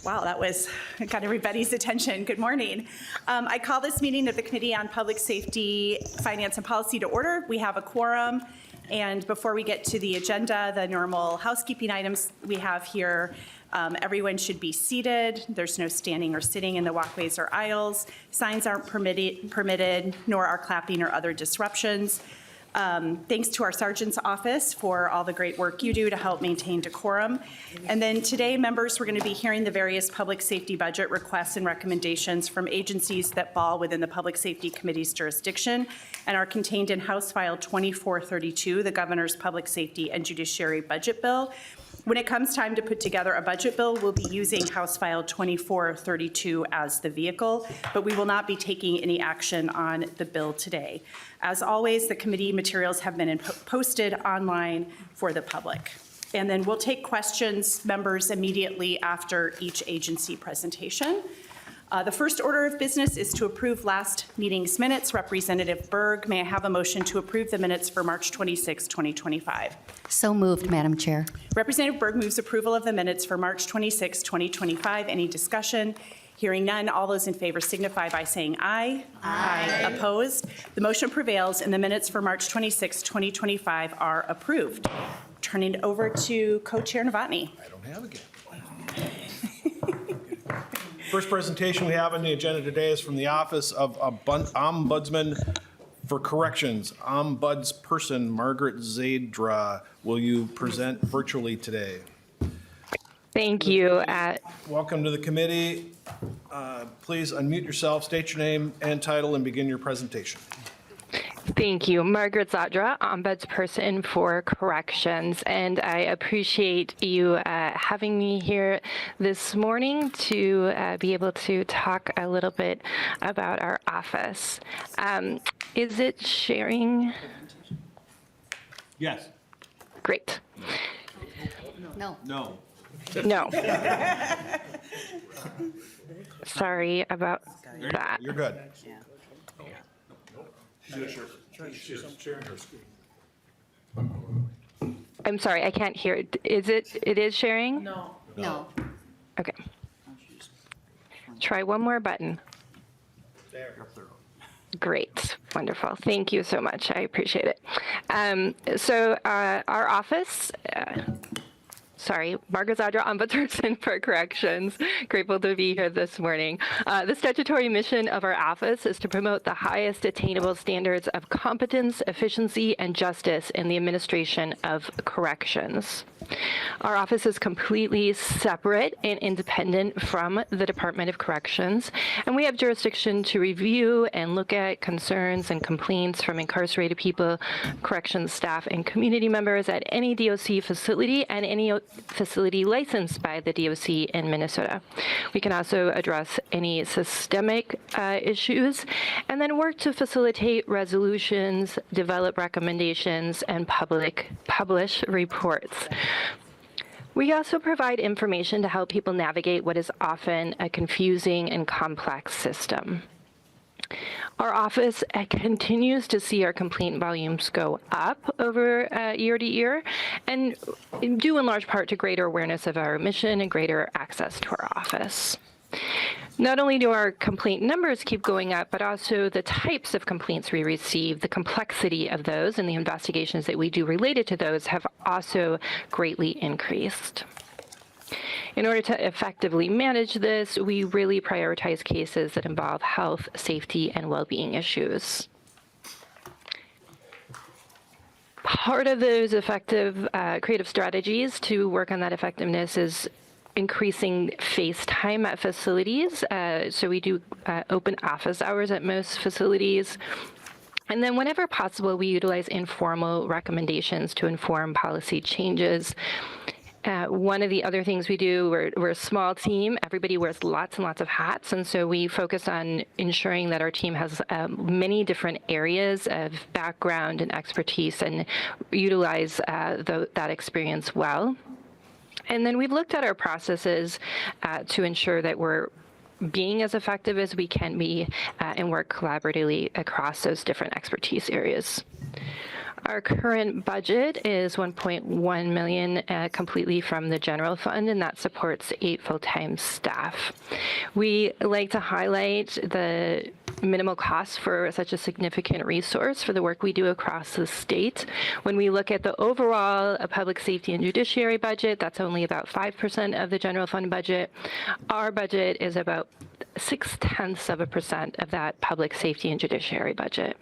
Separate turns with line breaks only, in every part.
Wow, that got everybody's attention. Good morning. I call this meeting of the Committee on Public Safety, Finance, and Policy to order. We have a quorum, and before we get to the agenda, the normal housekeeping items we have here, everyone should be seated. There's no standing or sitting in the walkways or aisles. Signs aren't permitted, nor are clapping or other disruptions. Thanks to our Sergeant's Office for all the great work you do to help maintain decorum. And then today, members, we're going to be hearing the various public safety budget requests and recommendations from agencies that fall within the Public Safety Committee's jurisdiction and are contained in House File 2432, the Governor's Public Safety and Judiciary Budget Bill. When it comes time to put together a budget bill, we'll be using House File 2432 as the vehicle, but we will not be taking any action on the bill today. As always, the committee materials have been posted online for the public. And then we'll take questions, members, immediately after each agency presentation. The first order of business is to approve last meeting's minutes. Representative Berg, may I have a motion to approve the minutes for March 26, 2025?
So moved, Madam Chair.
Representative Berg moves approval of the minutes for March 26, 2025. Any discussion? Hearing none, all those in favor signify by saying aye. Aye. Opposed? The motion prevails and the minutes for March 26, 2025 are approved. Turning it over to Co-Chair Novotny.
I don't have again. First presentation we have on the agenda today is from the Office of Ombudsman for Corrections. Ombudsperson Margaret Zadra, will you present virtually today?
Thank you.
Welcome to the committee. Please unmute yourself, state your name and title, and begin your presentation.
Thank you. Margaret Zadra, Ombudsperson for Corrections, and I appreciate you having me here this morning to be able to talk a little bit about our office. Is it sharing?
Yes.
Great.
No.
No.
No. Sorry about that.
You're good.
She's sharing her screen.
I'm sorry, I can't hear it. It is sharing?
No.
Okay. Try one more button.
There.
Great. Wonderful. Thank you so much. I appreciate it. So our office, Margaret Zadra, Ombudsperson for Corrections. Grateful to be here this morning. The statutory mission of our office is to promote the highest attainable standards of competence, efficiency, and justice in the administration of corrections. Our office is completely separate and independent from the Department of Corrections, and we have jurisdiction to review and look at concerns and complaints from incarcerated people, corrections staff, and community members at any DOC facility and any facility licensed by the DOC in Minnesota. We can also address any systemic issues and then work to facilitate resolutions, develop recommendations, and publish reports. We also provide information to help people navigate what is often a confusing and complex system. Our office continues to see our complaint volumes go up over year to year, and due in large part to greater awareness of our mission and greater access to our office. Not only do our complaint numbers keep going up, but also the types of complaints we receive, the complexity of those, and the investigations that we do related to those have also greatly increased. In order to effectively manage this, we really prioritize cases that involve health, safety, and well-being issues. Part of those effective creative strategies to work on that effectiveness is increasing face time at facilities. So we do open office hours at most facilities. And then whenever possible, we utilize informal recommendations to inform policy changes. One of the other things we do, we're a small team. Everybody wears lots and lots of hats. And so we focus on ensuring that our team has many different areas of background and expertise and utilize that experience well. And then we've looked at our processes to ensure that we're being as effective as we can be and work collaboratively across those different expertise areas. Our current budget is $1.1 million completely from the general fund, and that supports 8 full-time staff. We like to highlight the minimal cost for such a significant resource for the work we do across the state. When we look at the overall public safety and judiciary budget, that's only about 5% of the general fund budget. Our budget is about 0.6% of that public safety and judiciary budget.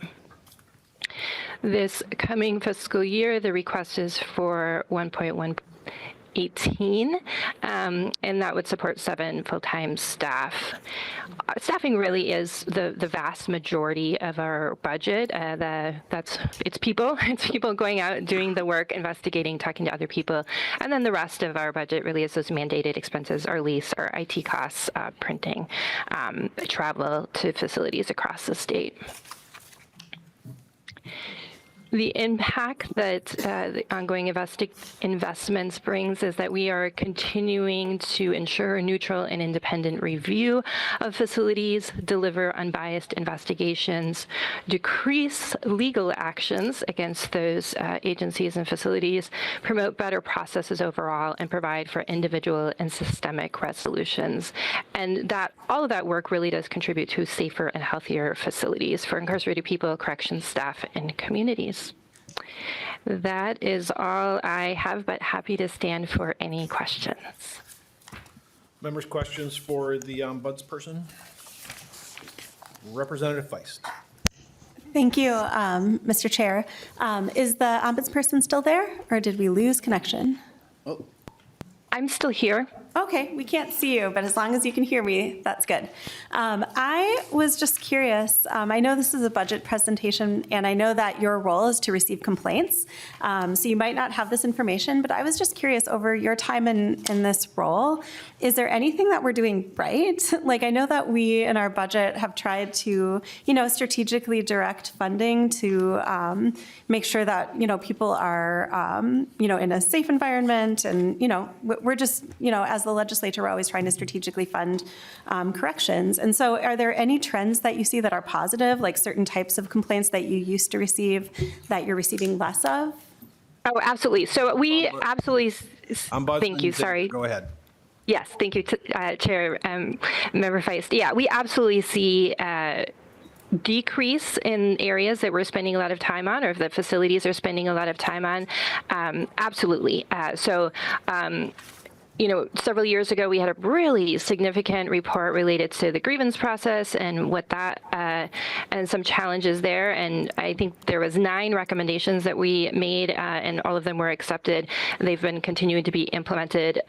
This coming fiscal year, the request is for 1.118, and that would support 7 full-time staff. Staffing really is the vast majority of our budget. It's people. It's people going out, doing the work, investigating, talking to other people, and then the rest of our budget really is those mandated expenses, our lease, our IT costs, printing, travel to facilities across the state. The impact that the ongoing investments brings is that we are continuing to ensure a neutral and independent review of facilities, deliver unbiased investigations, decrease legal actions against those agencies and facilities, promote better processes overall, and provide for individual and systemic resolutions. And that all of that work really does contribute to safer and healthier facilities for incarcerated people, corrections staff, and communities. That is all I have, but happy to stand for any questions.
Members, questions for the ombudsperson? Representative Feist.
Thank you, Mr. Chair. Is the ombudsperson still there, or did we lose connection?
I'm still here.
Okay, we can't see you, but as long as you can hear me, that's good. I was just curious. I know this is a budget presentation, and I know that your role is to receive complaints. So you might not have this information, but I was just curious, over your time in this role, is there anything that we're doing right? Like, I know that we in our budget have tried to, strategically direct funding to make sure that, people are, in a safe environment. And, we're just, as the legislature, we're always trying to strategically fund corrections. And so are there any trends that you see that are positive, like certain types of complaints that you used to receive that you're receiving less of?
Oh, absolutely. So we absolutely, thank you, sorry.
Go ahead.
Yes, thank you, Chair, Member Feist. Yeah, we absolutely see decrease in areas that we're spending a lot of time on, or the facilities are spending a lot of time on. Absolutely. Several years ago, we had a really significant report related to the grievance process and what that, and some challenges there. And I think there was 9 recommendations that we made, and all of them were accepted. They've been continuing to be implemented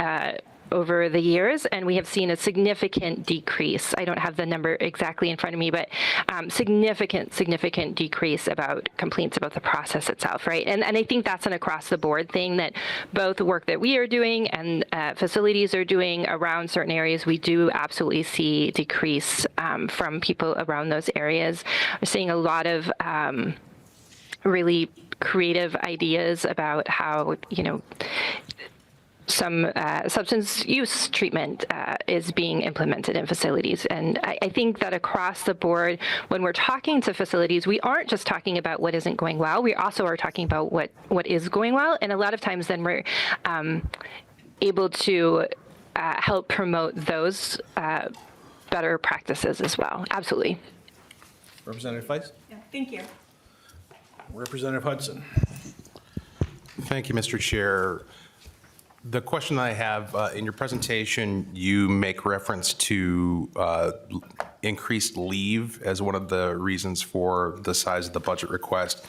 over the years, and we have seen a significant decrease. I don't have the number exactly in front of me, but significant decrease about complaints about the process itself, right? And I think that's an across-the-board thing, that both the work that we are doing and facilities are doing around certain areas, we do absolutely see decrease from people around those areas. We're seeing a lot of really creative ideas about how, some substance use treatment is being implemented in facilities. And I think that across the board, when we're talking to facilities, we aren't just talking about what isn't going well, we also are talking about what is going well. And a lot of times then we're able to help promote those better practices as well. Absolutely.
Representative Feist?
Yeah, thank you.
Representative Hudson.
Thank you, Mr. Chair. The question I have, in your presentation, you make reference to increased leave as one of the reasons for the size of the budget request.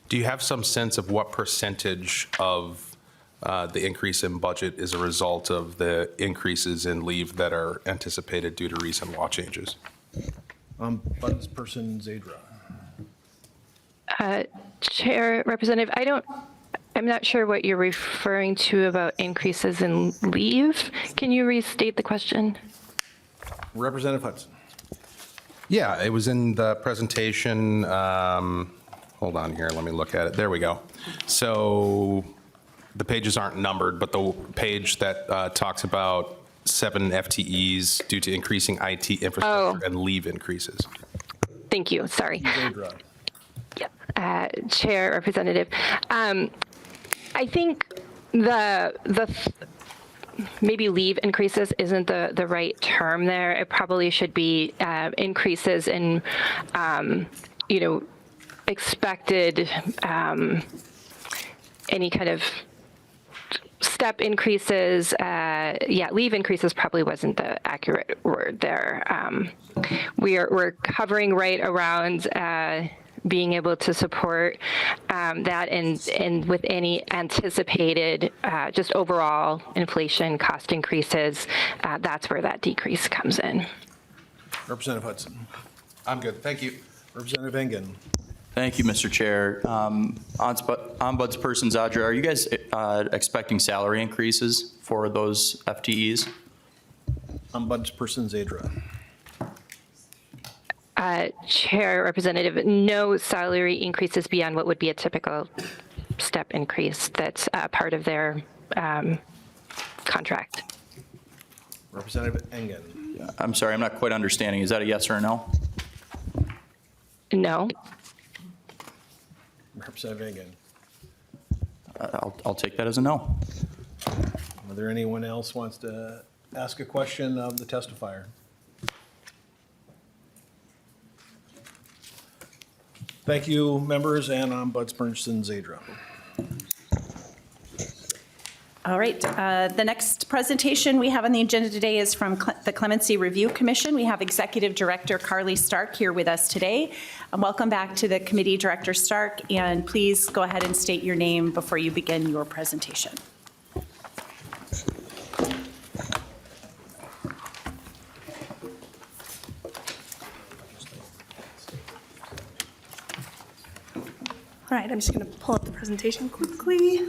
Do you have some sense of what percentage of the increase in budget is a result of the increases in leave that are anticipated due to recent law changes?
Ombudsperson Zadra.
Chair, Representative, I'm not sure what you're referring to about increases in leave. Can you restate the question?
Representative Hudson.
Yeah, it was in the presentation. Hold on here, let me look at it. There we go. So the pages aren't numbered, but the page that talks about 7 FTEs due to increasing IT infrastructure and leave increases.
Thank you, sorry.
Zadra.
Yep. Chair, Representative. I think maybe leave increases isn't the right term there. It probably should be increases in, expected any kind of step increases. Leave increases probably wasn't the accurate word there. We're covering right around being able to support that and with any anticipated just overall inflation cost increases, that's where that decrease comes in.
Representative Hudson.
I'm good, thank you.
Representative Engen.
Thank you, Mr. Chair. Ombudsperson Zadra, are you guys expecting salary increases for those FTEs?
Ombudsperson Zadra.
Chair, Representative, no salary increases beyond what would be a typical step increase that's part of their contract.
Representative Engen.
I'm sorry, I'm not quite understanding. Is that a yes or a no?
No.
Representative Engen.
I'll take that as a no.
Are there anyone else wants to ask a question of the testifier? Thank you, members, and Ombudsperson Zadra.
All right, the next presentation we have on the agenda today is from the Clemency Review Commission. We have Executive Director Carly Stark here with us today. Welcome back to the committee, Director Stark, and please go ahead and state your name before you begin your presentation.
All right, I'm just going to pull up the presentation quickly.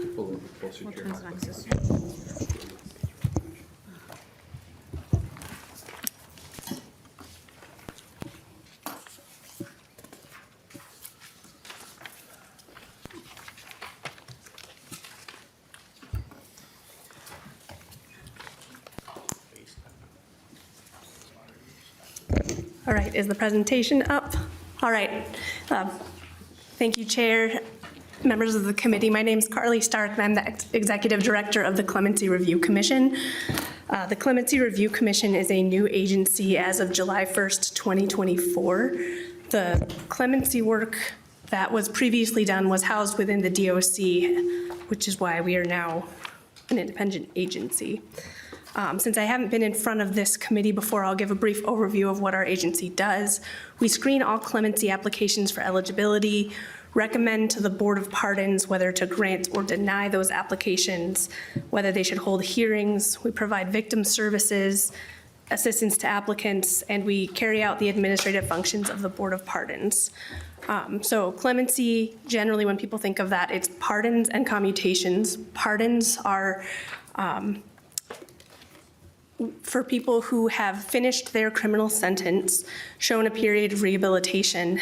All right, is the presentation up? All right. Thank you, Chair, members of the committee. My name is Carly Stark, and I'm the Executive Director of the Clemency Review Commission. The Clemency Review Commission is a new agency as of July 1st, 2024. The clemency work that was previously done was housed within the DOC, which is why we are now an independent agency. Since I haven't been in front of this committee before, I'll give a brief overview of what our agency does. We screen all clemency applications for eligibility, recommend to the Board of Pardons whether to grant or deny those applications, whether they should hold hearings. We provide victim services, assistance to applicants, and we carry out the administrative functions of the Board of Pardons. So clemency, generally when people think of that, it's pardons and commutations. Pardons are for people who have finished their criminal sentence, shown a period of rehabilitation.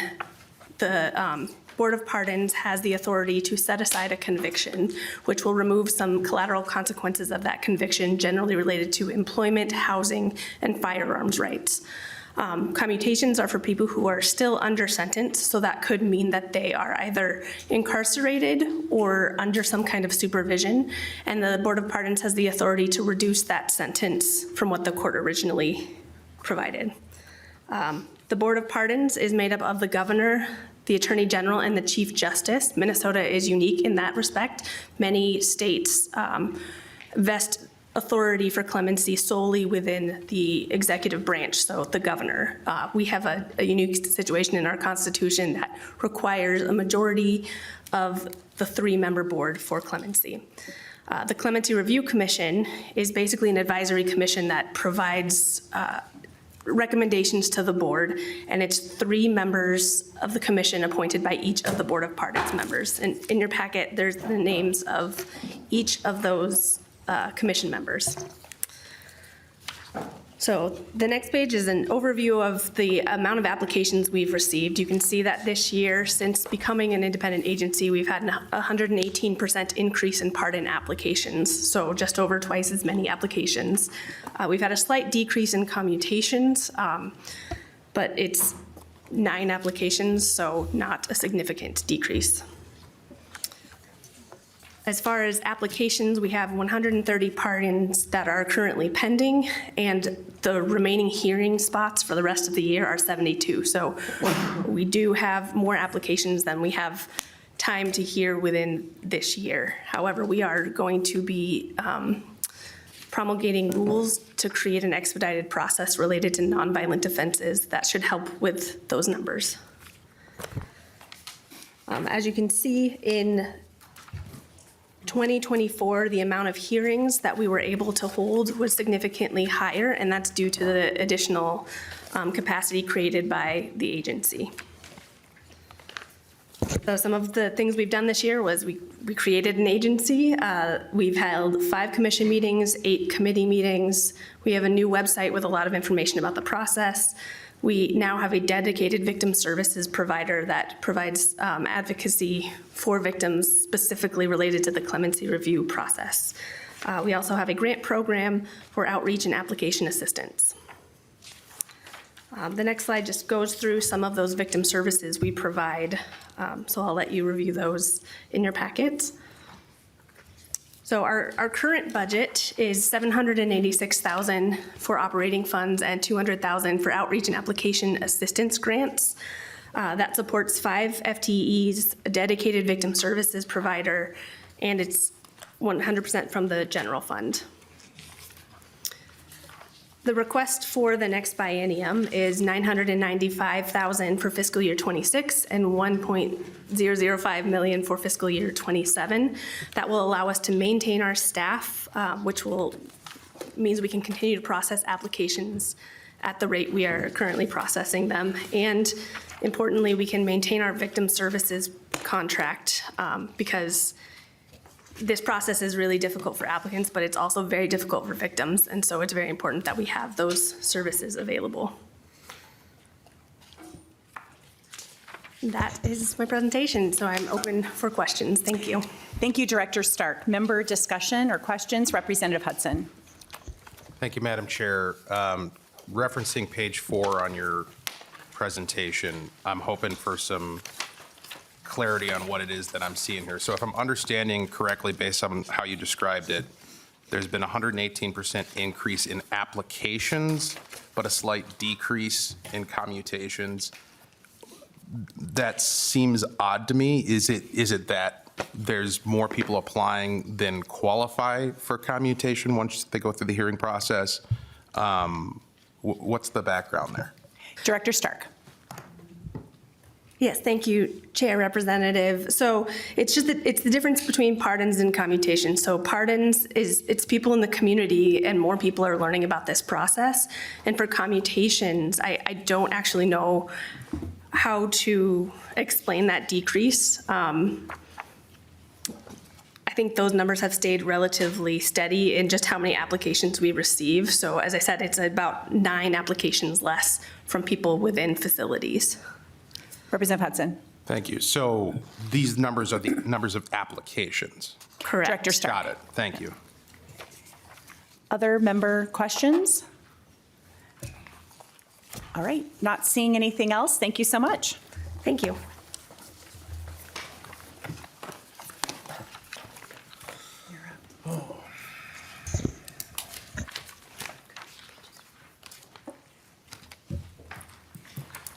The Board of Pardons has the authority to set aside a conviction, which will remove some collateral consequences of that conviction, generally related to employment, housing, and firearms rights. Commutations are for people who are still under sentence, so that could mean that they are either incarcerated or under some kind of supervision, and the Board of Pardons has the authority to reduce that sentence from what the court originally provided. The Board of Pardons is made up of the governor, the Attorney General, and the Chief Justice. Minnesota is unique in that respect. Many states vest authority for clemency solely within the executive branch, so the governor. We have a unique situation in our Constitution that requires a majority of the 3-member board for clemency. The Clemency Review Commission is basically an advisory commission that provides recommendations to the board, and it's 3 members of the commission appointed by each of the Board of Pardons members. And in your packet, there's the names of each of those commission members. So the next page is an overview of the amount of applications we've received. You can see that this year, since becoming an independent agency, we've had a 118% increase in pardon applications, so just over twice as many applications. We've had a slight decrease in commutations, but it's 9 applications, so not a significant decrease. As far as applications, we have 130 pardons that are currently pending, and the remaining hearing spots for the rest of the year are 72. So we do have more applications than we have time to hear within this year. However, we are going to be promulgating rules to create an expedited process related to nonviolent offenses that should help with those numbers. As you can see, in 2024, the amount of hearings that we were able to hold was significantly higher, and that's due to the additional capacity created by the agency. So some of the things we've done this year was we created an agency. We've held 5 commission meetings, 8 committee meetings. We have a new website with a lot of information about the process. We now have a dedicated victim services provider that provides advocacy for victims specifically related to the clemency review process. We also have a grant program for outreach and application assistance. The next slide just goes through some of those victim services we provide, so I'll let you review those in your packets. So our current budget is $786,000 for operating funds and $200,000 for outreach and application assistance grants. That supports 5 FTEs, a dedicated victim services provider, and it's 100% from the general fund. The request for the next biennium is $995,000 for fiscal year 26 and $1.005 million for fiscal year 27. That will allow us to maintain our staff, which means we can continue to process applications at the rate we are currently processing them. And importantly, we can maintain our victim services contract because this process is really difficult for applicants, but it's also very difficult for victims, and so it's very important that we have those services available. That is my presentation, so I'm open for questions. Thank you.
Thank you, Director Stark. Member discussion or questions? Representative Hudson.
Thank you, Madam Chair. Referencing page 4 on your presentation, I'm hoping for some clarity on what it is that I'm seeing here. So if I'm understanding correctly based on how you described it, there's been a 118% increase in applications, but a slight decrease in commutations. That seems odd to me. Is it that there's more people applying than qualify for commutation once they go through the hearing process? What's the background there?
Director Stark.
Yes, thank you, Chair Representative. So it's just that it's the difference between pardons and commutation. So pardons it's people in the community, and more people are learning about this process. And for commutations, I don't actually know how to explain that decrease. I think those numbers have stayed relatively steady in just how many applications we receive. So as I said, it's about 9 applications less from people within facilities.
Representative Hudson.
Thank you. So these numbers are the numbers of applications.
Correct.
Director Stark.
Got it. Thank you.
Other member questions? All right, not seeing anything else. Thank you so much.
Thank you.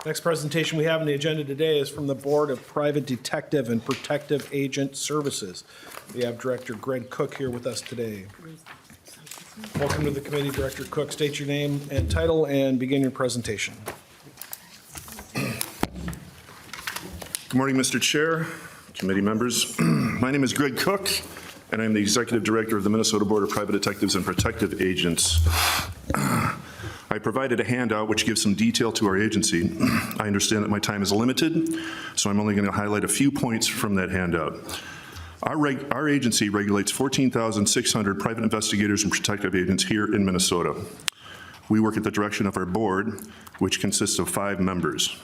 Next presentation we have on the agenda today is from the Board of Private Detective and Protective Agent Services. We have Director Greg Cook here with us today. Welcome to the committee, Director Cook. State your name and title and begin your presentation.
Good morning, Mr. Chair, committee members. My name is Greg Cook, and I'm the Executive Director of the Minnesota Board of Private Detectives and Protective Agents. I provided a handout which gives some detail to our agency. I understand that my time is limited, so I'm only going to highlight a few points from that handout. Our agency regulates 14,600 private investigators and protective agents here in Minnesota. We work at the direction of our board, which consists of 5 members.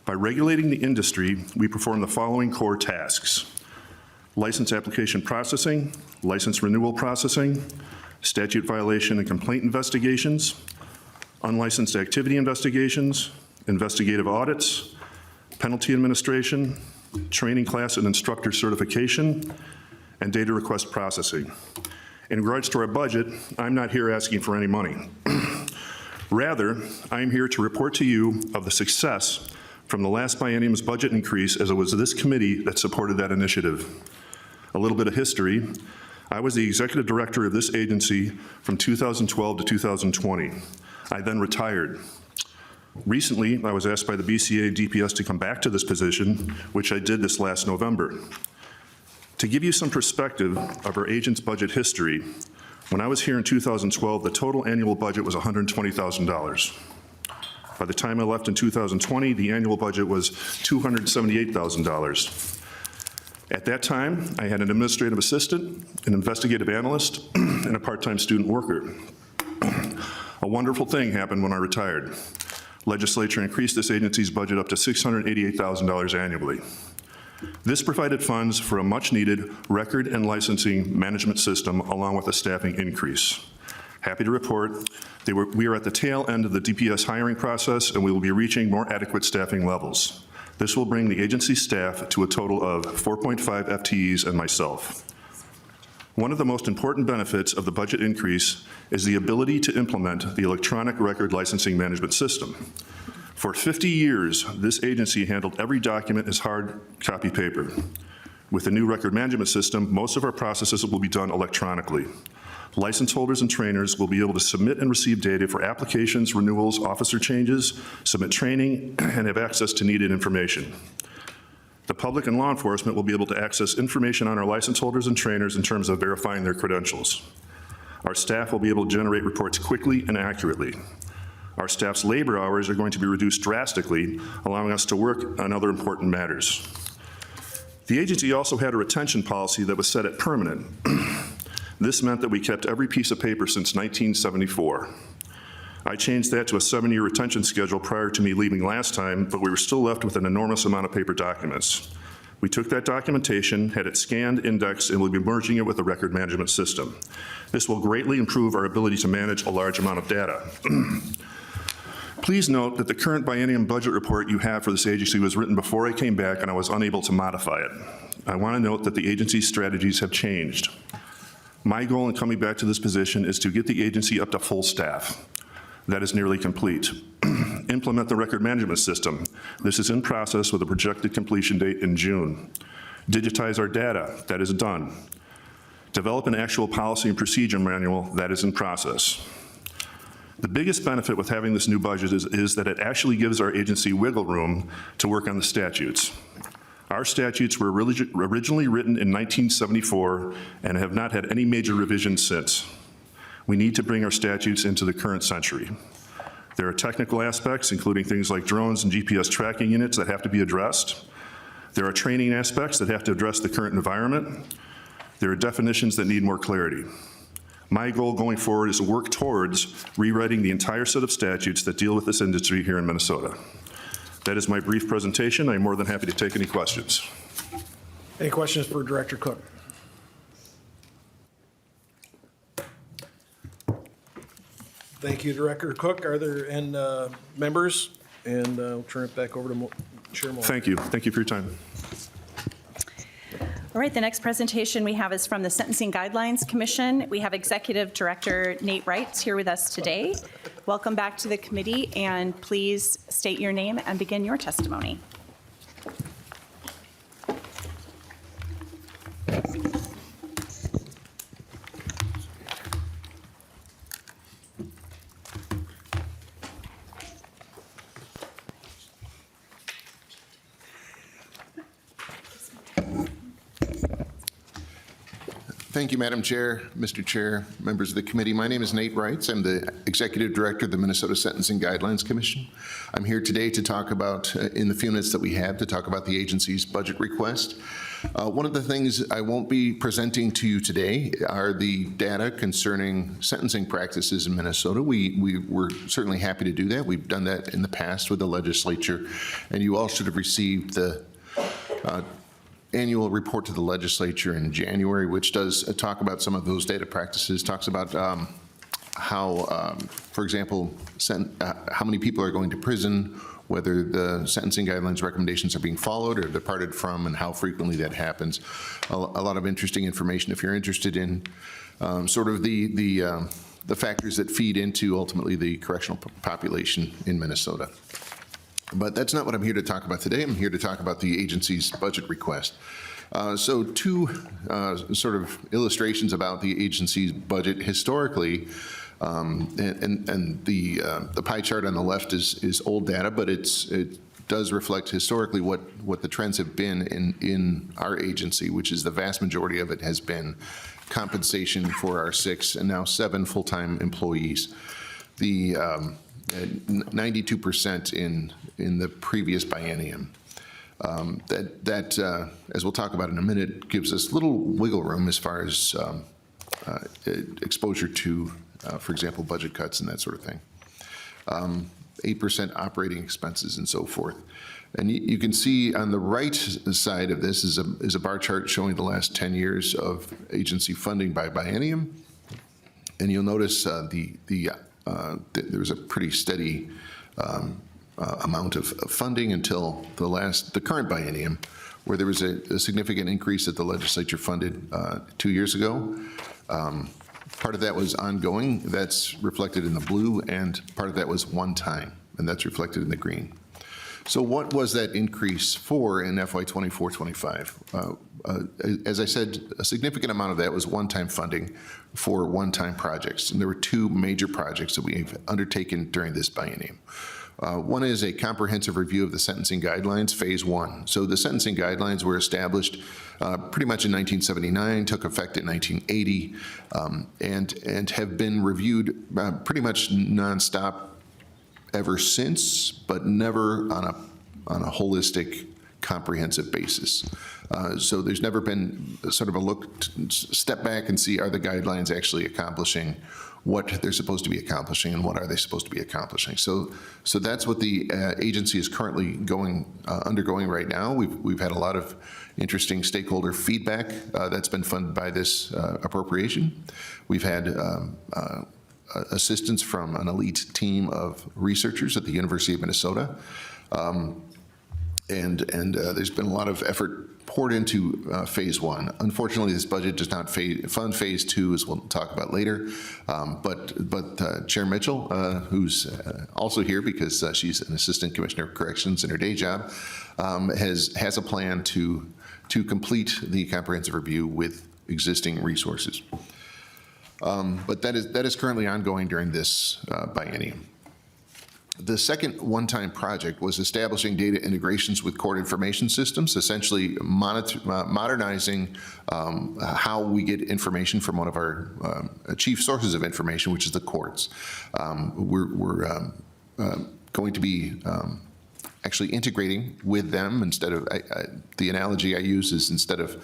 By regulating the industry, we perform the following core tasks: license application processing, license renewal processing, statute violation and complaint investigations, unlicensed activity investigations, investigative audits, penalty administration, training class and instructor certification, and data request processing. In regards to our budget, I'm not here asking for any money. Rather, I'm here to report to you of the success from the last biennium's budget increase, as it was this committee that supported that initiative. A little bit of history. I was the executive director of this agency from 2012 to 2020. I then retired. Recently, I was asked by the BCA DPS to come back to this position, which I did this last November. To give you some perspective of our agent's budget history, when I was here in 2012, the total annual budget was $120,000. By the time I left in 2020, the annual budget was $278,000. At that time, I had an administrative assistant, an investigative analyst, and a part-time student worker. A wonderful thing happened when I retired. Legislature increased this agency's budget up to $688,000 annually. This provided funds for a much-needed record and licensing management system, along with a staffing increase. Happy to report we are at the tail end of the DPS hiring process, and we will be reaching more adequate staffing levels. This will bring the agency staff to a total of 4.5 FTEs and myself. One of the most important benefits of the budget increase is the ability to implement the electronic record licensing management system. For 50 years, this agency handled every document as hard copy paper. With the new record management system, most of our processes will be done electronically. License holders and trainers will be able to submit and receive data for applications, renewals, officer changes, submit training, and have access to needed information. The public and law enforcement will be able to access information on our license holders and trainers in terms of verifying their credentials. Our staff will be able to generate reports quickly and accurately. Our staff's labor hours are going to be reduced drastically, allowing us to work on other important matters. The agency also had a retention policy that was set at permanent. This meant that we kept every piece of paper since 1974. I changed that to a 7-year retention schedule prior to me leaving last time, but we were still left with an enormous amount of paper documents. We took that documentation, had it scanned, indexed, and we'll be merging it with the record management system. This will greatly improve our ability to manage a large amount of data. Please note that the current biennium budget report you have for this agency was written before I came back, and I was unable to modify it. I want to note that the agency's strategies have changed. My goal in coming back to this position is to get the agency up to full staff. That is nearly complete. Implement the record management system. This is in process with a projected completion date in June. Digitize our data. That is done. Develop an actual policy and procedure manual. That is in process. The biggest benefit with having this new budget is that it actually gives our agency wiggle room to work on the statutes. Our statutes were originally written in 1974 and have not had any major revisions since. We need to bring our statutes into the current century. There are technical aspects, including things like drones and GPS tracking units, that have to be addressed. There are training aspects that have to address the current environment. There are definitions that need more clarity. My goal going forward is to work towards rewriting the entire set of statutes that deal with this industry here in Minnesota. That is my brief presentation. I'm more than happy to take any questions.
Any questions for Director Cook? Thank you, Director Cook. Are there any members? And we'll turn it back over to Chair Moller.
Thank you. Thank you for your time.
All right, the next presentation we have is from the Sentencing Guidelines Commission. We have Executive Director Nate Wright here with us today. Welcome back to the committee, and please state your name and begin your testimony.
Thank you, Madam Chair, Mr. Chair, members of the committee. My name is Nate Wright. I'm the Executive Director of the Minnesota Sentencing Guidelines Commission. I'm here today to talk about, in the few minutes that we have, to talk about the agency's budget request. One of the things I won't be presenting to you today are the data concerning sentencing practices in Minnesota. We're certainly happy to do that. We've done that in the past with the legislature, and you all should have received the annual report to the legislature in January, which does talk about some of those data practices, talks about how, for example, how many people are going to prison, whether the sentencing guidelines recommendations are being followed or departed from, and how frequently that happens. A lot of interesting information if you're interested in sort of the factors that feed into ultimately the correctional population in Minnesota. But that's not what I'm here to talk about today. I'm here to talk about the agency's budget request. So two sort of illustrations about the agency's budget historically, and the pie chart on the left is old data, but it does reflect historically what the trends have been in our agency, which is the vast majority of it has been compensation for our 6 and now 7 full-time employees. The 92% in the previous biennium. That as we'll talk about in a minute, gives us little wiggle room as far as exposure to, for example, budget cuts and that sort of thing. 8% operating expenses and so forth. And you can see on the right side of this is a bar chart showing the last 10 years of agency funding by biennium. And you'll notice there was a pretty steady amount of funding until the current biennium, where there was a significant increase that the legislature funded 2 years ago. Part of that was ongoing, that's reflected in the blue, and part of that was one time, and that's reflected in the green. So what was that increase for in FY 24-25? As I said, a significant amount of that was one-time funding for one-time projects, and there were 2 major projects that we've undertaken during this biennium. One is a comprehensive review of the sentencing guidelines, phase 1. So the sentencing guidelines were established pretty much in 1979, took effect in 1980, and have been reviewed pretty much nonstop ever since, but never on a holistic, comprehensive basis. So there's never been sort of a look, step back and see, are the guidelines actually accomplishing what they're supposed to be accomplishing, and what are they supposed to be accomplishing? So that's what the agency is currently undergoing right now. We've had a lot of interesting stakeholder feedback that's been funded by this appropriation. We've had assistance from an elite team of researchers at the University of Minnesota. And there's been a lot of effort poured into phase 1. Unfortunately, this budget does not fund phase 2, as we'll talk about later. But Chair Mitchell, who's also here because she's an assistant commissioner of corrections in her day job, has a plan to complete the comprehensive review with existing resources. But that is currently ongoing during this biennium. The second one-time project was establishing data integrations with court information systems, essentially modernizing how we get information from one of our chief sources of information, which is the courts. We're going to be actually integrating with them instead of, the analogy I use is instead of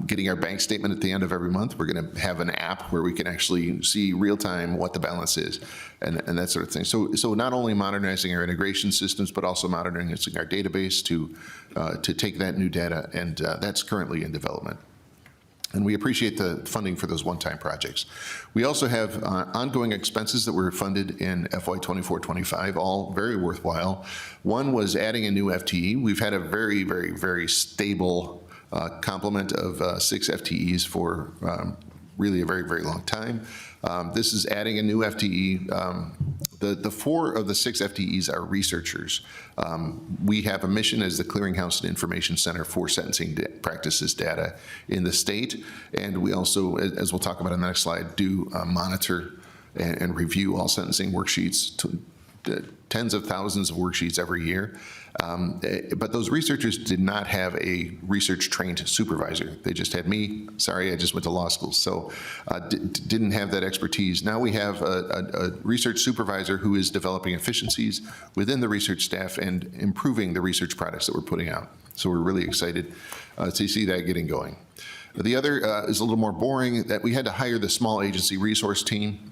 getting our bank statement at the end of every month, we're going to have an app where we can actually see real time what the balance is and that sort of thing. So not only modernizing our integration systems, but also modernizing our database to take that new data, and that's currently in development. And we appreciate the funding for those one-time projects. We also have ongoing expenses that were funded in FY 24-25, all very worthwhile. One was adding a new FTE. We've had a very, very, very stable complement of 6 FTEs for really a very, very long time. This is adding a new FTE. The 4 of the 6 FTEs are researchers. We have a mission as the Clearinghouse and Information Center for Sentencing Practices Data in the state, and we also, as we'll talk about on the next slide, do monitor and review all sentencing worksheets, tens of thousands of worksheets every year. But those researchers did not have a research-trained supervisor. They just had me. Sorry, I just went to law school, so didn't have that expertise. Now we have a research supervisor who is developing efficiencies within the research staff and improving the research products that we're putting out. So we're really excited to see that getting going. The other is a little more boring, that we had to hire the small agency resource team.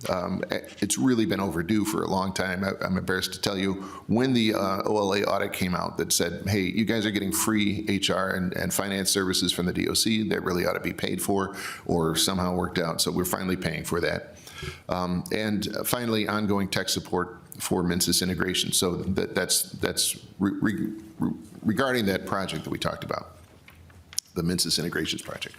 It's really been overdue for a long time. I'm embarrassed to tell you, when the OLA audit came out that said, hey, you guys are getting free HR and finance services from the DOC that really ought to be paid for or somehow worked out, so we're finally paying for that. And finally, ongoing tech support for Mincis integration. So that's regarding that project that we talked about, the Mincis integrations project.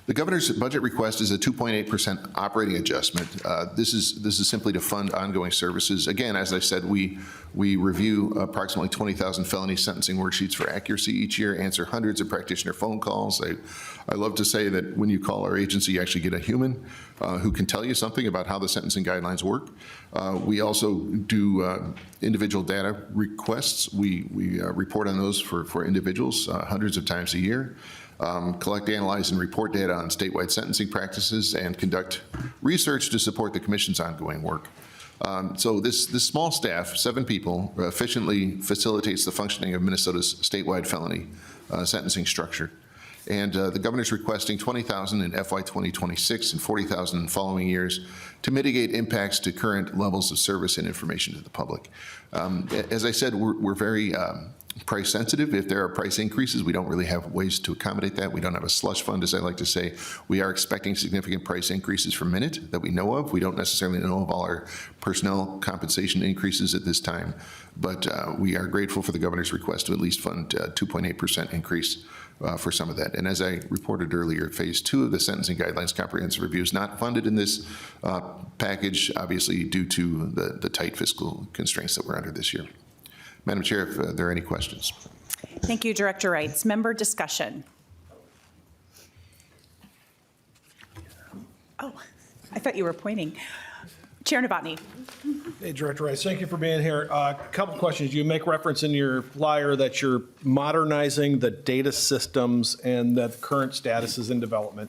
The governor's budget request is a 2.8% operating adjustment. This is simply to fund ongoing services. Again, as I said, we review approximately 20,000 felony sentencing worksheets for accuracy each year, answer hundreds of practitioner phone calls. I love to say that when you call our agency, you actually get a human who can tell you something about how the sentencing guidelines work. We also do individual data requests. We report on those for individuals hundreds of times a year. Collect, analyze, and report data on statewide sentencing practices, and conduct research to support the Commission's ongoing work. So this small staff, 7 people, efficiently facilitates the functioning of Minnesota's statewide felony sentencing structure. And the governor's requesting $20,000 in FY 2026 and $40,000 in following years to mitigate impacts to current levels of service and information to the public. As I said, we're very price sensitive. If there are price increases, we don't really have ways to accommodate that. We don't have a slush fund, as I like to say. We are expecting significant price increases for Minute that we know of. We don't necessarily know of all our personnel compensation increases at this time, but we are grateful for the governor's request to at least fund 2.8% increase for some of that. And as I reported earlier, phase 2 of the sentencing guidelines comprehensive review is not funded in this package, obviously due to the tight fiscal constraints that we're under this year. Madam Chair, if there are any questions.
Thank you, Director Wrights. Member discussion. Oh, I thought you were pointing. Chair Novotny.
Hey, Director Rice, thank you for being here. A couple questions. You make reference in your flyer that you're modernizing the data systems and that the current status is in development.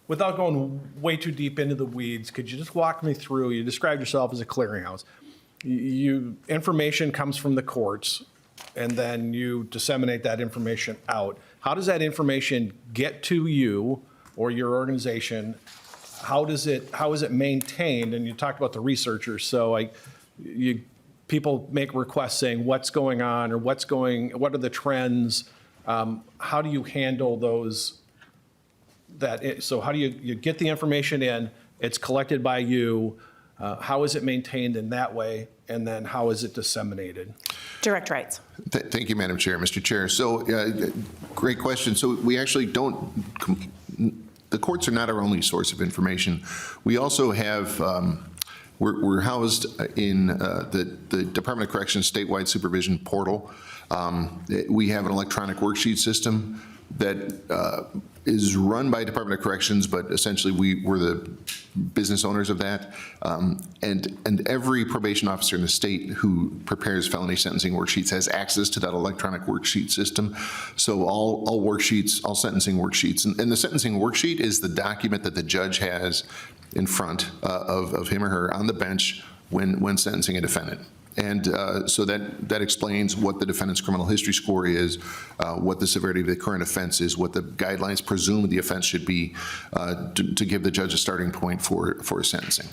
Without going way too deep into the weeds, could you just walk me through? You described yourself as a clearinghouse. Information comes from the courts, and then you disseminate that information out. How does that information get to you or your organization? How is it maintained? And you talked about the researchers. So people make requests saying what's going on or what are the trends? How do you handle those? So how do you get the information in? It's collected by you. How is it maintained in that way? And then how is it disseminated?
Director Wrights.
Thank you, Madam Chair. Mr. Chair, so great question. So we actually don't, the courts are not our only source of information. We also have, we're housed in the Department of Corrections statewide supervision portal. We have an electronic worksheet system that is run by Department of Corrections, but essentially we're the business owners of that. And every probation officer in the state who prepares felony sentencing worksheets has access to that electronic worksheet system. So all worksheets, all sentencing worksheets, and the sentencing worksheet is the document that the judge has in front of him or her on the bench when sentencing a defendant. And so that explains what the defendant's criminal history score is, what the severity of the current offense is, what the guidelines presume the offense should be to give the judge a starting point for sentencing.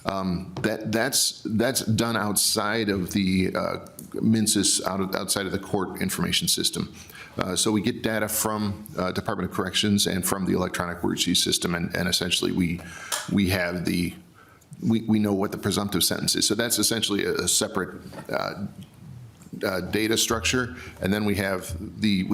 That's done outside of the Mincis, outside of the court information system. So we get data from Department of Corrections and from the electronic worksheet system, and essentially we have we know what the presumptive sentence is. So that's essentially a separate data structure. And then we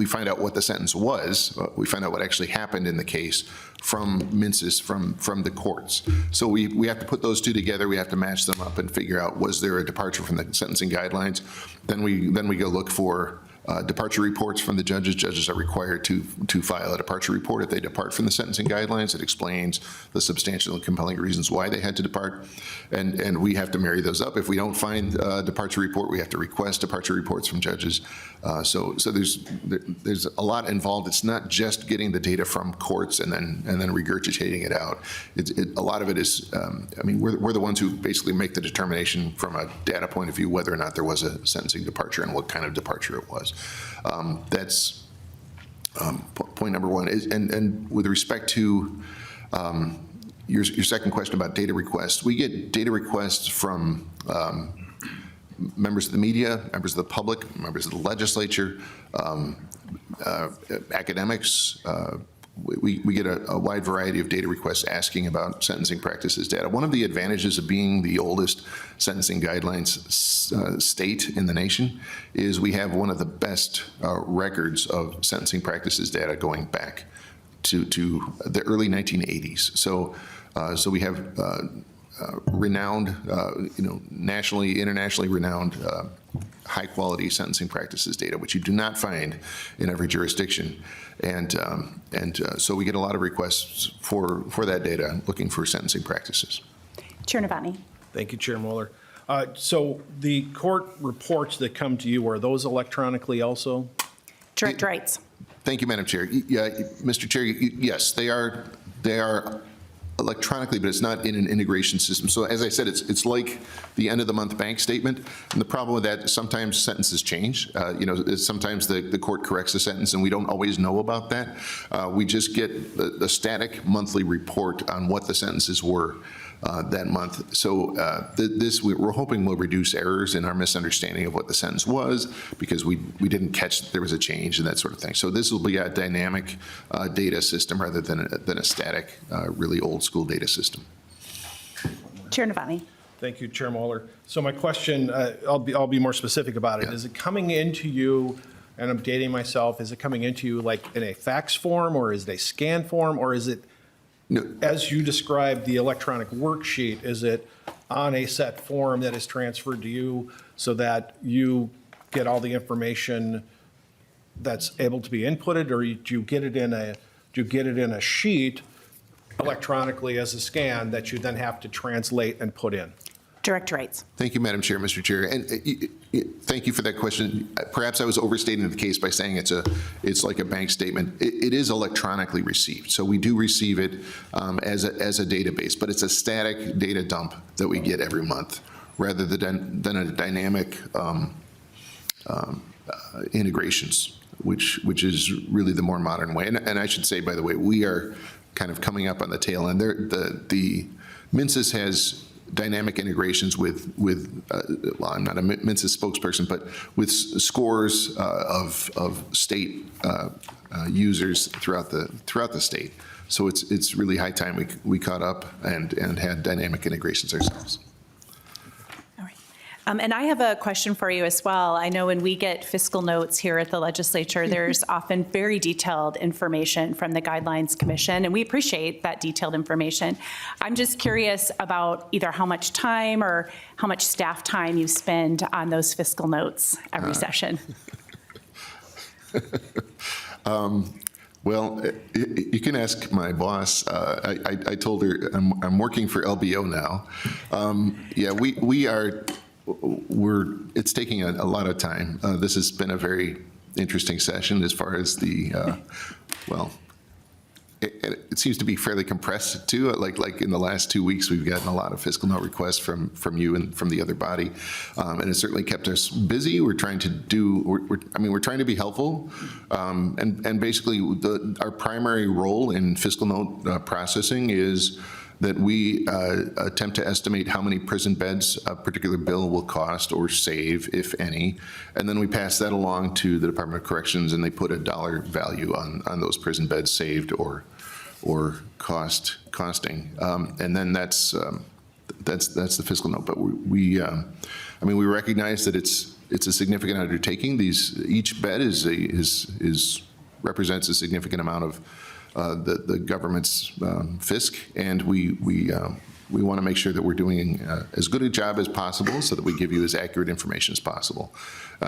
find out what the sentence was. We find out what actually happened in the case from Mincis, from the courts. So we have to put those two together. We have to match them up and figure out, was there a departure from the sentencing guidelines? Then we go look for departure reports from the judges. Judges are required to file a departure report if they depart from the sentencing guidelines. It explains the substantial and compelling reasons why they had to depart, and we have to marry those up. If we don't find a departure report, we have to request departure reports from judges. So there's a lot involved. It's not just getting the data from courts and then regurgitating it out. A lot of it is, I mean, we're the ones who basically make the determination from a data point of view whether or not there was a sentencing departure and what kind of departure it was. That's point number one. And with respect to your second question about data requests, we get data requests from members of the media, members of the public, members of the legislature, academics, we get a wide variety of data requests asking about sentencing practices data. One of the advantages of being the oldest sentencing guidelines state in the nation is we have one of the best records of sentencing practices data going back to the early 1980s. So we have renowned, nationally, internationally renowned high-quality sentencing practices data, which you do not find in every jurisdiction. And so we get a lot of requests for that data, looking for sentencing practices.
Chair Novotny.
Thank you, Chair Moller. So the court reports that come to you, are those electronically also?
Director Wrights.
Thank you, Madam Chair. Yeah, Mr. Chair, yes, they are electronically, but it's not in an integration system. So as I said, it's like the end of the month bank statement. And the problem with that is sometimes sentences change. Sometimes the court corrects a sentence and we don't always know about that. We just get the static monthly report on what the sentences were that month. So we're hoping will reduce errors in our misunderstanding of what the sentence was, because we didn't catch that there was a change and that sort of thing. So this will be a dynamic data system rather than a static, really old school data system.
Chair Novotny.
Thank you, Chair Moller. So my question, I'll be more specific about it.
Yeah.
Is it coming into you, and I'm dating myself, is it coming into you like in a fax form, or is it a scan form, or is it, as you described the electronic worksheet, is it on a set form that is transferred to you so that you get all the information that's able to be inputted, or do you get it in a sheet electronically as a scan that you then have to translate and put in?
Director Wrights.
Thank you, Madam Chair, Mr. Chair. And thank you for that question. Perhaps I was overstating the case by saying it's like a bank statement. It is electronically received. So we do receive it as a database, but it's a static data dump that we get every month rather than a dynamic integrations, which is really the more modern way. And I should say, by the way, we are kind of coming up on the tail end. The MNCIS has dynamic integrations with well, I'm not a MNCIS spokesperson, but with scores of state users throughout the state. So it's really high time we caught up and had dynamic integrations ourselves.
All right. And I have a question for you as well. I know when we get fiscal notes here at the legislature, there's often very detailed information from the Guidelines Commission, and we appreciate that detailed information. I'm just curious about either how much time or how much staff time you spend on those fiscal notes every session.
Well, you can ask my boss. I told her I'm working for LBO now. Yeah, we are. It's taking a lot of time. This has been a very interesting session as far as the, well, it seems to be fairly compressed too. Like in the last 2 weeks, we've gotten a lot of fiscal note requests from you and from the other body, and it certainly kept us busy. We're trying to we're trying to be helpful, and basically our primary role in fiscal note processing is that we attempt to estimate how many prison beds a particular bill will cost or save, if any, and then we pass that along to the Department of Corrections, and they put a dollar value on those prison beds saved or costing, and then that's the fiscal note. But we recognize that it's a significant undertaking. Each bed represents a significant amount of the government's fisc, and we want to make sure that we're doing as good a job as possible so that we give you as accurate information as possible,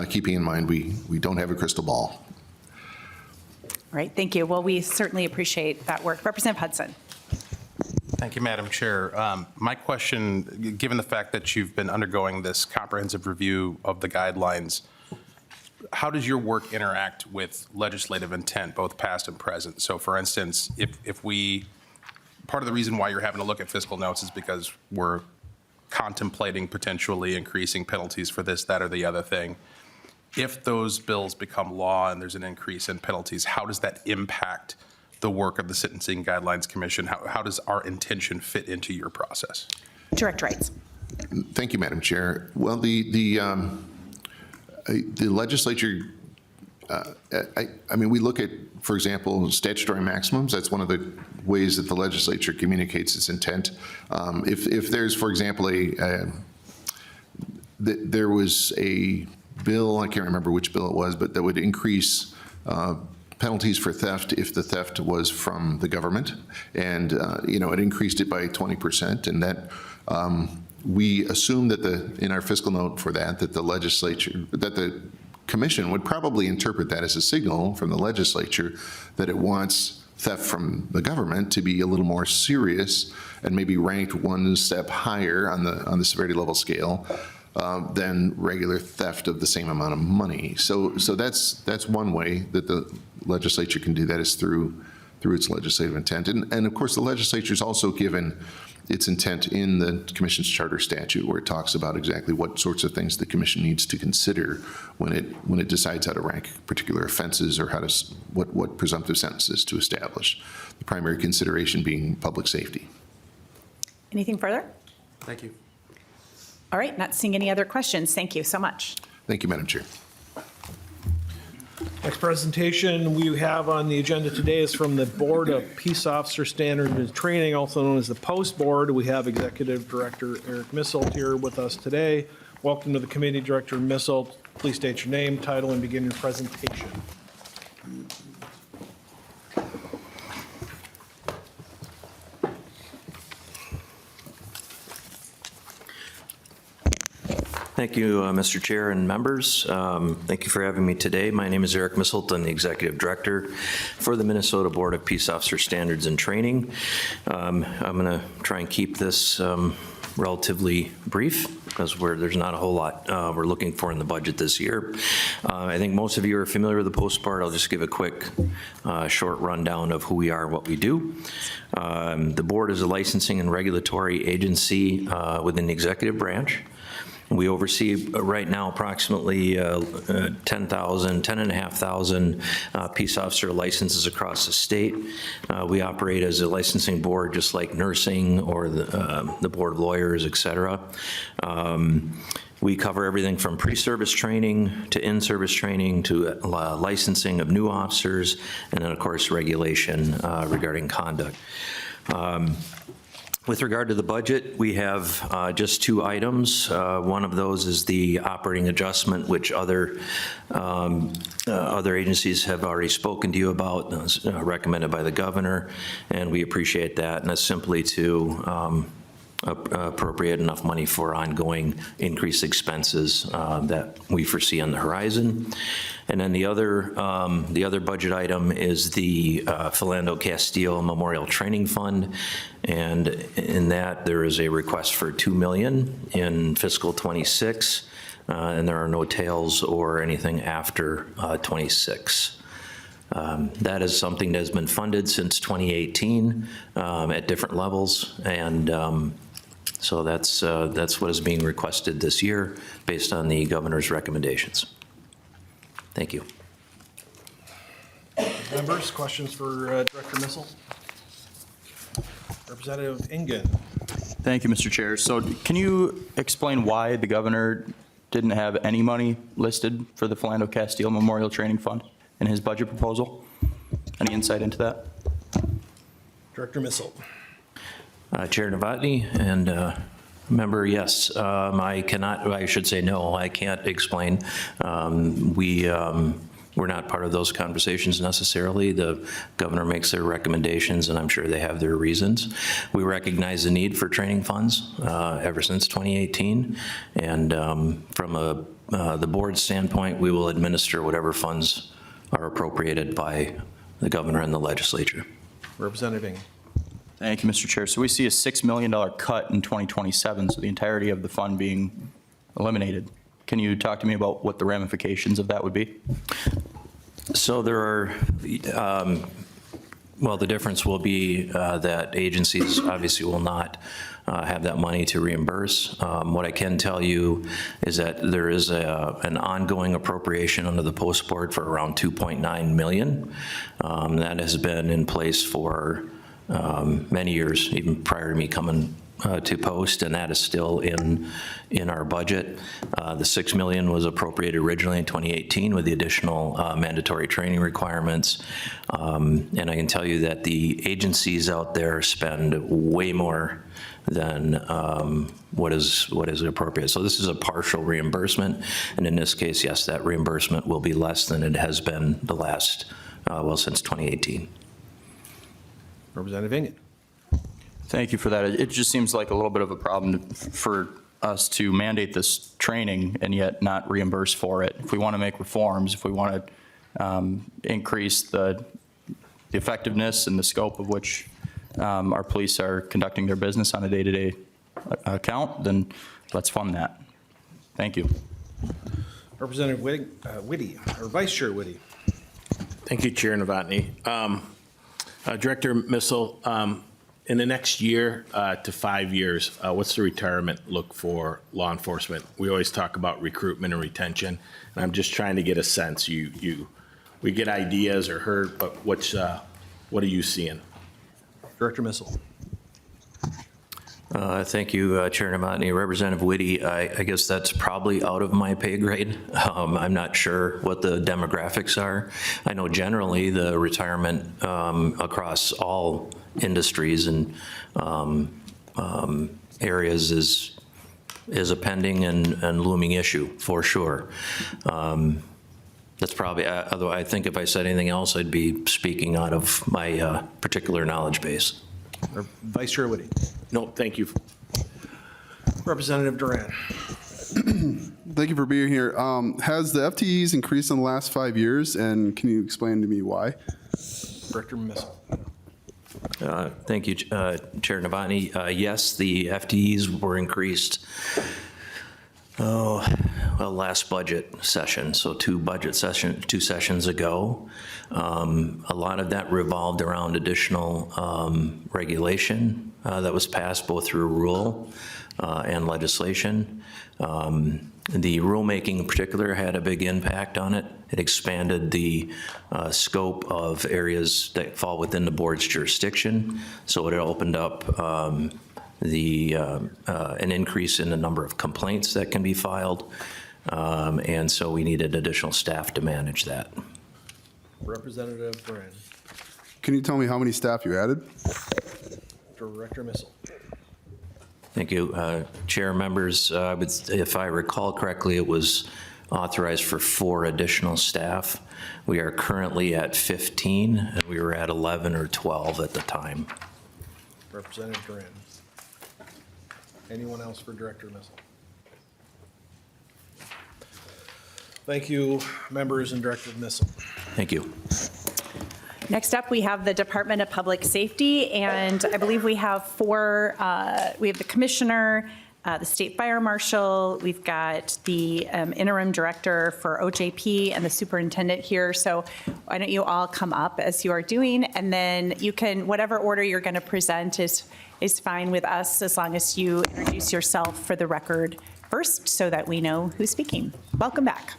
keeping in mind we don't have a crystal ball.
All right, thank you. Well, we certainly appreciate that work. Representative Hudson.
Thank you, Madam Chair. My question, given the fact that you've been undergoing this comprehensive review of the guidelines, how does your work interact with legislative intent, both past and present? So for instance, part of the reason why you're having to look at fiscal notes is because we're contemplating potentially increasing penalties for this, that, or the other thing. If those bills become law and there's an increase in penalties, how does that impact the work of the Sentencing Guidelines Commission? How does our intention fit into your process?
Director Wrights.
Thank you, Madam Chair. Well, the legislature I mean, we look at, for example, statutory maximums. That's one of the ways that the legislature communicates its intent. If there's, for example, there was a bill, I can't remember which bill it was, but that would increase penalties for theft if the theft was from the government. And, it increased it by 20%. And that we assume that in our fiscal note for that the legislature, that the commission would probably interpret that as a signal from the legislature that it wants theft from the government to be a little more serious and maybe ranked one step higher on the severity level scale than regular theft of the same amount of money. So that's one way that the legislature can do that, is through its legislative intent. And of course, the legislature is also given its intent in the commission's charter statute, where it talks about exactly what sorts of things the commission needs to consider when it decides how to rank particular offenses, or what presumptive sentences to establish. The primary consideration being public safety.
Anything further?
Thank you.
All right, not seeing any other questions. Thank you so much.
Thank you, Madam Chair.
Next presentation we have on the agenda today is from the Board of Peace Officer Standards and Training, also known as the Post Board. We have Executive Director Eric Misselt here with us today. Welcome to the committee, Director Misselt. Please state your name, title, and begin your presentation.
Thank you, Mr. Chair and members. Thank you for having me today. My name is Eric Misselt. I'm the Executive Director for the Minnesota Board of Peace Officer Standards and Training. I'm going to try and keep this relatively brief because there's not a whole lot we're looking for in the budget this year. I think most of you are familiar with the Post Board. I'll just give a quick short rundown of who we are and what we do. The board is a licensing and regulatory agency within the executive branch. We oversee right now approximately 10,500 peace officer licenses across the state. We operate as a licensing board just like nursing or the board of lawyers, et cetera. We cover everything from pre-service training to in-service training to licensing of new officers, and then of course regulation regarding conduct. With regard to the budget, we have just two items. One of those is the operating adjustment, which other agencies have already spoken to you about, recommended by the governor, and we appreciate that. And that's simply to appropriate enough money for ongoing increased expenses that we foresee on the horizon. And then the other budget item is the Philando Castile Memorial Training Fund, and in that there is a request for $2 million in fiscal '26, and there are no tails or anything after '26. That is something that has been funded since 2018 at different levels, and so that's what is being requested this year based on the governor's recommendations. Thank you.
Members, questions for Director Misselt? Representative Ingen.
Thank you, Mr. Chair. So can you explain why the governor didn't have any money listed for the Philando Castile Memorial Training Fund in his budget proposal? Any insight into that?
Director Misselt.
Chair Novotny and member, yes, I should say no, I can't explain. We're not part of those conversations necessarily. The governor makes their recommendations, and I'm sure they have their reasons. We recognize the need for training funds ever since 2018, and from the board's standpoint, we will administer whatever funds are appropriated by the governor and the legislature.
Representative Ingen.
Thank you, Mr. Chair. So we see a $6 million cut in 2027, so the entirety of the fund being eliminated. Can you talk to me about what the ramifications of that would be?
So there are, well, the difference will be that agencies obviously will not have that money to reimburse. What I can tell you is that there is an ongoing appropriation under the Post Board for around $2.9 million. That has been in place for many years, even prior to me coming
to post, and that is still in our budget. The $6 million was appropriated originally in 2018 with the additional mandatory training requirements. And I can tell you that the agencies out there spend way more than what is appropriate. So this is a partial reimbursement, and in this case, yes, that reimbursement will be less than it has been the last, since 2018.
Representative Ingen.
Thank you for that. It just seems like a little bit of a problem for us to mandate this training and yet not reimburse for it. If we want to make reforms, if we want to increase the effectiveness and the scope of which our police are conducting their business on a day-to-day account, then let's fund that. Thank you.
Representative Whitty, or Vice Chair Whitty.
Thank you, Chair Novotny. Director Missel, in the next year to 5 years, what's the retirement look for law enforcement? We always talk about recruitment and retention, and I'm just trying to get a sense. We get ideas or heard, but what are you seeing?
Director Missel.
Thank you, Chair Novotny. Representative Whitty, I guess that's probably out of my pay grade. I'm not sure what the demographics are. I know generally the retirement across all industries and areas is a pending and looming issue for sure. That's probably, although I think if I said anything else, I'd be speaking out of my particular knowledge base.
Or Vice Chair Whitty.
No, thank you.
Representative Duran.
Thank you for being here. Has the FTEs increased in the last 5 years, and can you explain to me why?
Director Missel.
Thank you, Chair Novotny. Yes, the FTEs were increased last budget session, so two sessions ago. A lot of that revolved around additional regulation that was passed both through rule and legislation. The rulemaking in particular had a big impact on it. It expanded the scope of areas that fall within the board's jurisdiction, so it opened up an increase in the number of complaints that can be filed, and so we needed additional staff to manage that.
Representative Duran.
Can you tell me how many staff you added?
Director Missel.
Thank you, Chair, members. If I recall correctly, it was authorized for 4 additional staff. We are currently at 15, and we were at 11 or 12 at the time.
Representative Duran. Anyone else for Director Missel? Thank you, members and Director Missel.
Thank you.
Next up, we have the Department of Public Safety, and I believe we have 4, we have the Commissioner, the State Fire Marshal, we've got the Interim Director for OJP and the Superintendent here. So why don't you all come up as you are doing, and then you can, whatever order you're going to present is fine with us, as long as you introduce yourself for the record first so that we know who's speaking. Welcome back.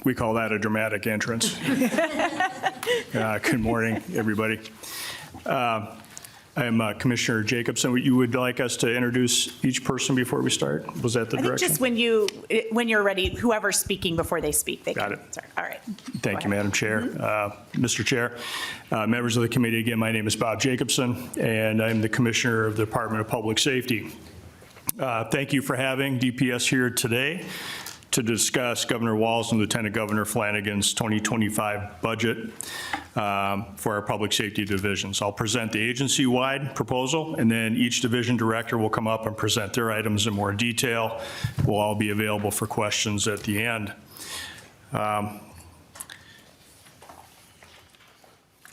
We call that a dramatic entrance. Good morning, everybody. I'm Commissioner Jacobson. You would like us to introduce each person before we start? Was that the
I think
direction?
just when you're ready, whoever's speaking before they speak, they
Got
can.
it.
Sorry. All right.
Thank you, Madam Chair. Mr. Chair, members of the committee, again, my name is Bob Jacobson, and I'm the Commissioner of the Department of Public Safety. Thank you for having DPS here today to discuss Governor Walz and Lieutenant Governor Flanagan's 2025 budget for our public safety divisions. I'll present the agency-wide proposal, and then each division director will come up and present their items in more detail. We'll all be available for questions at the end.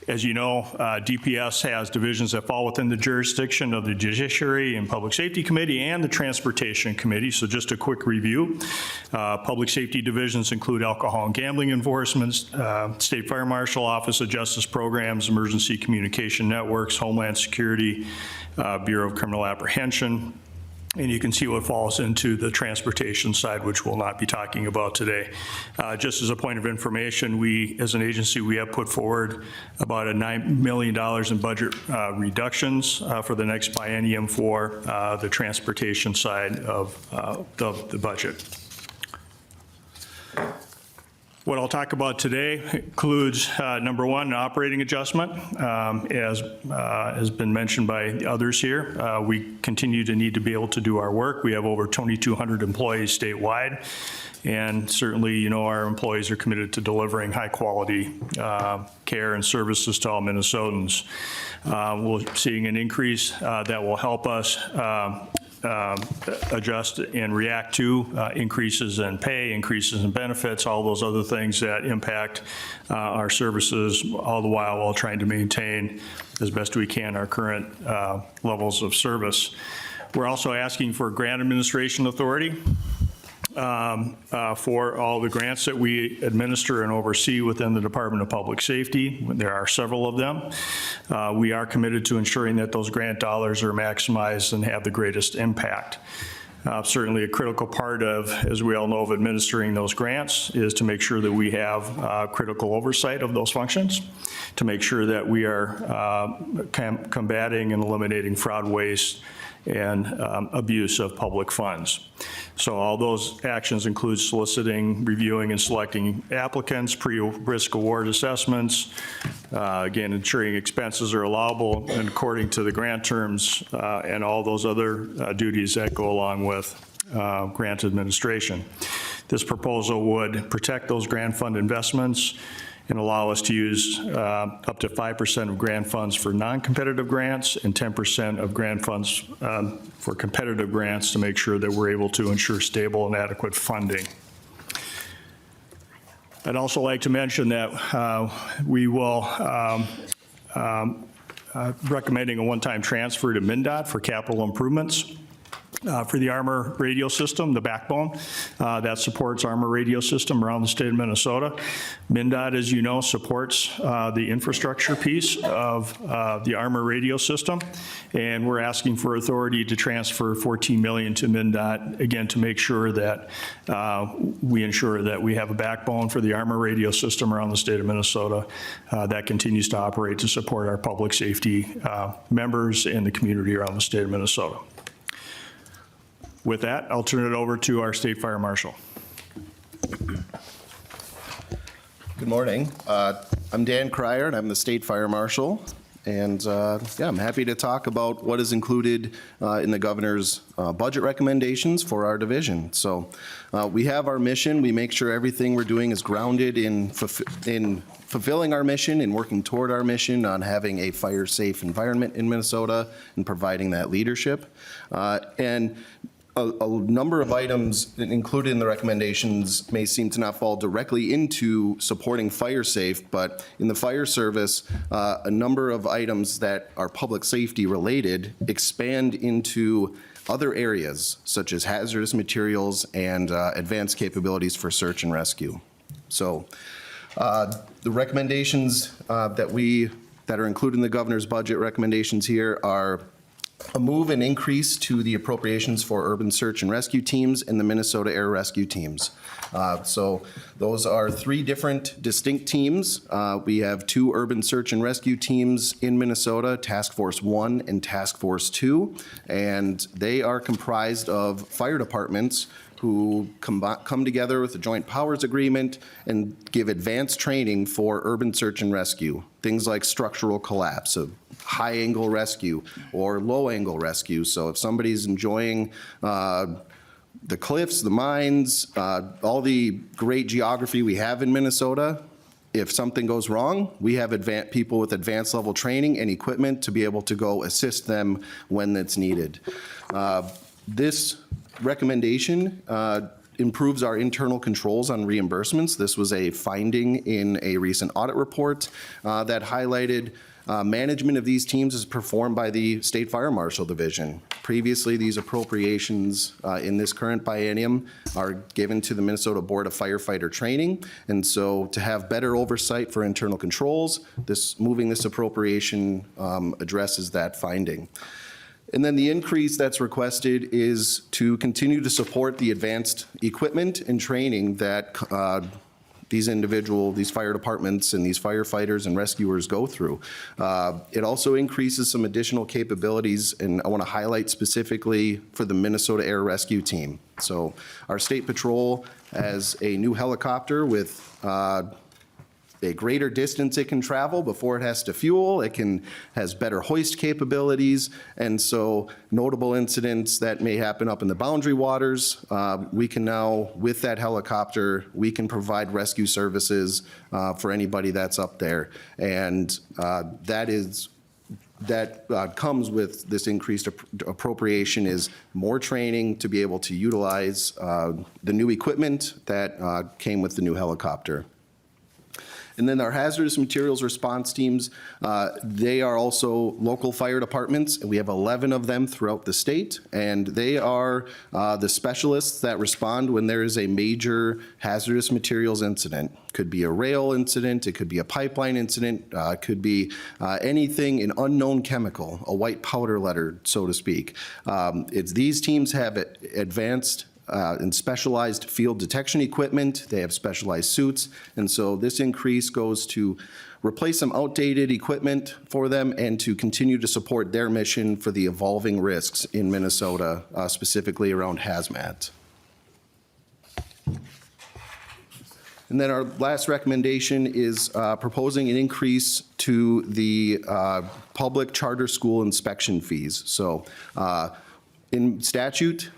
As you know, DPS has divisions that fall within the jurisdiction of the Judiciary and Public Safety Committee and the Transportation Committee. So just a quick review. Public safety divisions include alcohol and gambling enforcement, State Fire Marshal, Office of Justice Programs, Emergency Communication Networks, Homeland Security, Bureau of Criminal Apprehension. And you can see what falls into the transportation side, which we'll not be talking about today. Just as a point of information, we, as an agency, we have put forward about $9 million in budget reductions for the next biennium for the transportation side of the budget. What I'll talk about today includes, number one, an operating adjustment. As has been mentioned by others here, we continue to need to be able to do our work. We have over 2,200 employees statewide, and certainly, you know, our employees are committed to delivering high-quality care and services to all Minnesotans. We're seeing an increase that will help us adjust and react to increases in pay, increases in benefits, all those other things that impact our services, all the while trying to maintain as best we can our current levels of service. We're also asking for grant administration authority for all the grants that we administer and oversee within the Department of Public Safety. There are several of them. We are committed to ensuring that those grant dollars are maximized and have the greatest impact. Certainly a critical part of, as we all know, of administering those grants is to make sure that we have critical oversight of those functions, to make sure that we are combating and eliminating fraud, waste, and abuse of public funds. So all those actions include soliciting, reviewing, and selecting applicants, pre-risk award assessments, again, ensuring expenses are allowable and according to the grant terms, and all those other duties that go along with grant administration. This proposal would protect those grant fund investments and allow us to use up to 5% of grant funds for non-competitive grants and 10% of grant funds for competitive grants to make sure that we're able to ensure stable and adequate funding. I'd also like to mention that we will recommending a one-time transfer to MnDOT for capital improvements. For the Armor radio system, the backbone that supports Armor radio system around the state of Minnesota. MnDOT, as you know, supports the infrastructure piece of the Armor radio system, and we're asking for authority to transfer $14 million to MnDOT, again, to make sure that we ensure that we have a backbone for the Armor radio system around the state of Minnesota that continues to operate to support our public safety members and the community around the state of Minnesota. With that, I'll turn it over to our State Fire Marshal.
Good morning. I'm Dan Cryer, and I'm the State Fire Marshal. And yeah, I'm happy to talk about what is included in the governor's budget recommendations for our division. So we have our mission. We make sure everything we're doing is grounded in fulfilling our mission and working toward our mission on having a fire-safe environment in Minnesota and providing that leadership. And a number of items included in the recommendations may seem to not fall directly into supporting fire safe, but in the fire service, a number of items that are public safety related expand into other areas such as hazardous materials and advanced capabilities for search and rescue. So the recommendations that are included in the governor's budget recommendations here are a move and increase to the appropriations for urban search and rescue teams and the Minnesota Air Rescue teams. So those are three different distinct teams. We have two urban search and rescue teams in Minnesota, Task Force 1 and Task Force 2, and they are comprised of fire departments who come together with a joint powers agreement and give advanced training for urban search and rescue. Things like structural collapse, a high angle rescue or low angle rescue. So if somebody's enjoying the cliffs, the mines, all the great geography we have in Minnesota, if something goes wrong, we have people with advanced level training and equipment to be able to go assist them when it's needed. This recommendation improves our internal controls on reimbursements. This was a finding in a recent audit report that highlighted management of these teams is performed by the State Fire Marshal Division. Previously, these appropriations in this current biennium are given to the Minnesota Board of Firefighter Training. And so to have better oversight for internal controls, moving this appropriation addresses that finding. And then the increase that's requested is to continue to support the advanced equipment and training that these fire departments and these firefighters and rescuers go through. It also increases some additional capabilities, and I want to highlight specifically for the Minnesota Air Rescue Team. So our state patrol has a new helicopter with a greater distance it can travel before it has to fuel. It has better hoist capabilities, and so notable incidents that may happen up in the boundary waters, we can now, with that helicopter, we can provide rescue services for anybody that's up there, and that comes with this increased appropriation is more training to be able to utilize the new equipment that came with the new helicopter. And then our hazardous materials response teams, they are also local fire departments, and we have 11 of them throughout the state, and they are the specialists that respond when there is a major hazardous materials incident. Could be a rail incident, it could be a pipeline incident, it could be anything, an unknown chemical, a white powder letter, so to speak. These teams have advanced and specialized field detection equipment. They have specialized suits. And so this increase goes to replace some outdated equipment for them and to continue to support their mission for the evolving risks in Minnesota, specifically around hazmat. And then our last recommendation is proposing an increase to the public charter school inspection fees. So in statute,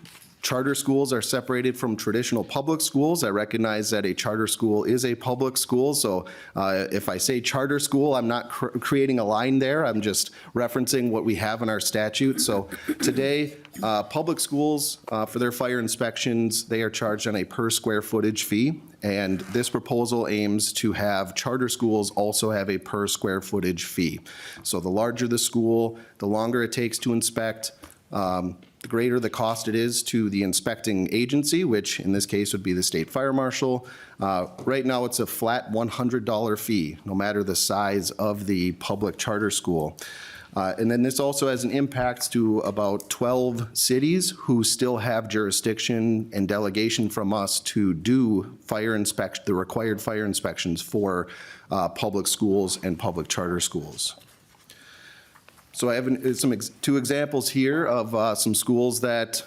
charter schools are separated from traditional public schools. I recognize that a charter school is a public school, so if I say charter school, I'm not creating a line there. I'm just referencing what we have in our statute. So today, public schools, for their fire inspections, they are charged on a per square footage fee, and this proposal aims to have charter schools also have a per square footage fee. So the larger the school, the longer it takes to inspect, the greater the cost it is to the inspecting agency, which in this case would be the state fire marshal. Right now, it's a flat $100 fee, no matter the size of the public charter school. And then this also has an impact to about 12 cities who still have jurisdiction and delegation from us to do the required fire inspections for public schools and public charter schools. So I have two examples here of some schools that,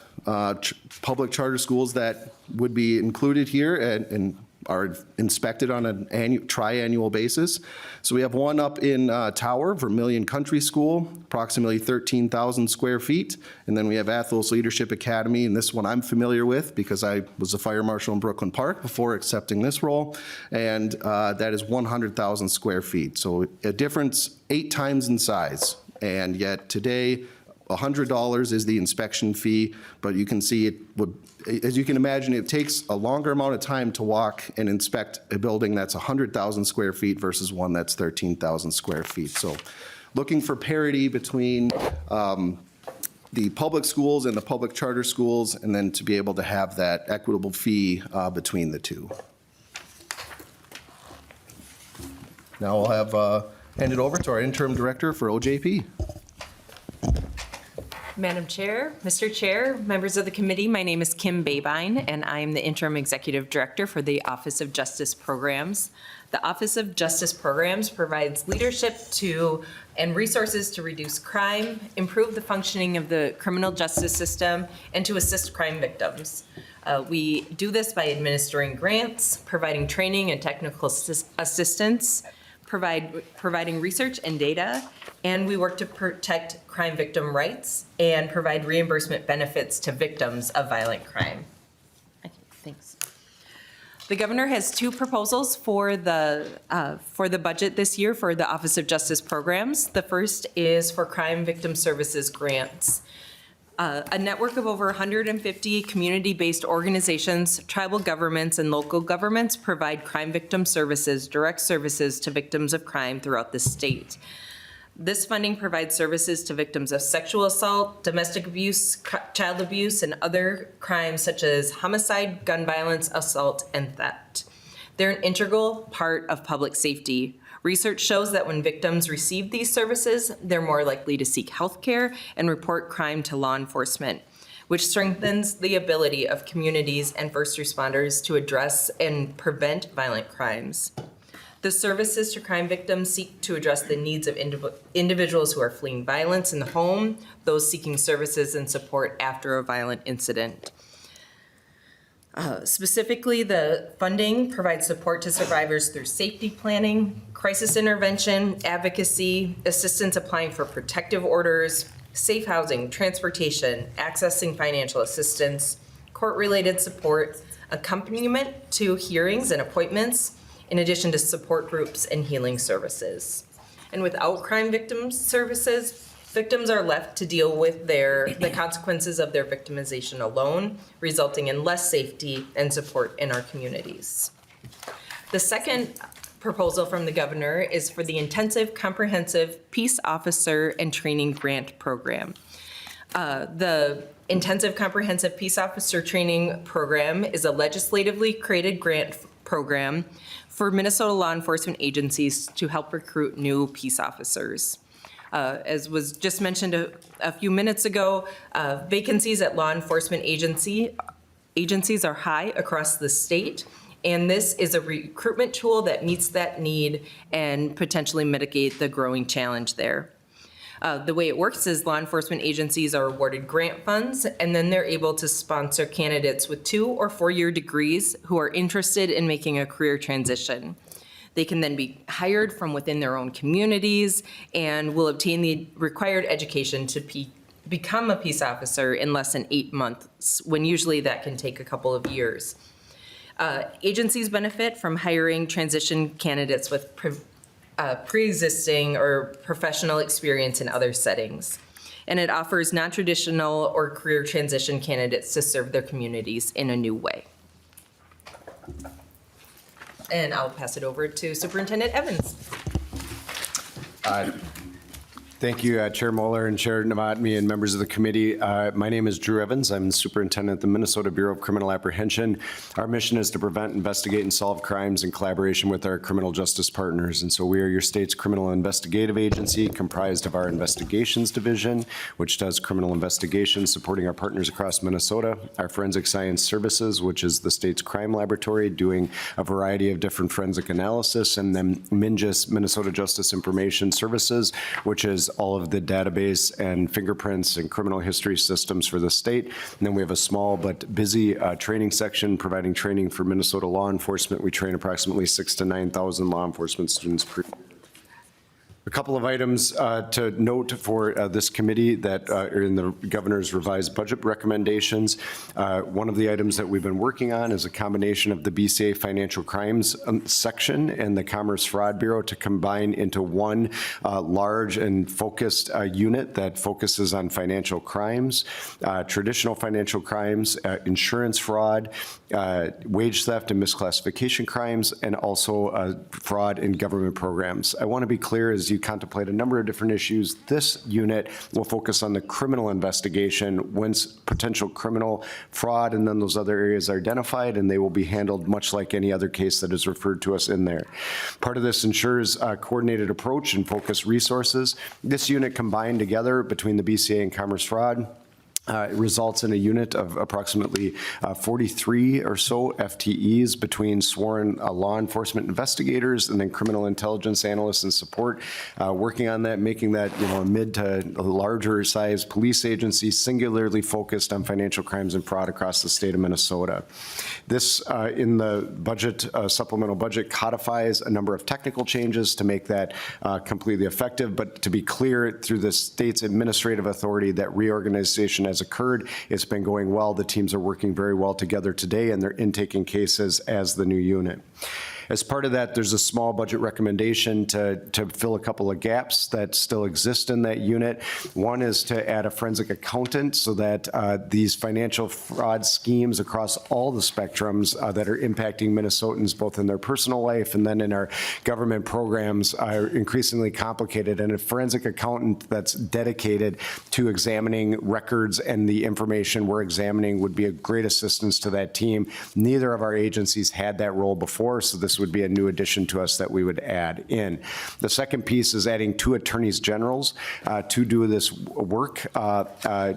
public charter schools that would be included here and are inspected on an triannual basis. So we have one up in Tower, Vermilion Country School, approximately 13,000 square feet. And then we have Athos Leadership Academy, and this one I'm familiar with because I was a fire marshal in Brooklyn Park before accepting this role. And that is 100,000 square feet. So a difference 8 times in size. And yet today, $100 is the inspection fee, but you can see it would, as you can imagine, it takes a longer amount of time to walk and inspect a building that's 100,000 square feet versus one that's 13,000 square feet. So looking for parity between the public schools and the public charter schools, and then to be able to have that equitable fee between the two. Now I'll have hand it over to our interim director for OJP.
Madam Chair, Mr. Chair, members of the committee, my name is Kim Babine, and I am the Interim Executive Director for the Office of Justice Programs. The Office of Justice Programs provides leadership to and resources to reduce crime, improve the functioning of the criminal justice system, and to assist crime victims. We do this by administering grants, providing training and technical assistance, providing research and data, and we work to protect crime victim rights and provide reimbursement benefits to victims of violent crime. Thanks. The governor has 2 proposals for the budget this year for the Office of Justice Programs. The first is for crime victim services grants. A network of over 150 community-based organizations, tribal governments, and local governments provide crime victim services, direct services to victims of crime throughout the state. This funding provides services to victims of sexual assault, domestic abuse, child abuse, and other crimes such as homicide, gun violence, assault, and theft. They're an integral part of public safety. Research shows that when victims receive these services, they're more likely to seek health care and report crime to law enforcement, which strengthens the ability of communities and first responders to address and prevent violent crimes. The services to crime victims seek to address the needs of individuals who are fleeing violence in the home, those seeking services and support after a violent incident. Specifically, the funding provides support to survivors through safety planning, crisis intervention, advocacy, assistance applying for protective orders, safe housing, transportation, accessing financial assistance, court-related support, accompaniment to hearings and appointments, in addition to support groups and healing services. And without crime victims services, victims are left to deal with the consequences of their victimization alone, resulting in less safety and support in our communities. The second proposal from the governor is for the Intensive Comprehensive Peace Officer and Training Grant Program. The Intensive Comprehensive Peace Officer Training Program is a legislatively created grant program for Minnesota law enforcement agencies to help recruit new peace officers. As was just mentioned a few minutes ago, vacancies at law enforcement agencies are high across the state, and this is a recruitment tool that meets that need and potentially mitigate the growing challenge there. The way it works is law enforcement agencies are awarded grant funds, and then they're able to sponsor candidates with 2 or 4-year degrees who are interested in making a career transition. They can then be hired from within their own communities and will obtain the required education to become a peace officer in less than 8 months, when usually that can take a couple of years. Agencies benefit from hiring transition candidates with pre-existing or professional experience in other settings. And it offers non-traditional or career transition candidates to serve their communities in a new way. And I'll pass it over to Superintendent Evans.
Thank you, Chair Moller and Chair Novotny and members of the committee. My name is Drew Evans. I'm the superintendent at the Minnesota Bureau of Criminal Apprehension. Our mission is to prevent, investigate, and solve crimes in collaboration with our criminal justice partners. And so we are your state's criminal investigative agency, comprised of our investigations division, which does criminal investigations, supporting our partners across Minnesota, our forensic science services, which is the state's crime laboratory, doing a variety of different forensic analysis, and then MNJIS, Minnesota Justice Information Services, which is all of the database and fingerprints and criminal history systems for the state. And then we have a small but busy training section providing training for Minnesota law enforcement. We train approximately 6,000 to 9,000 law enforcement students per year. A couple of items to note for this committee that are in the governor's revised budget recommendations. One of the items that we've been working on is a combination of the BCA financial crimes section and the Commerce Fraud Bureau to combine into one large and focused unit that focuses on financial crimes, traditional financial crimes, insurance fraud, wage theft and misclassification crimes, and also fraud in government programs. I want to be clear, as you contemplate a number of different issues, this unit will focus on the criminal investigation once potential criminal fraud and then those other areas are identified, and they will be handled much like any other case that is referred to us in there. Part of this ensures a coordinated approach and focused resources. This unit combined together between the BCA and Commerce Fraud results in a unit of approximately 43 or so FTEs between sworn law enforcement investigators and then criminal intelligence analysts and support, working on that, making that a mid to larger size police agency singularly focused on financial crimes and fraud across the state of Minnesota. This, in the budget, supplemental budget, codifies a number of technical changes to make that completely effective, but to be clear, through the state's administrative authority, that reorganization has occurred. It's been going well. The teams are working very well together today, and they're intaking cases as the new unit. As part of that, there's a small budget recommendation to fill a couple of gaps that still exist in that unit. One is to add a forensic accountant so that these financial fraud schemes across all the spectrums that are impacting Minnesotans both in their personal life and then in our government programs are increasingly complicated. And a forensic accountant that's dedicated to examining records and the information we're examining would be a great assistance to that team. Neither of our agencies had that role before, so this would be a new addition to us that we would add in. The second piece is adding 2 attorneys generals to do this work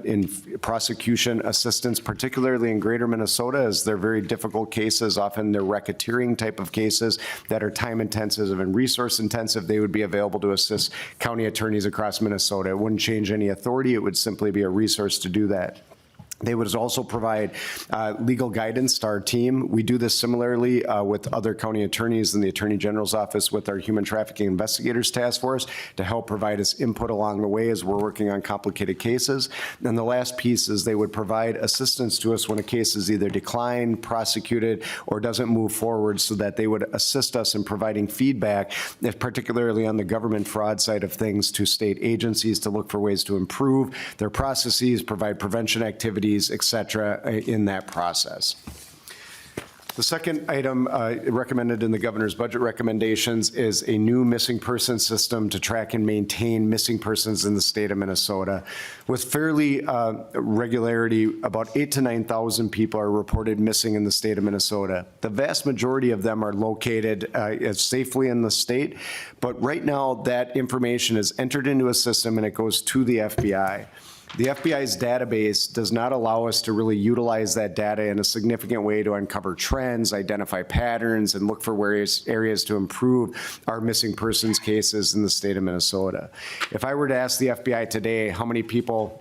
in prosecution assistance, particularly in greater Minnesota, as they're very difficult cases. Often they're racketeering type of cases that are time intensive and resource intensive. They would be available to assist county attorneys across Minnesota. It wouldn't change any authority. It would simply be a resource to do that. They would also provide legal guidance to our team. We do this similarly with other county attorneys in the Attorney General's office with our Human Trafficking Investigators Task Force to help provide us input along the way as we're working on complicated cases. And the last piece is they would provide assistance to us when a case is either declined, prosecuted, or doesn't move forward, so that they would assist us in providing feedback, particularly on the government fraud side of things, to state agencies to look for ways to improve their processes, provide prevention activities, et cetera, in that process. The second item recommended in the governor's budget recommendations is a new missing person system to track and maintain missing persons in the state of Minnesota. With fairly regularity, about 8,000 to 9,000 people are reported missing in the state of Minnesota. The vast majority of them are located safely in the state, but right now that information is entered into a system and it goes to the FBI. The FBI's database does not allow us to really utilize that data in a significant way to uncover trends, identify patterns, and look for various areas to improve our missing persons cases in the state of Minnesota. If I were to ask the FBI today how many people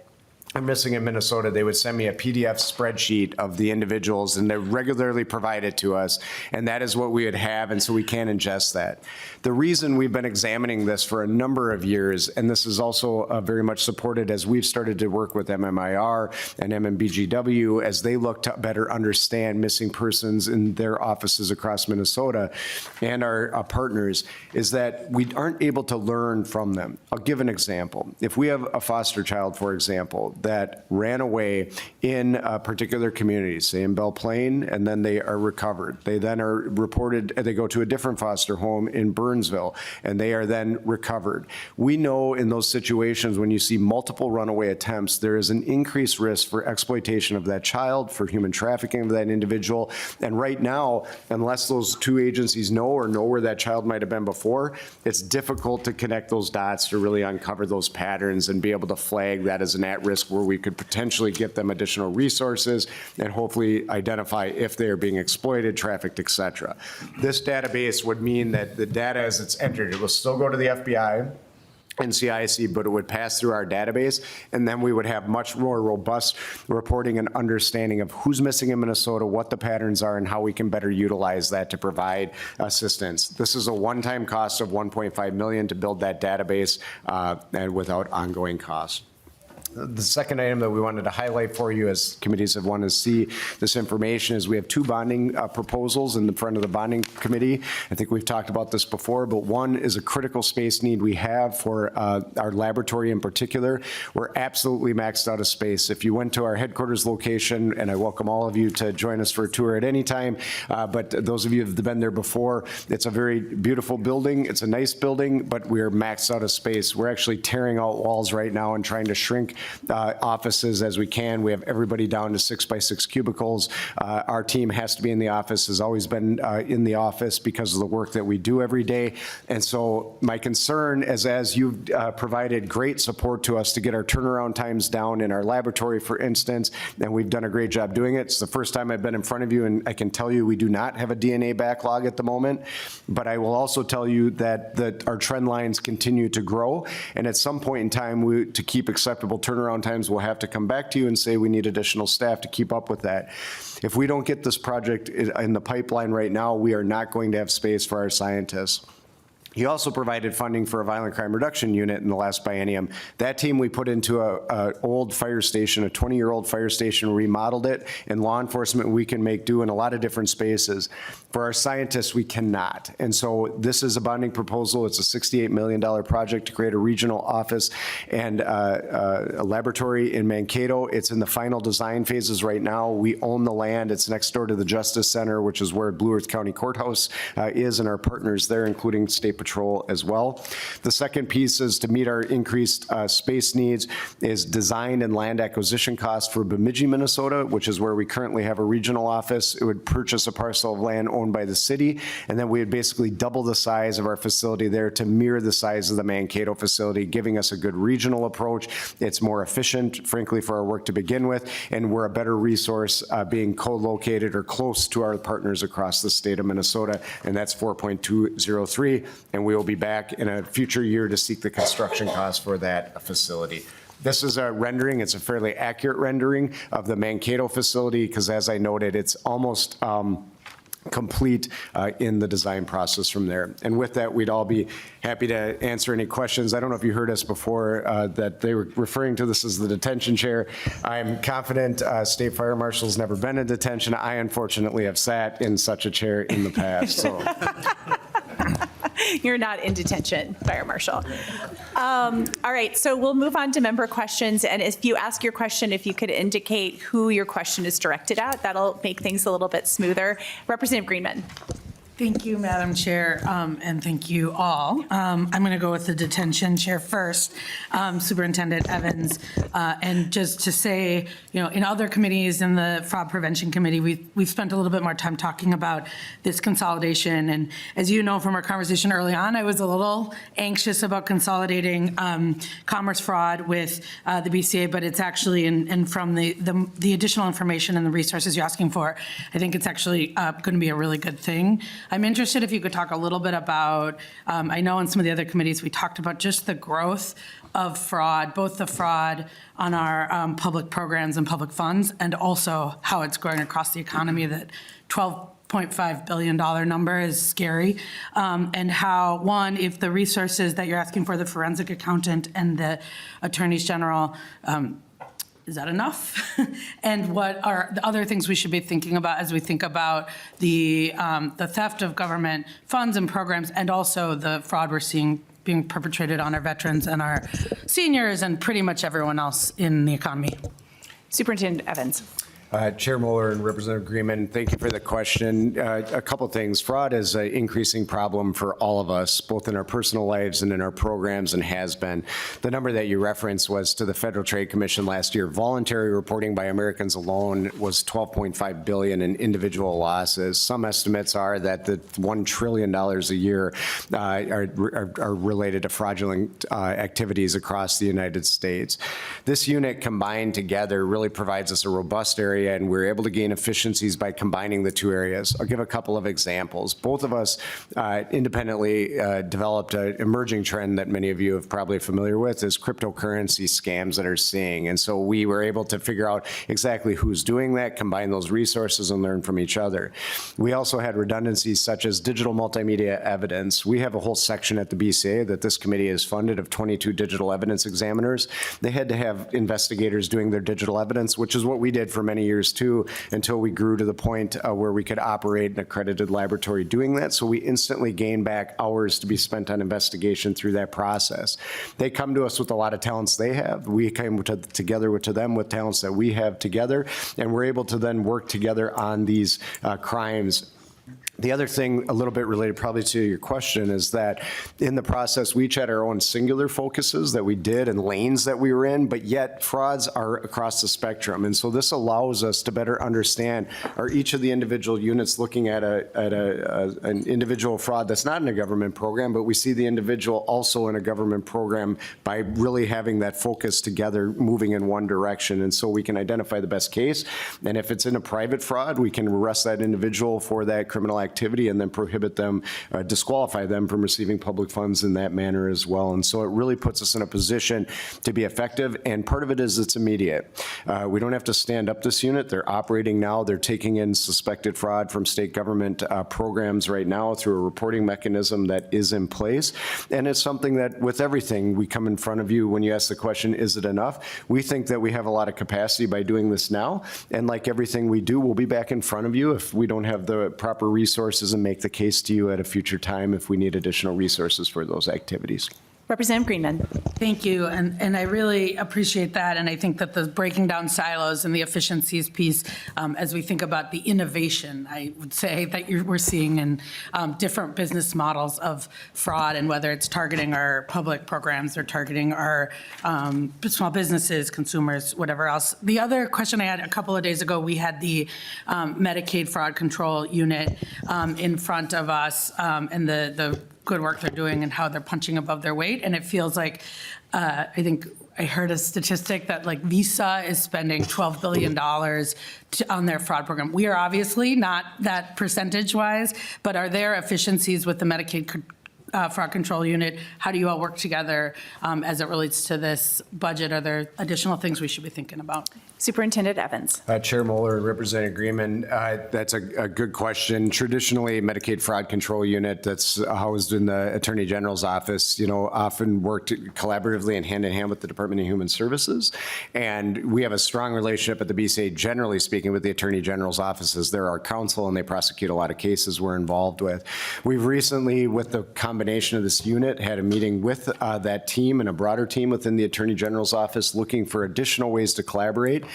are missing in Minnesota, they would send me a PDF spreadsheet of the individuals, and they regularly provide it to us, and that is what we would have, and so we can ingest that. The reason we've been examining this for a number of years, and this is also very much supported as we've started to work with MMIR and MMBGW as they look to better understand missing persons in their offices across Minnesota and our partners, is that we aren't able to learn from them. I'll give an example. If we have a foster child, for example, that ran away in a particular community, say in Belle Plaine, and then they are recovered. They then are reported, they go to a different foster home in Burnsville, and they are then recovered. We know in those situations when you see multiple runaway attempts, there is an increased risk for exploitation of that child, for human trafficking of that individual. And right now, unless those 2 agencies know where that child might have been before, it's difficult to connect those dots to really uncover those patterns and be able to flag that as an at-risk where we could potentially get them additional resources and hopefully identify if they are being exploited, trafficked, et cetera. This database would mean that the data as it's entered, it will still go to the FBI and CIC, but it would pass through our database, and then we would have much more robust reporting and understanding of who's missing in Minnesota, what the patterns are, and how we can better utilize that to provide assistance. This is a one-time cost of $1.5 million to build that database and without ongoing costs. The second item that we wanted to highlight for you, as committees have wanted to see this information, is we have 2 bonding proposals in the front of the bonding committee. I think we've talked about this before, but one is a critical space need we have for our laboratory in particular. We're absolutely maxed out of space. If you went to our headquarters location, and I welcome all of you to join us for a tour at any time, but those of you who have been there before, it's a very beautiful building. It's a nice building, but we are maxed out of space. We're actually tearing out walls right now and trying to shrink offices as we can. We have everybody down to 6x6 cubicles. Our team has to be in the office, has always been in the office because of the work that we do every day. And so my concern is, as you've provided great support to us to get our turnaround times down in our laboratory, for instance, and we've done a great job doing it. It's the first time I've been in front of you, and I can tell you we do not have a DNA backlog at the moment. But I will also tell you that our trend lines continue to grow. And at some point in time, to keep acceptable turnaround times, we'll have to come back to you and say we need additional staff to keep up with that. If we don't get this project in the pipeline right now, we are not going to have space for our scientists. He also provided funding for a violent crime reduction unit in the last biennium. That team we put into a old fire station, a 20-year-old fire station, remodeled it. In law enforcement, we can make do in a lot of different spaces. For our scientists, we cannot. And so this is a bonding proposal. It's a $68 million project to create a regional office and a laboratory in Mankato. It's in the final design phases right now. We own the land. It's next door to the Justice Center, which is where Blue Earth County Courthouse is, and our partners there, including State Patrol as well. The second piece is to meet our increased space needs is design and land acquisition costs for Bemidji, Minnesota, which is where we currently have a regional office. It would purchase a parcel of land owned by the city, and then we would basically double the size of our facility there to mirror the size of the Mankato facility, giving us a good regional approach. It's more efficient, frankly, for our work to begin with, and we're a better resource being co-located or close to our partners across the state of Minnesota, and that's 4.203. And we will be back in a future year to seek the construction costs for that facility. This is a rendering. It's a fairly accurate rendering of the Mankato facility because, as I noted, it's almost complete in the design process from there. And with that, we'd all be happy to answer any questions. I don't know if you heard us before that they were referring to this as the detention chair. I'm confident State Fire Marshal's never been in detention. I unfortunately have sat in such a chair in the past. So.
You're not in detention, Fire Marshal. All right, so we'll move on to member questions. And if you ask your question, if you could indicate who your question is directed at, that'll make things a little bit smoother. Representative Greenman.
Thank you, Madam Chair, and thank you all. I'm going to go with the detention chair first, Superintendent Evans. And just to say, in other committees, in the Fraud Prevention Committee, we've spent a little bit more time talking about this consolidation. And as you know from our conversation early on, I was a little anxious about consolidating commerce fraud with the BCA, but it's actually, and from the additional information and the resources you're asking for, I think it's actually going to be a really good thing. I'm interested if you could talk a little bit about, I know in some of the other committees we talked about just the growth of fraud, both the fraud on our public programs and public funds, and also how it's growing across the economy. That $12.5 billion number is scary. And how, one, if the resources that you're asking for, the forensic accountant and the attorneys general, is that enough? And what are the other things we should be thinking about as we think about the theft of government funds and programs, and also the fraud we're seeing being perpetrated on our veterans and our seniors and pretty much everyone else in the economy?
Superintendent Evans.
Chair Moller and Representative Greenman, thank you for the question. A couple things. Fraud is an increasing problem for all of us, both in our personal lives and in our programs, and has been. The number that you referenced was to the Federal Trade Commission last year. Voluntary reporting by Americans alone was $12.5 billion in individual losses. Some estimates are that the $1 trillion a year are related to fraudulent activities across the United States. This unit combined together really provides us a robust area, and we're able to gain efficiencies by combining the two areas. I'll give a couple of examples. Both of us independently developed an emerging trend that many of you are probably familiar with, is cryptocurrency scams that are seeing. And so we were able to figure out exactly who's doing that, combine those resources, and learn from each other. We also had redundancies such as digital multimedia evidence. We have a whole section at the BCA that this committee has funded of 22 digital evidence examiners. They had to have investigators doing their digital evidence, which is what we did for many years too, until we grew to the point where we could operate an accredited laboratory doing that. So we instantly gained back hours to be spent on investigation through that process. They come to us with a lot of talents they have. We came together to them with talents that we have together, and we're able to then work together on these crimes. The other thing, a little bit related probably to your question, is that in the process, we each had our own singular focuses that we did and lanes that we were in, but yet frauds are across the spectrum. And so this allows us to better understand, are each of the individual units looking at an individual fraud that's not in a government program, but we see the individual also in a government program by really having that focus together, moving in one direction. And so we can identify the best case. And if it's in a private fraud, we can arrest that individual for that criminal activity and then prohibit them, disqualify them from receiving public funds in that manner as well. And so it really puts us in a position to be effective, and part of it is it's immediate. We don't have to stand up this unit. They're operating now. They're taking in suspected fraud from state government programs right now through a reporting mechanism that is in place. And it's something that with everything, we come in front of you when you ask the question, is it enough? We think that we have a lot of capacity by doing this now. And like everything we do, we'll be back in front of you if we don't have the proper resources and make the case to you at a future time if we need additional resources for those activities.
Representative Greenman.
Thank you, and I really appreciate that, and I think that the breaking down silos and the efficiencies piece, as we think about the innovation, I would say that we're seeing in different business models of fraud, and whether it's targeting our public programs or targeting our small businesses, consumers, whatever else. The other question I had a couple of days ago, we had the Medicaid fraud control unit in front of us, and the good work they're doing and how they're punching above their weight. And it feels like, I think I heard a statistic that like Visa is spending $12 billion on their fraud program. We are obviously not that percentage-wise, but are there efficiencies with the Medicaid fraud control unit? How do you all work together as it relates to this budget? Are there additional things we should be thinking about?
Superintendent Evans.
Chair Moller and Representative Greenman, that's a good question. Traditionally, Medicaid fraud control unit that's housed in the Attorney General's office, often worked collaboratively and hand in hand with the Department of Human Services. And we have a strong relationship at the BCA, generally speaking, with the Attorney General's offices. They're our counsel and they prosecute a lot of cases we're involved with. We've recently, with the combination of this unit, had a meeting with that team and a broader team within the Attorney General's office looking for additional ways to collaborate.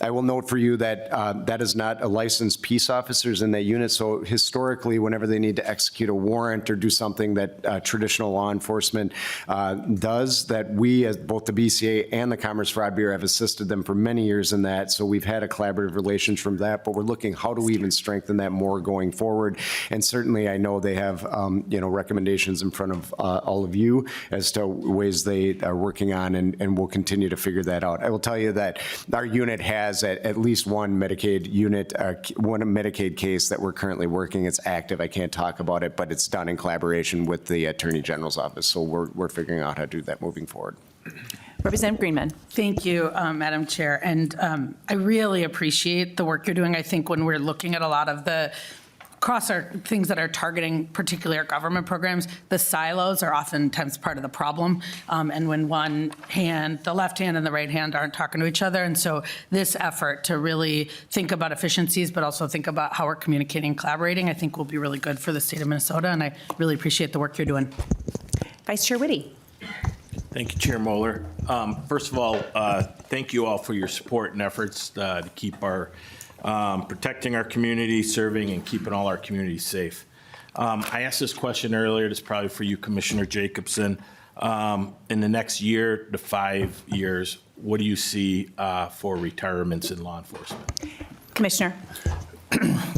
I will note for you that that is not a licensed peace officers in that unit. So historically, whenever they need to execute a warrant or do something that traditional law enforcement does, that we, as both the BCA and the Commerce Fraud Bureau, have assisted them for many years in that. So we've had a collaborative relationship from that, but we're looking how do we even strengthen that more going forward. And certainly I know they have recommendations in front of all of you as to ways they are working on, and we'll continue to figure that out. I will tell you that our unit has at least one Medicaid unit, one Medicaid case that we're currently working. It's active. I can't talk about it, but it's done in collaboration with the Attorney General's office. So we're figuring out how to do that moving forward.
Representative Greenman.
Thank you, Madam Chair. And I really appreciate the work you're doing. I think when we're looking at a lot of the across our things that are targeting particularly our government programs, the silos are oftentimes part of the problem. And when one hand, the left hand and the right hand aren't talking to each other. And so this effort to really think about efficiencies, but also think about how we're communicating and collaborating, I think will be really good for the state of Minnesota. And I really appreciate the work you're doing.
Vice Chair Whitty.
Thank you, Chair Moller. First of all, thank you all for your support and efforts to keep our protecting our community, serving, and keeping all our communities safe. I asked this question earlier. This is probably for you, Commissioner Jacobson. In the next year to 5 years, what do you see for retirements in law enforcement?
Commissioner.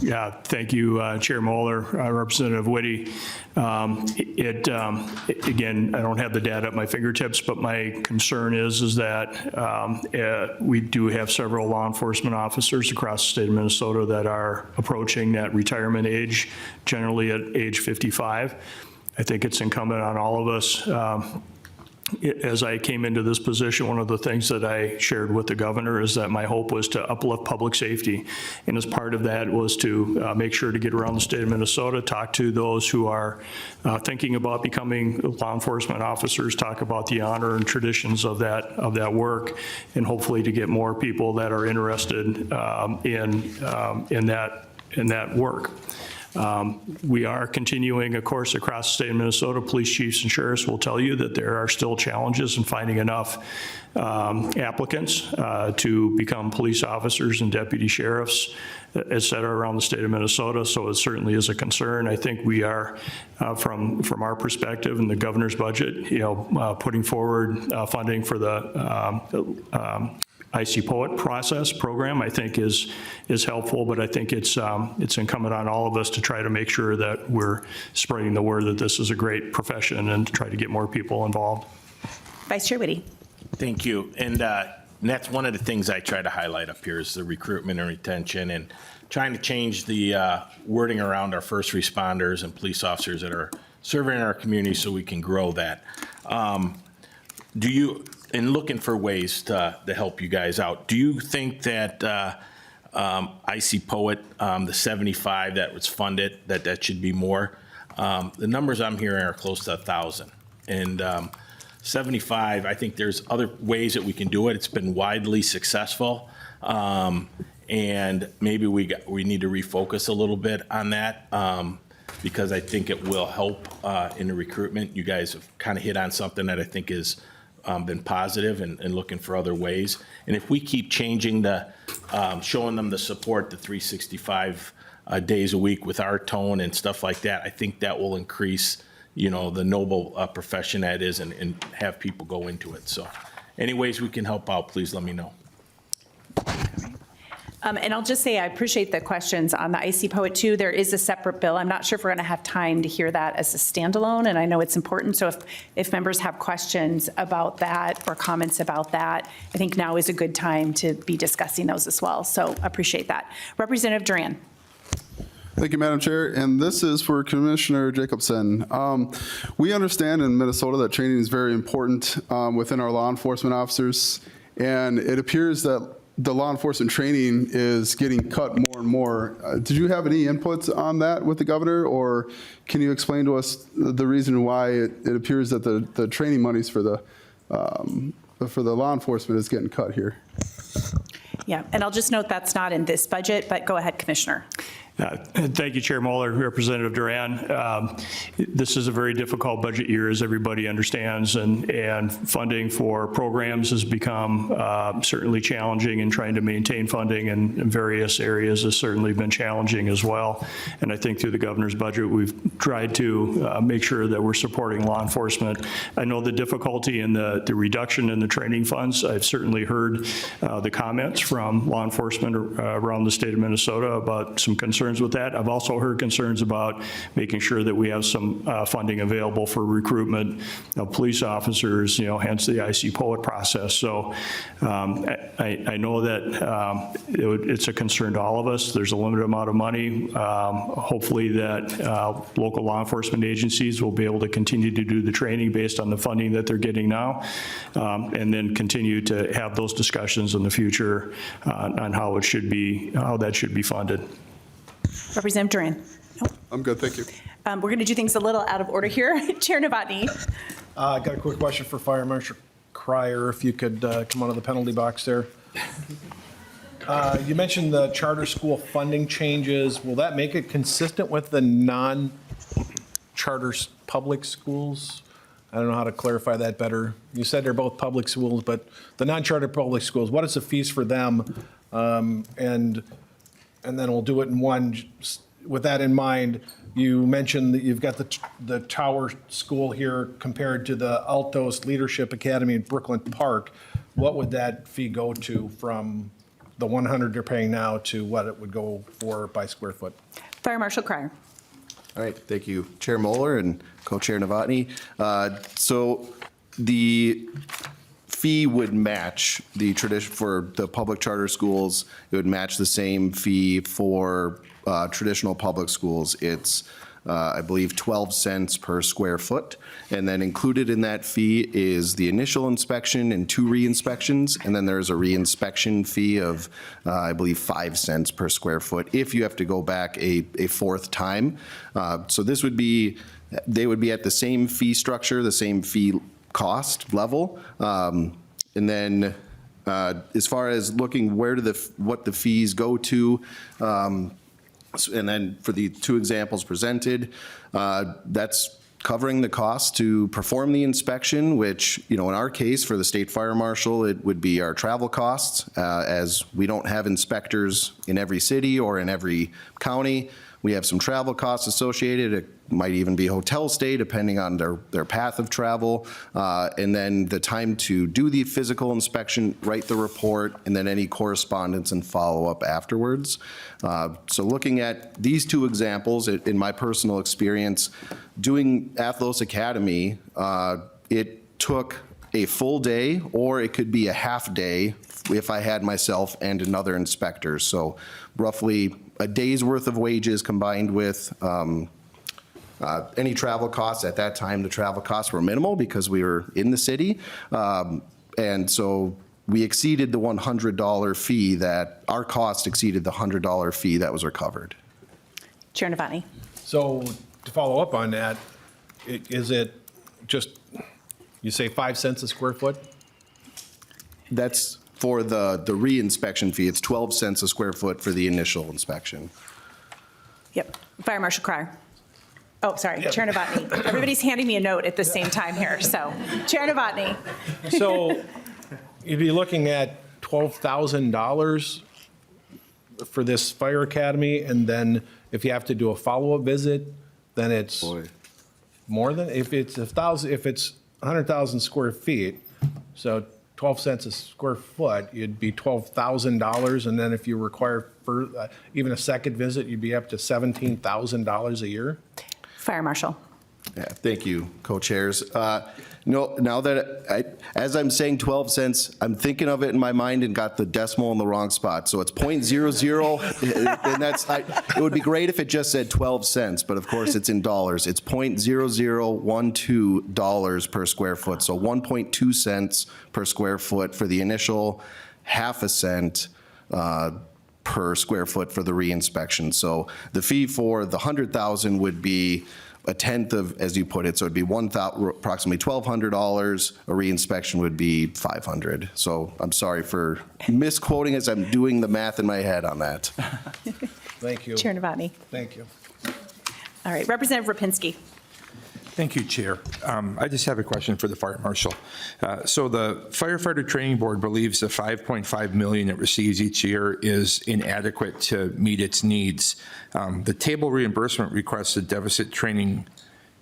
Yeah, thank you, Chair Moller, Representative Whitty. Again, I don't have the data at my fingertips, but my concern is that we do have several law enforcement officers across the state of Minnesota that are approaching that retirement age, generally at age 55. I think it's incumbent on all of us. As I came into this position, one of the things that I shared with the governor is that my hope was to uplift public safety. And as part of that was to make sure to get around the state of Minnesota, talk to those who are thinking about becoming law enforcement officers, talk about the honor and traditions of that work, and hopefully to get more people that are interested in that work. We are continuing, of course, across the state of Minnesota. Police chiefs and sheriffs will tell you that there are still challenges in finding enough applicants to become police officers and deputy sheriffs, et cetera, around the state of Minnesota. So it certainly is a concern. I think we are, from our perspective in the governor's budget, putting forward funding for the IC Poet process program, I think is helpful, but I think it's incumbent on all of us to try to make sure that we're spreading the word that this is a great profession and to try to get more people involved.
Vice Chair Whitty.
Thank you. And that's one of the things I try to highlight up here is the recruitment and retention. And trying to change the wording around our first responders and police officers that are serving our community so we can grow that. Do you, in looking for ways to help you guys out, do you think that I see Poet, the 75 that was funded, that should be more? The numbers I'm hearing are close to 1,000. And 75, I think there's other ways that we can do it. It's been widely successful. And maybe we need to refocus a little bit on that because I think it will help in the recruitment. You guys have kind of hit on something that I think has been positive and looking for other ways. And if we keep changing showing them the support, the 365 days a week with our tone and stuff like that, I think that will increase, the noble profession that is and have people go into it. So any ways we can help out, please let me know.
And I'll just say I appreciate the questions on the IC Poet too. There is a separate bill. I'm not sure if we're going to have time to hear that as a standalone, and I know it's important. So if members have questions about that or comments about that, I think now is a good time to be discussing those as well. So appreciate that. Representative Duran.
Thank you, Madam Chair. And this is for Commissioner Jacobson. We understand in Minnesota that training is very important within our law enforcement officers. And it appears that the law enforcement training is getting cut more and more. Did you have any inputs on that with the governor, or can you explain to us the reason why it appears that the training monies for the law enforcement is getting cut here?
Yeah, and I'll just note that's not in this budget, but go ahead, Commissioner.
Thank you, Chair Moller, Representative Duran. This is a very difficult budget year, as everybody understands, and funding for programs has become certainly challenging, and trying to maintain funding in various areas has certainly been challenging as well. And I think through the governor's budget, we've tried to make sure that we're supporting law enforcement. I know the difficulty in the reduction in the training funds. I've certainly heard the comments from law enforcement around the state of Minnesota about some concerns with that. I've also heard concerns about making sure that we have some funding available for recruitment of police officers, hence the IC Poet process. So I know that it's a concern to all of us. There's a limited amount of money. Hopefully that local law enforcement agencies will be able to continue to do the training based on the funding that they're getting now, and then continue to have those discussions in the future on how that should be funded.
Representative Duran.
I'm good, thank you.
We're going to do things a little out of order here. Chair Novotny.
I got a quick question for Fire Marshal Cryer, if you could come out of the penalty box there. You mentioned the charter school funding changes. Will that make it consistent with the non-charter public schools? I don't know how to clarify that better. You said they're both public schools, but the non-charter public schools, what is the fees for them? And then we'll do it in one. With that in mind, you mentioned that you've got the Tower School here compared to the Altos Leadership Academy in Brooklyn Park. What would that fee go to from the 100 you're paying now to what it would go for by square foot?
Fire Marshal Cryer.
All right, thank you, Chair Moller and Co-Chair Novotny. So the fee would match the tradition for the public charter schools. It would match the same fee for traditional public schools. It's, I believe, 12 cents per square foot. And then included in that fee is the initial inspection and 2 re-inspections. And then there's a re-inspection fee of, I believe, 5 cents per square foot if you have to go back a 4th time. So this would be, they would be at the same fee structure, the same fee cost level. And then as far as looking what the fees go to, and then for the 2 examples presented, that's covering the cost to perform the inspection, which, in our case for the state fire marshal, it would be our travel costs, as we don't have inspectors in every city or in every county. We have some travel costs associated. It might even be hotel stay, depending on their path of travel. And then the time to do the physical inspection, write the report, and then any correspondence and follow-up afterwards. So looking at these 2 examples, in my personal experience, doing Athlos Academy, it took a full day, or it could be a half day if I had myself and another inspector. So roughly a day's worth of wages combined with any travel costs. At that time, the travel costs were minimal because we were in the city. And so we exceeded the $100 fee that, our cost exceeded the $100 fee that was recovered.
Chair Novotny.
So to follow up on that, is it just, you say 5 cents a square foot?
That's for the re-inspection fee. It's 12 cents a square foot for the initial inspection.
Yep. Fire Marshal Crier. Oh, sorry, Chair Novotny. Everybody's handing me a note at the same time here, so Chair Novotny.
So you'd be looking at $12,000 for this fire academy, and then if you have to do a follow-up visit, then it's more than, if it's 100,000 square feet, so 12 cents a square foot, you'd be $12,000, and then if you require even a second visit, you'd be up to $17,000 a year?
Fire Marshal.
Yeah, thank you, co-chairs. No, now that as I'm saying 12 cents, I'm thinking of it in my mind and got the decimal in the wrong spot. So it's 0.00, and that's, it would be great if it just said 12 cents, but of course it's in dollars. It's $0.0012 per square foot. So 1.2 cents per square foot for the initial, half a cent per square foot for the re-inspection. So the fee for the 100,000 would be a tenth of, as you put it, so it'd be approximately $1,200. A re-inspection would be $500. So I'm sorry for misquoting as I'm doing the math in my head on that.
Thank you.
Chair Novotny.
Thank you.
All right, Representative Rapinski.
Thank you, Chair. I just have a question for the Fire Marshal. So the Firefighter Training Board believes the $5.5 million it receives each year is inadequate to meet its needs. The table reimbursement requests a deficit training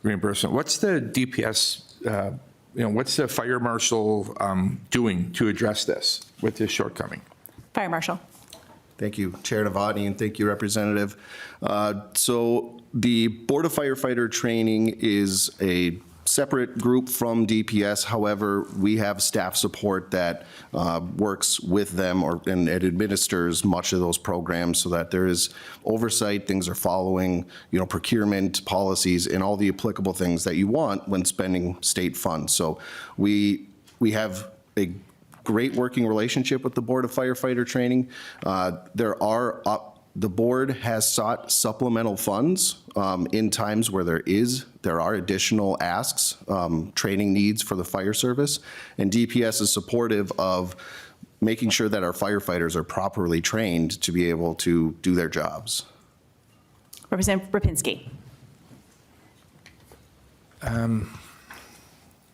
reimbursement. What's the DPS, what's the Fire Marshal doing to address this with this shortcoming?
Fire Marshal.
Thank you, Chair Novotny, and thank you, Representative. So the Board of Firefighter Training is a separate group from DPS. However, we have staff support that works with them and it administers much of those programs so that there is oversight, things are following, procurement policies and all the applicable things that you want when spending state funds. So we have a great working relationship with the Board of Firefighter Training. The board has sought supplemental funds in times where there are additional asks, training needs for the fire service, and DPS is supportive of making sure that our firefighters are properly trained to be able to do their jobs.
Representative Rapinski.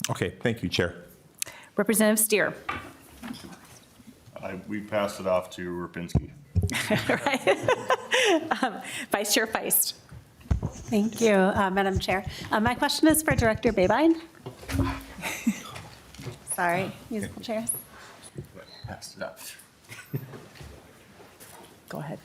Okay, thank you, Chair.
Representative Steer.
We passed it off to Rapinski.
Vice Chair Feist.
Thank you, Madam Chair. My question is for Director Babine. Sorry, musical chairs.
Passed it off.
Go ahead.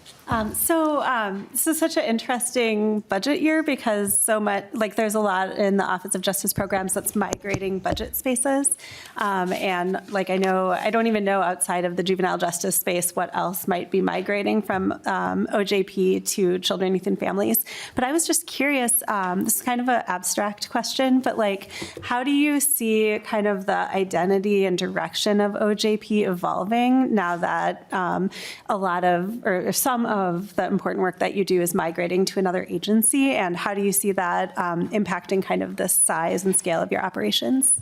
So this is such an interesting budget year because so much, there's a lot in the Office of Justice Programs that's migrating budget spaces. And I don't even know outside of the juvenile justice space what else might be migrating from OJP to children, youth, and families. But I was just curious, this is kind of an abstract question, but how do you see kind of the identity and direction of OJP evolving now that a lot of, or some of the important work that you do is migrating to another agency, and how do you see that impacting kind of the size and scale of your operations?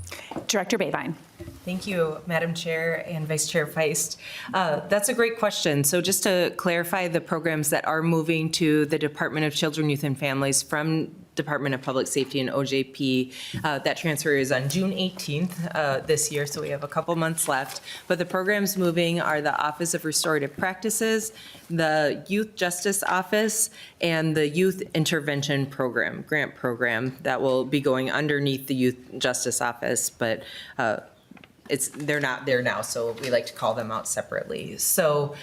Director Babine.
Thank you, Madam Chair and Vice Chair Feist. That's a great question. So just to clarify the programs that are moving to the Department of Children, Youth, and Families from Department of Public Safety and OJP. That transfer is on June 18th this year, so we have a couple months left. But the programs moving are the Office of Restorative Practices, the Youth Justice Office, and the Youth Intervention Program, grant program that will be going underneath the Youth Justice Office, but they're not there now, so we like to call them out separately. So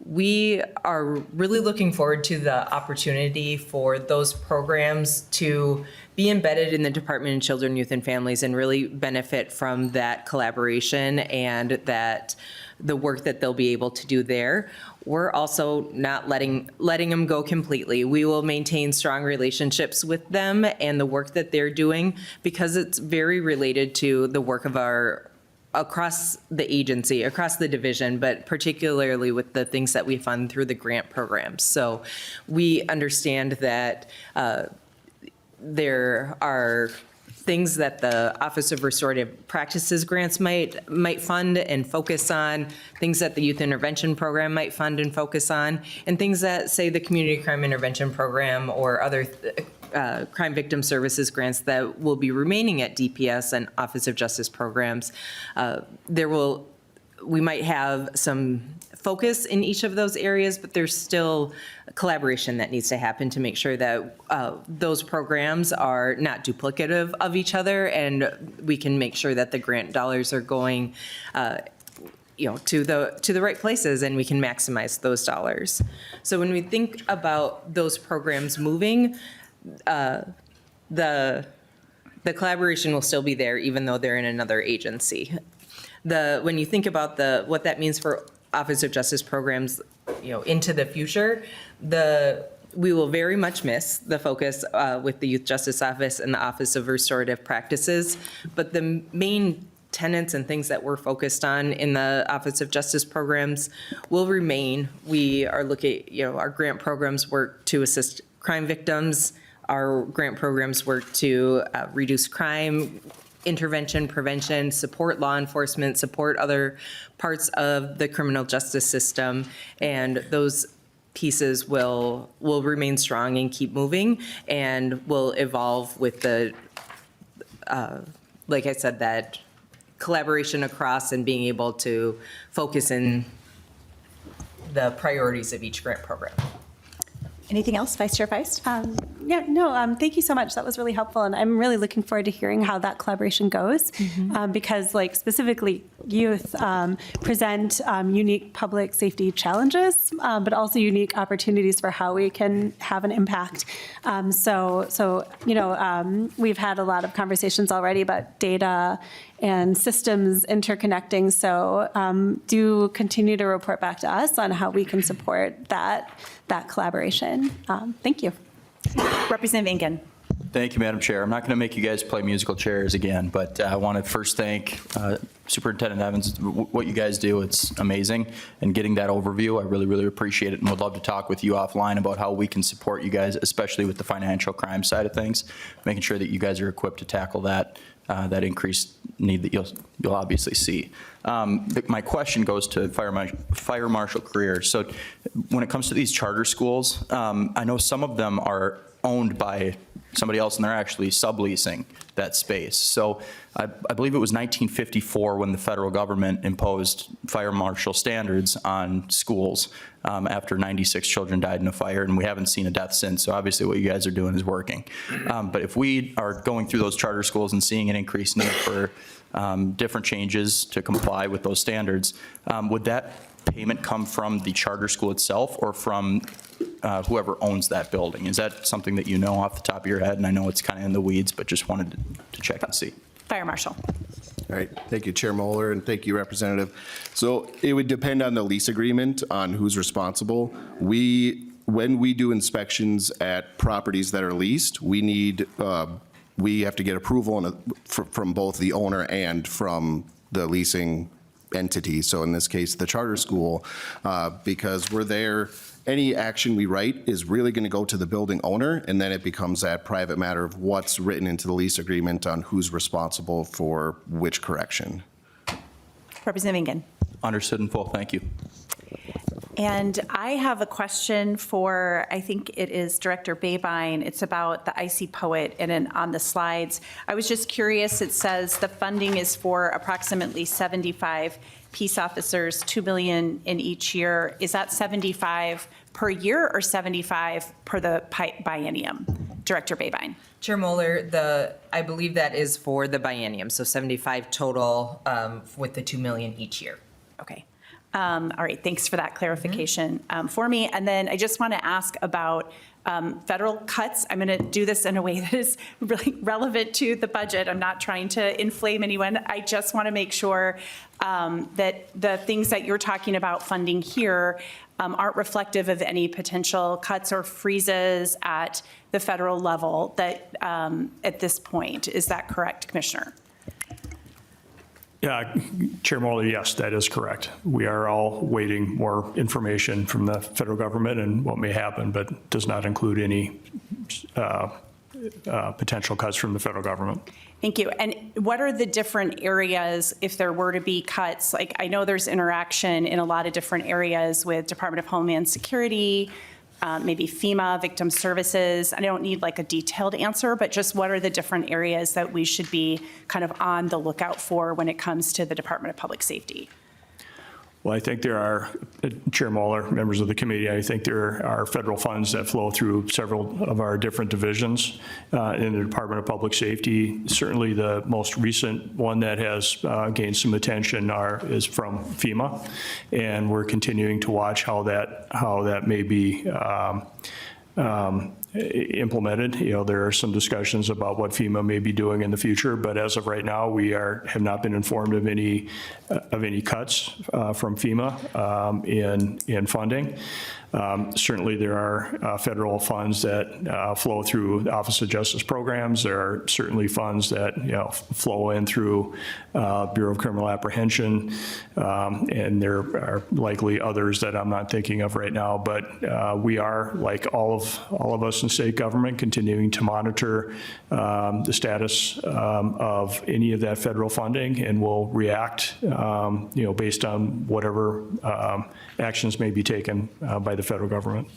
we are really looking forward to the opportunity for those programs to be embedded in the Department of Children, Youth, and Families and really benefit from that collaboration and that the work that they'll be able to do there. We're also not letting them go completely. We will maintain strong relationships with them and the work that they're doing because it's very related to the work of across the agency, across the division, but particularly with the things that we fund through the grant programs. So we understand that there are things that the Office of Restorative Practices grants might fund and focus on, things that the Youth Intervention Program might fund and focus on, and things that, say, the Community Crime Intervention Program or other crime victim services grants that will be remaining at DPS and Office of Justice programs. We might have some focus in each of those areas, but there's still collaboration that needs to happen to make sure that those programs are not duplicative of each other, and we can make sure that the grant dollars are going to the right places, and we can maximize those dollars. So when we think about those programs moving, the collaboration will still be there even though they're in another agency. When you think about what that means for Office of Justice programs, into the future, we will very much miss the focus with the Youth Justice Office and the Office of Restorative Practices, but the main tenets and things that we're focused on in the Office of Justice programs will remain. We are looking, our grant programs work to assist crime victims. Our grant programs work to reduce crime, intervention, prevention, support law enforcement, support other parts of the criminal justice system, and those pieces will remain strong and keep moving and will evolve with the, like I said, that collaboration across and being able to focus in the priorities of each grant program.
Anything else, Vice Chair Feist?
Thank you so much. That was really helpful, and I'm really looking forward to hearing how that collaboration goes, because specifically youth present unique public safety challenges, but also unique opportunities for how we can have an impact. We've had a lot of conversations already about data and systems interconnecting, so do continue to report back to us on how we can support that collaboration. Thank you.
Representative Engen.
Thank you, Madam Chair. I'm not going to make you guys play musical chairs again, but I want to first thank Superintendent Evans. What you guys do, it's amazing. And getting that overview, I really, really appreciate it, and would love to talk with you offline about how we can support you guys, especially with the financial crime side of things, making sure that you guys are equipped to tackle that increased need that you'll obviously see. My question goes to Fire Marshal career. So when it comes to these charter schools, I know some of them are owned by somebody else and they're actually subleasing that space. So I believe it was 1954 when the federal government imposed fire marshal standards on schools after 96 children died in a fire, and we haven't seen a death since. So obviously what you guys are doing is working. But if we are going through those charter schools and seeing an increased need for different changes to comply with those standards, would that payment come from the charter school itself or from whoever owns that building? Is that something that you know off the top of your head? And I know it's kind of in the weeds, but just wanted to check and see.
Fire Marshal.
All right, thank you, Chair Moller, and thank you, Representative. So it would depend on the lease agreement on who's responsible. When we do inspections at properties that are leased, we have to get approval from both the owner and from the leasing entity. So in this case, the charter school, because we're there, any action we write is really going to go to the building owner, and then it becomes that private matter of what's written into the lease agreement on who's responsible for which correction.
Representative Engen.
Understood in full. Thank you.
And I have a question for, I think it is Director Babine. It's about the Icy Poet, and then on the slides, I was just curious, it says the funding is for approximately 75 peace officers, $2 million in each year. Is that 75 per year or 75 per the biennium? Director Babine.
Chair Moller, I believe that is for the biennium, so 75 total with the 2 million each year.
Okay. All right, thanks for that clarification for me. And then I just want to ask about federal cuts. I'm going to do this in a way that is really relevant to the budget. I'm not trying to inflame anyone. I just want to make sure that the things that you're talking about funding here aren't reflective of any potential cuts or freezes at the federal level that at this point. Is that correct, Commissioner?
Yeah, Chair Moller, yes, that is correct. We are all waiting more information from the federal government and what may happen, but does not include any potential cuts from the federal government.
Thank you. And what are the different areas if there were to be cuts? Like, I know there's interaction in a lot of different areas with Department of Homeland Security, maybe FEMA, victim services. I don't need like a detailed answer, but just what are the different areas that we should be kind of on the lookout for when it comes to the Department of Public Safety?
Well, I think there are, Chair Moller, members of the committee, I think there are federal funds that flow through several of our different divisions in the Department of Public Safety. Certainly the most recent one that has gained some attention is from FEMA, and we're continuing to watch how that may be implemented. You know, there are some discussions about what FEMA may be doing in the future, but as of right now, we have not been informed of any cuts from FEMA in funding. Certainly, there are federal funds that flow through the Office of Justice Programs. There are certainly funds that flow in through Bureau of Criminal Apprehension, and there are likely others that I'm not thinking of right now. But we are, like all of us in state government, continuing to monitor the status of any of that federal funding, and will react, based on whatever actions may be taken by the federal government.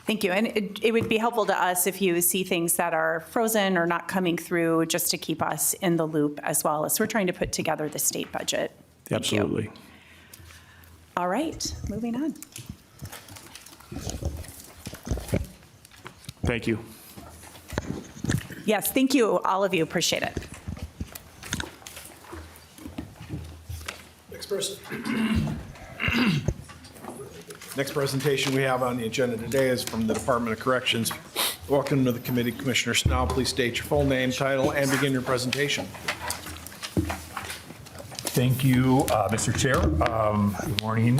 Thank you. And it would be helpful to us if you see things that are frozen or not coming through, just to keep us in the loop as well as we're trying to put together the state budget. Thank
Absolutely.
you. All right, moving on.
Thank you.
Yes, thank you, all of you. Appreciate it.
Next person. Next presentation we have on the agenda today is from the Department of Corrections. Welcome to the committee, Commissioner Snell. Please state your full name, title, and begin your presentation.
Thank you, Mr. Chair. Good morning,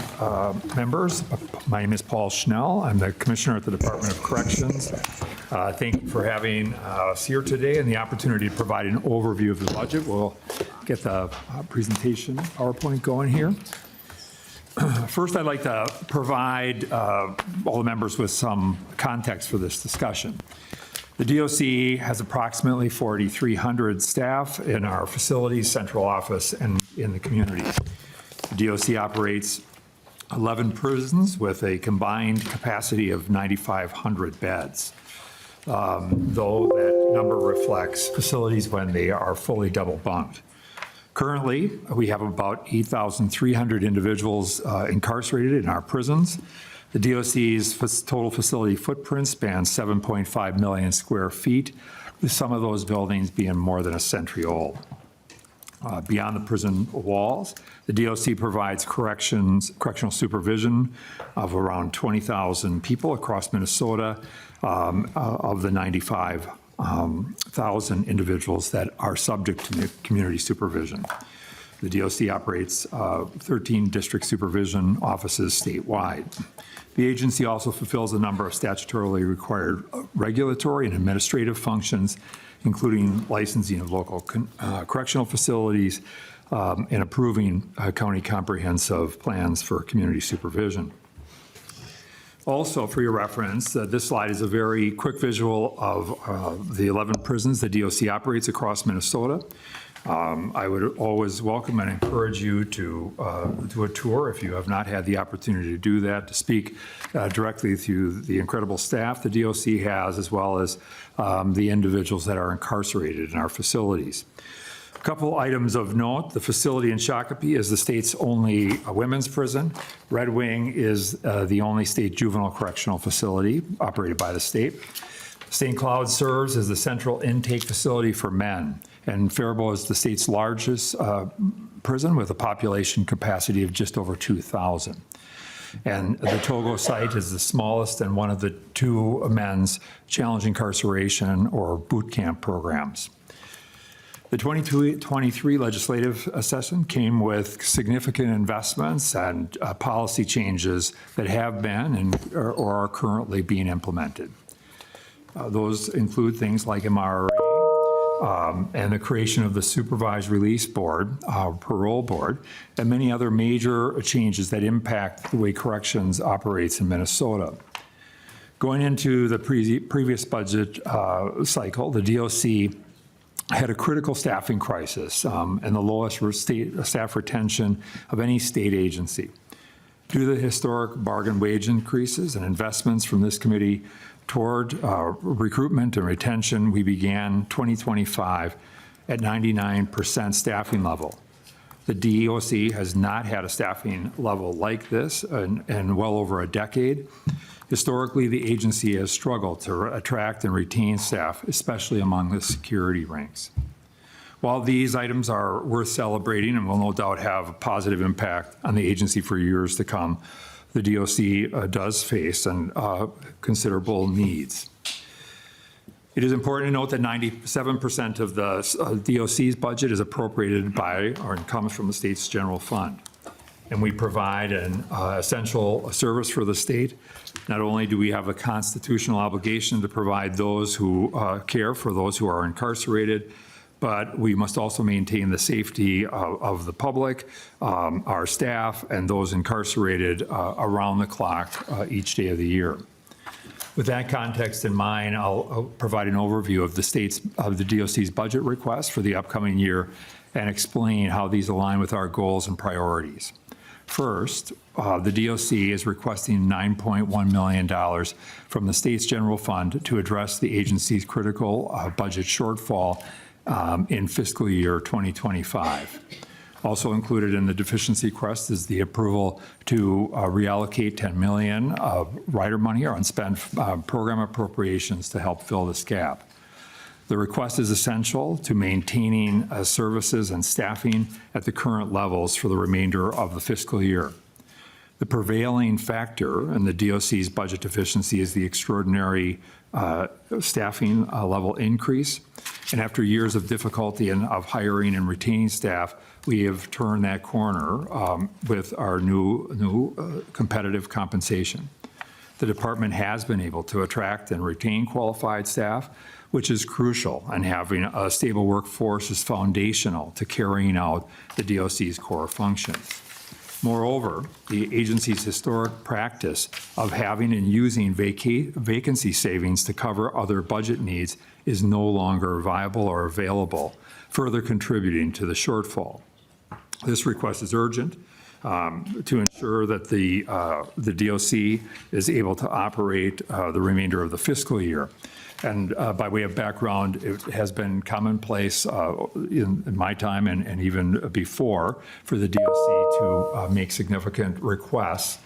members. My name is Paul Schnell. I'm the Commissioner at the Department of Corrections. Thank you for having us here today and the opportunity to provide an overview of the budget. We'll get the presentation PowerPoint going here. First, I'd like to provide all the members with some context for this discussion. The DOC has approximately 4,300 staff in our facilities, central office, and in the community. The DOC operates 11 prisons with a combined capacity of 9,500 beds, though that number reflects facilities when they are fully double bunked. Currently, we have about 8,300 individuals incarcerated in our prisons. The DOC's total facility footprint spans 7.5 million square feet, with some of those buildings being more than a century old. Beyond the prison walls, the DOC provides correctional supervision of around 20,000 people across Minnesota of the 95,000 individuals that are subject to community supervision. The DOC operates 13 district supervision offices statewide. The agency also fulfills a number of statutorily required regulatory and administrative functions, including licensing of local correctional facilities and approving county comprehensive plans for community supervision. Also, for your reference, this slide is a very quick visual of the 11 prisons the DOC operates across Minnesota. I would always welcome and encourage you to do a tour if you have not had the opportunity to do that, to speak directly to the incredible staff the DOC has, as well as the individuals that are incarcerated in our facilities. A couple items of note: the facility in Shakopee is the state's only women's prison. Red Wing is the only state juvenile correctional facility operated by the state. St. Cloud serves as the central intake facility for men, and Faribault is the state's largest prison with a population capacity of just over 2,000. And the Togo site is the smallest and one of the 2 men's challenge incarceration or boot camp programs. The 2023 legislative session came with significant investments and policy changes that have been and or are currently being implemented. Those include things like MRA and the creation of the Supervised Release Board, Parole Board, and many other major changes that impact the way corrections operates in Minnesota. Going into the previous budget cycle, the DOC had a critical staffing crisis and the lowest staff retention of any state agency. Due to the historic bargain wage increases and investments from this committee toward recruitment and retention, we began 2025 at 99% staffing level. The DOC has not had a staffing level like this in well over a decade. Historically, the agency has struggled to attract and retain staff, especially among the security ranks. While these items are worth celebrating and will no doubt have a positive impact on the agency for years to come, the DOC does face considerable needs. It is important to note that 97% of the DOC's budget is appropriated by or comes from the state's general fund. And we provide an essential service for the state. Not only do we have a constitutional obligation to provide those who care for those who are incarcerated, but we must also maintain the safety of the public, our staff, and those incarcerated around the clock each day of the year. With that context in mind, I'll provide an overview of the DOC's budget request for the upcoming year and explain how these align with our goals and priorities. First, the DOC is requesting $9.1 million from the state's general fund to address the agency's critical budget shortfall in fiscal year 2025. Also included in the deficiency request is the approval to reallocate $10 million of rider money or unspent program appropriations to help fill this gap. The request is essential to maintaining services and staffing at the current levels for the remainder of the fiscal year. The prevailing factor in the DOC's budget deficiency is the extraordinary staffing level increase. And after years of difficulty of hiring and retaining staff, we have turned that corner with our new competitive compensation. The department has been able to attract and retain qualified staff, which is crucial, and having a stable workforce is foundational to carrying out the DOC's core functions. Moreover, the agency's historic practice of having and using vacancy savings to cover other budget needs is no longer viable or available, further contributing to the shortfall. This request is urgent to ensure that the DOC is able to operate the remainder of the fiscal year. And by way of background, it has been commonplace in my time and even before for the DOC to make significant requests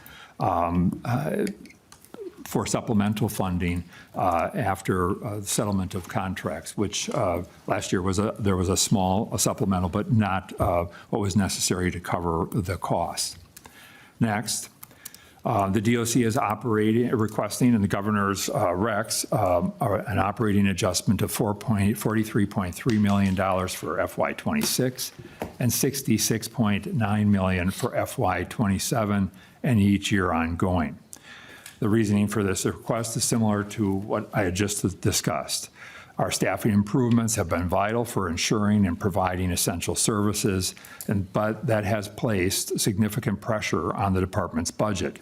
for supplemental funding after settlement of contracts, which last year there was a small supplemental, but not what was necessary to cover the cost. Next, the DOC is requesting in the governor's recs an operating adjustment of $43.3 million for FY26 and $66.9 million for FY27 and each year ongoing. The reasoning for this request is similar to what I had just discussed. Our staffing improvements have been vital for ensuring and providing essential services, but that has placed significant pressure on the department's budget.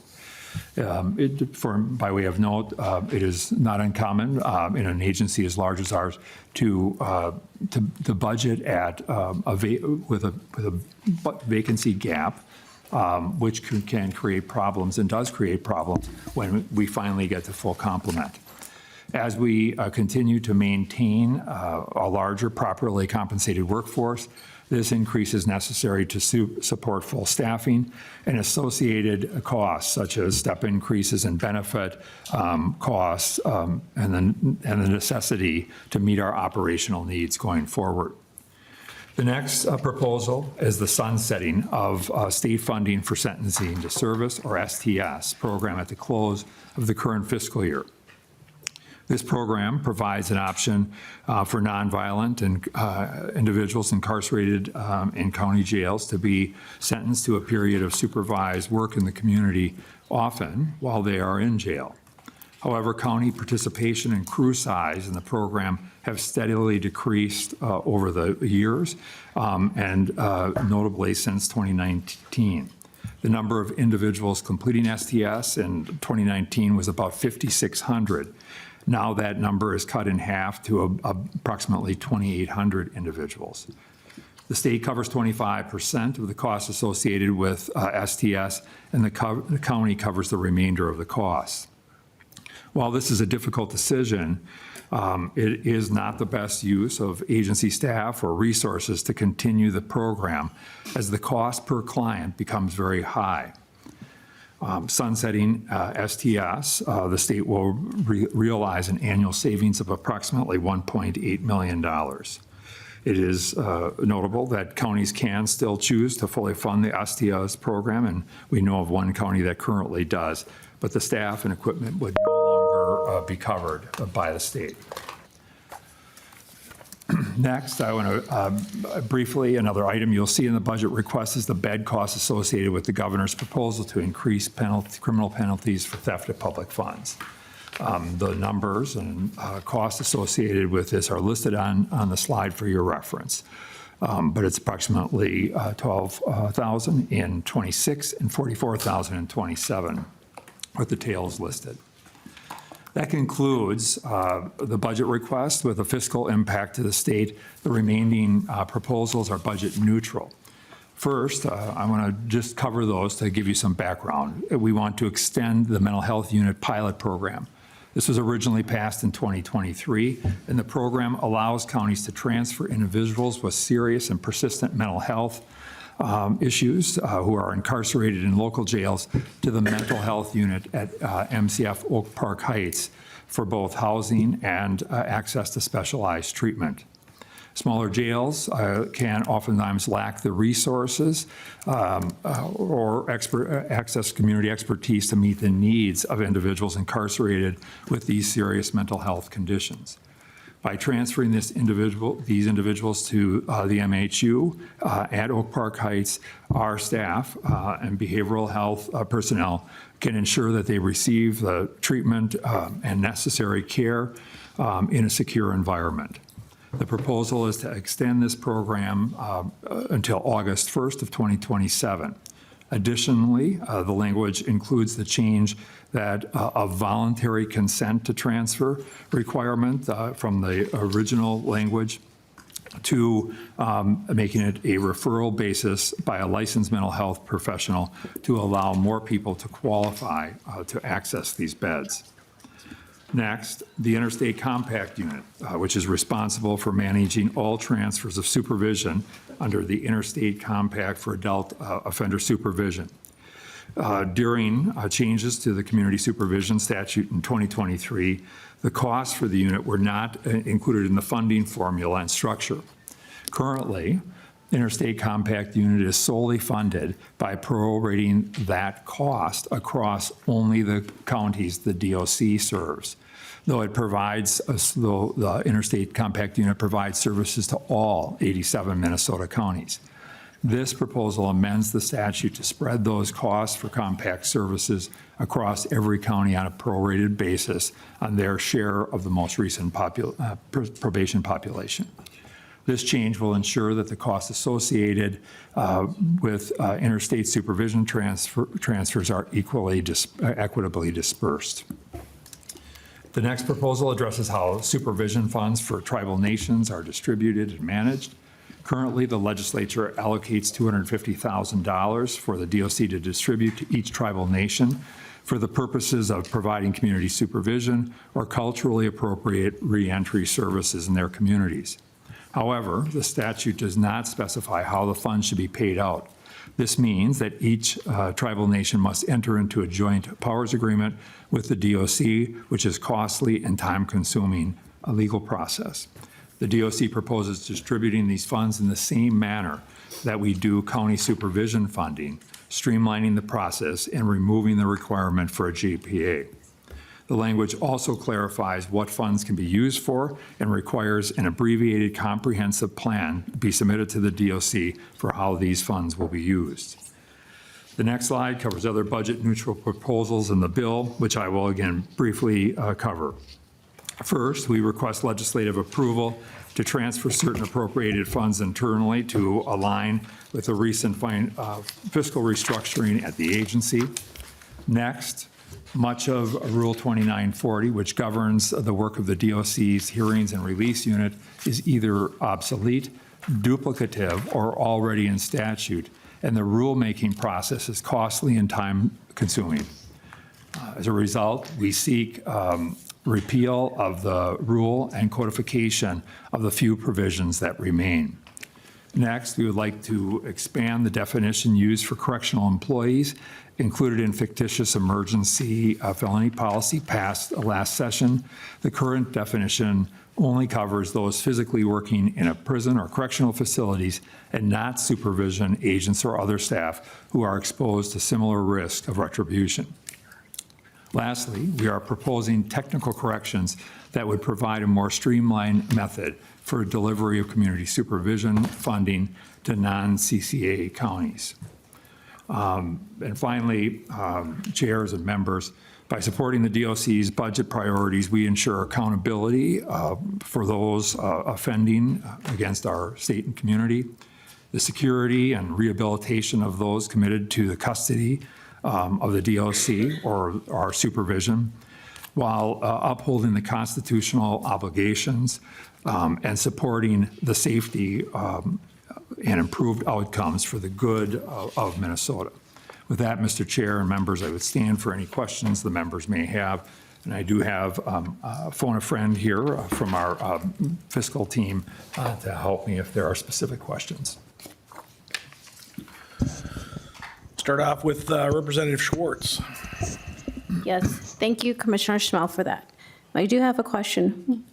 By way of note, it is not uncommon in an agency as large as ours to budget at with a vacancy gap, which can create problems and does create problems when we finally get to full complement. As we continue to maintain a larger, properly compensated workforce, this increase is necessary to support full staffing and associated costs such as step increases in benefit costs and the necessity to meet our operational needs going forward. The next proposal is the sunsetting of state funding for sentencing to service, or STS, program at the close of the current fiscal year. This program provides an option for nonviolent and individuals incarcerated in county jails to be sentenced to a period of supervised work in the community, often while they are in jail. However, county participation and crew size in the program have steadily decreased over the years, and notably since 2019. The number of individuals completing STS in 2019 was about 5,600. Now that number is cut in half to approximately 2,800 individuals. The state covers 25% of the costs associated with STS, and the county covers the remainder of the costs. While this is a difficult decision, it is not the best use of agency staff or resources to continue the program, as the cost per client becomes very high. Sunsetting STS, the state will realize an annual savings of approximately $1.8 million. It is notable that counties can still choose to fully fund the STS program, and we know of one county that currently does, but the staff and equipment would no longer be covered by the state. Next, I want to briefly, another item you'll see in the budget request is the bed costs associated with the governor's proposal to increase criminal penalties for theft of public funds. The numbers and costs associated with this are listed on the slide for your reference. But it's approximately $12,000 in '26 and $44,000 in '27, with the tails listed. That concludes the budget request with a fiscal impact to the state. The remaining proposals are budget neutral. First, I want to just cover those to give you some background. We want to extend the mental health unit pilot program. This was originally passed in 2023, and the program allows counties to transfer individuals with serious and persistent mental health issues who are incarcerated in local jails to the mental health unit at MCF Oak Park Heights for both housing and access to specialized treatment. Smaller jails can oftentimes lack the resources or access community expertise to meet the needs of individuals incarcerated with these serious mental health conditions. By transferring these individuals to the MHU at Oak Park Heights, our staff and behavioral health personnel can ensure that they receive the treatment and necessary care in a secure environment. The proposal is to extend this program until August 1st of 2027. Additionally, the language includes the change that a voluntary consent to transfer requirement from the original language to making it a referral basis by a licensed mental health professional to allow more people to qualify to access these beds. Next, the Interstate Compact Unit, which is responsible for managing all transfers of supervision under the Interstate Compact for Adult Offender Supervision. During changes to the community supervision statute in 2023, the costs for the unit were not included in the funding formula and structure. Currently, the Interstate Compact Unit is solely funded by prorating that cost across only the counties the DOC serves, though the Interstate Compact Unit provides services to all 87 Minnesota counties. This proposal amends the statute to spread those costs for compact services across every county on a prorated basis on their share of the most recent probation population. This change will ensure that the costs associated with interstate supervision transfers are equitably dispersed. The next proposal addresses how supervision funds for tribal nations are distributed and managed. Currently, the legislature allocates $250,000 for the DOC to distribute to each tribal nation for the purposes of providing community supervision or culturally appropriate reentry services in their communities. However, the statute does not specify how the funds should be paid out. This means that each tribal nation must enter into a joint powers agreement with the DOC, which is costly and time-consuming a legal process. The DOC proposes distributing these funds in the same manner that we do county supervision funding, streamlining the process and removing the requirement for a GPA. The language also clarifies what funds can be used for and requires an abbreviated comprehensive plan be submitted to the DOC for how these funds will be used. The next slide covers other budget-neutral proposals in the bill, which I will again briefly cover. First, we request legislative approval to transfer certain appropriated funds internally to align with the recent fiscal restructuring at the agency. Next, much of Rule 2940, which governs the work of the DOC's Hearings and Release Unit, is either obsolete, duplicative, or already in statute, and the rulemaking process is costly and time-consuming. As a result, we seek repeal of the rule and codification of the few provisions that remain. Next, we would like to expand the definition used for correctional employees included in fictitious emergency felony policy passed last session. The current definition only covers those physically working in a prison or correctional facilities and not supervision agents or other staff who are exposed to similar risk of retribution. Lastly, we are proposing technical corrections that would provide a more streamlined method for delivery of community supervision funding to non-CCA counties. And finally, chairs and members, by supporting the DOC's budget priorities, we ensure accountability for those offending against our state and community, the security and rehabilitation of those committed to the custody of the DOC or our supervision, while upholding the constitutional obligations and supporting the safety and improved outcomes for the good of Minnesota. With that, Mr. Chair and members, I would stand for any questions the members may have. And I do have phone a friend here from our fiscal team to help me if there are specific questions.
Start off with Representative Schwartz.
Yes, thank you, Commissioner Schnell, for that. I do have a question.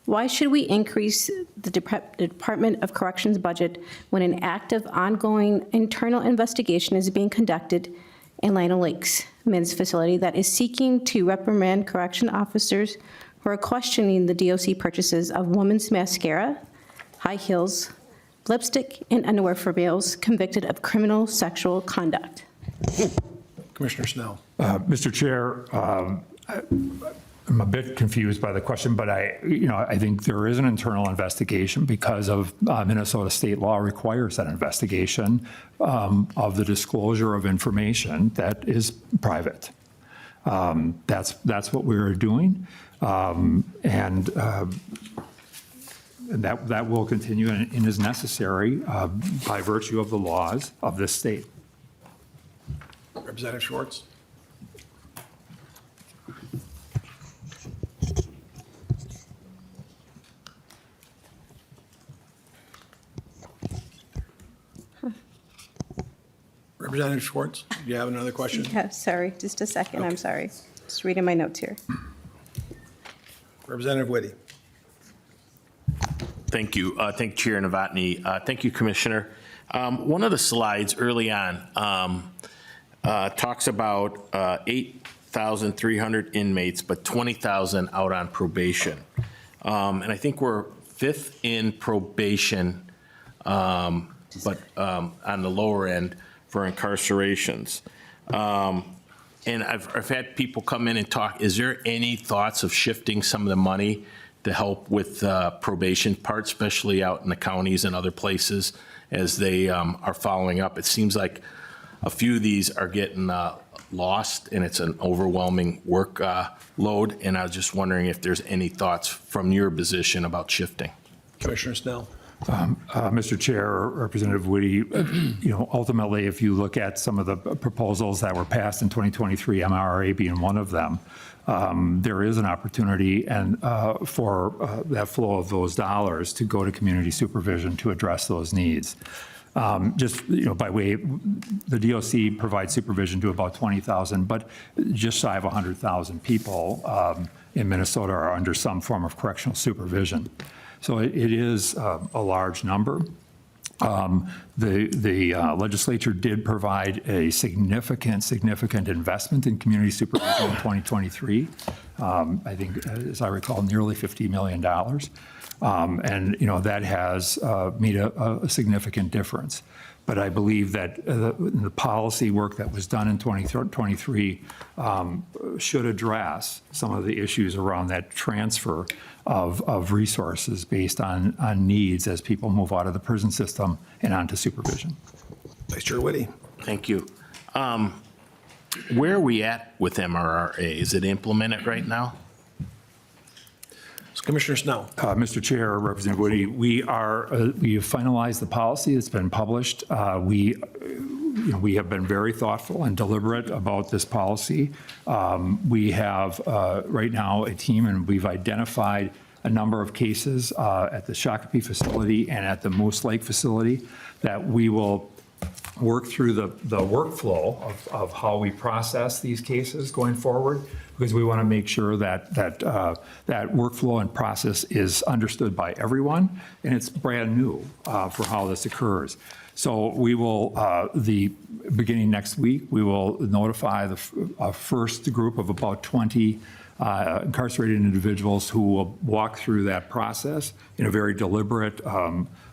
Why should we increase the Department of Corrections budget when an active, ongoing internal investigation is being conducted in Lino Lakes men's facility that is seeking to reprimand correction officers who are questioning the DOC purchases of women's mascara, high heels, lipstick, and underwear for males convicted of criminal sexual conduct?
Commissioner Snell.
Mr. Chair, I'm a bit confused by the question, but I think there is an internal investigation because of Minnesota state law requires that investigation of the disclosure of information that is private. That's what we're doing, and that will continue and is necessary by virtue of the laws of this state.
Representative Schwartz. Representative Schwartz, do you have another question?
Yeah, sorry, just a second, I'm sorry. Just reading my notes here.
Representative Whitty.
Thank you. Thank you, Chair Novotny. Thank you, Commissioner. One of the slides early on talks about 8,300 inmates, but 20,000 out on probation. And I think we're fifth in probation, but on the lower end for incarcerations. And I've had people come in and talk, is there any thoughts of shifting some of the money to help with probation part, especially out in the counties and other places as they are following up? It seems like a few of these are getting lost and it's an overwhelming workload. And I was just wondering if there's any thoughts from your position about shifting.
Commissioner Snell.
Mr. Chair, Representative Woody, ultimately, if you look at some of the proposals that were passed in 2023, MRA being one of them, there is an opportunity and for that flow of those dollars to go to community supervision to address those needs. Just, by way, the DOC provides supervision to about 20,000, but just shy of 100,000 people in Minnesota are under some form of correctional supervision. So it is a large number. The legislature did provide a significant investment in community supervision in 2023. I think, as I recall, nearly $50 million. And that has made a significant difference. But I believe that the policy work that was done in 2023 should address some of the issues around that transfer of resources based on needs as people move out of the prison system and onto supervision.
Vice Chair Whitty.
Thank you. Where are we at with MRRA? Is it implemented right now?
Commissioner Snell.
Mr. Chair, Representative Woody, we have finalized the policy. It's been published. We have been very thoughtful and deliberate about this policy. We have right now a team, and we've identified a number of cases at the Shakopee facility and at the Moose Lake facility that we will work through the workflow of how we process these cases going forward, because we want to make sure that workflow and process is understood by everyone, and it's brand new for how this occurs. So we will, beginning next week, we will notify the first group of about 20 incarcerated individuals who will walk through that process in a very deliberate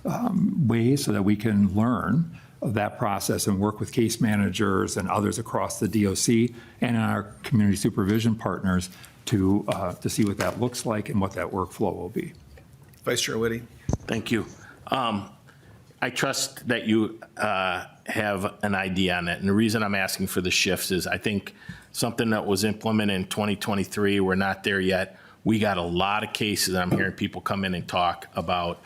way so that we can learn of that process and work with case managers and others across the DOC and our community supervision partners to see what that looks like and what that workflow will be.
Vice Chair Whitty.
Thank you. I trust that you have an idea on it. And the reason I'm asking for the shifts is I think something that was implemented in 2023, we're not there yet. We got a lot of cases. I'm hearing people come in and talk about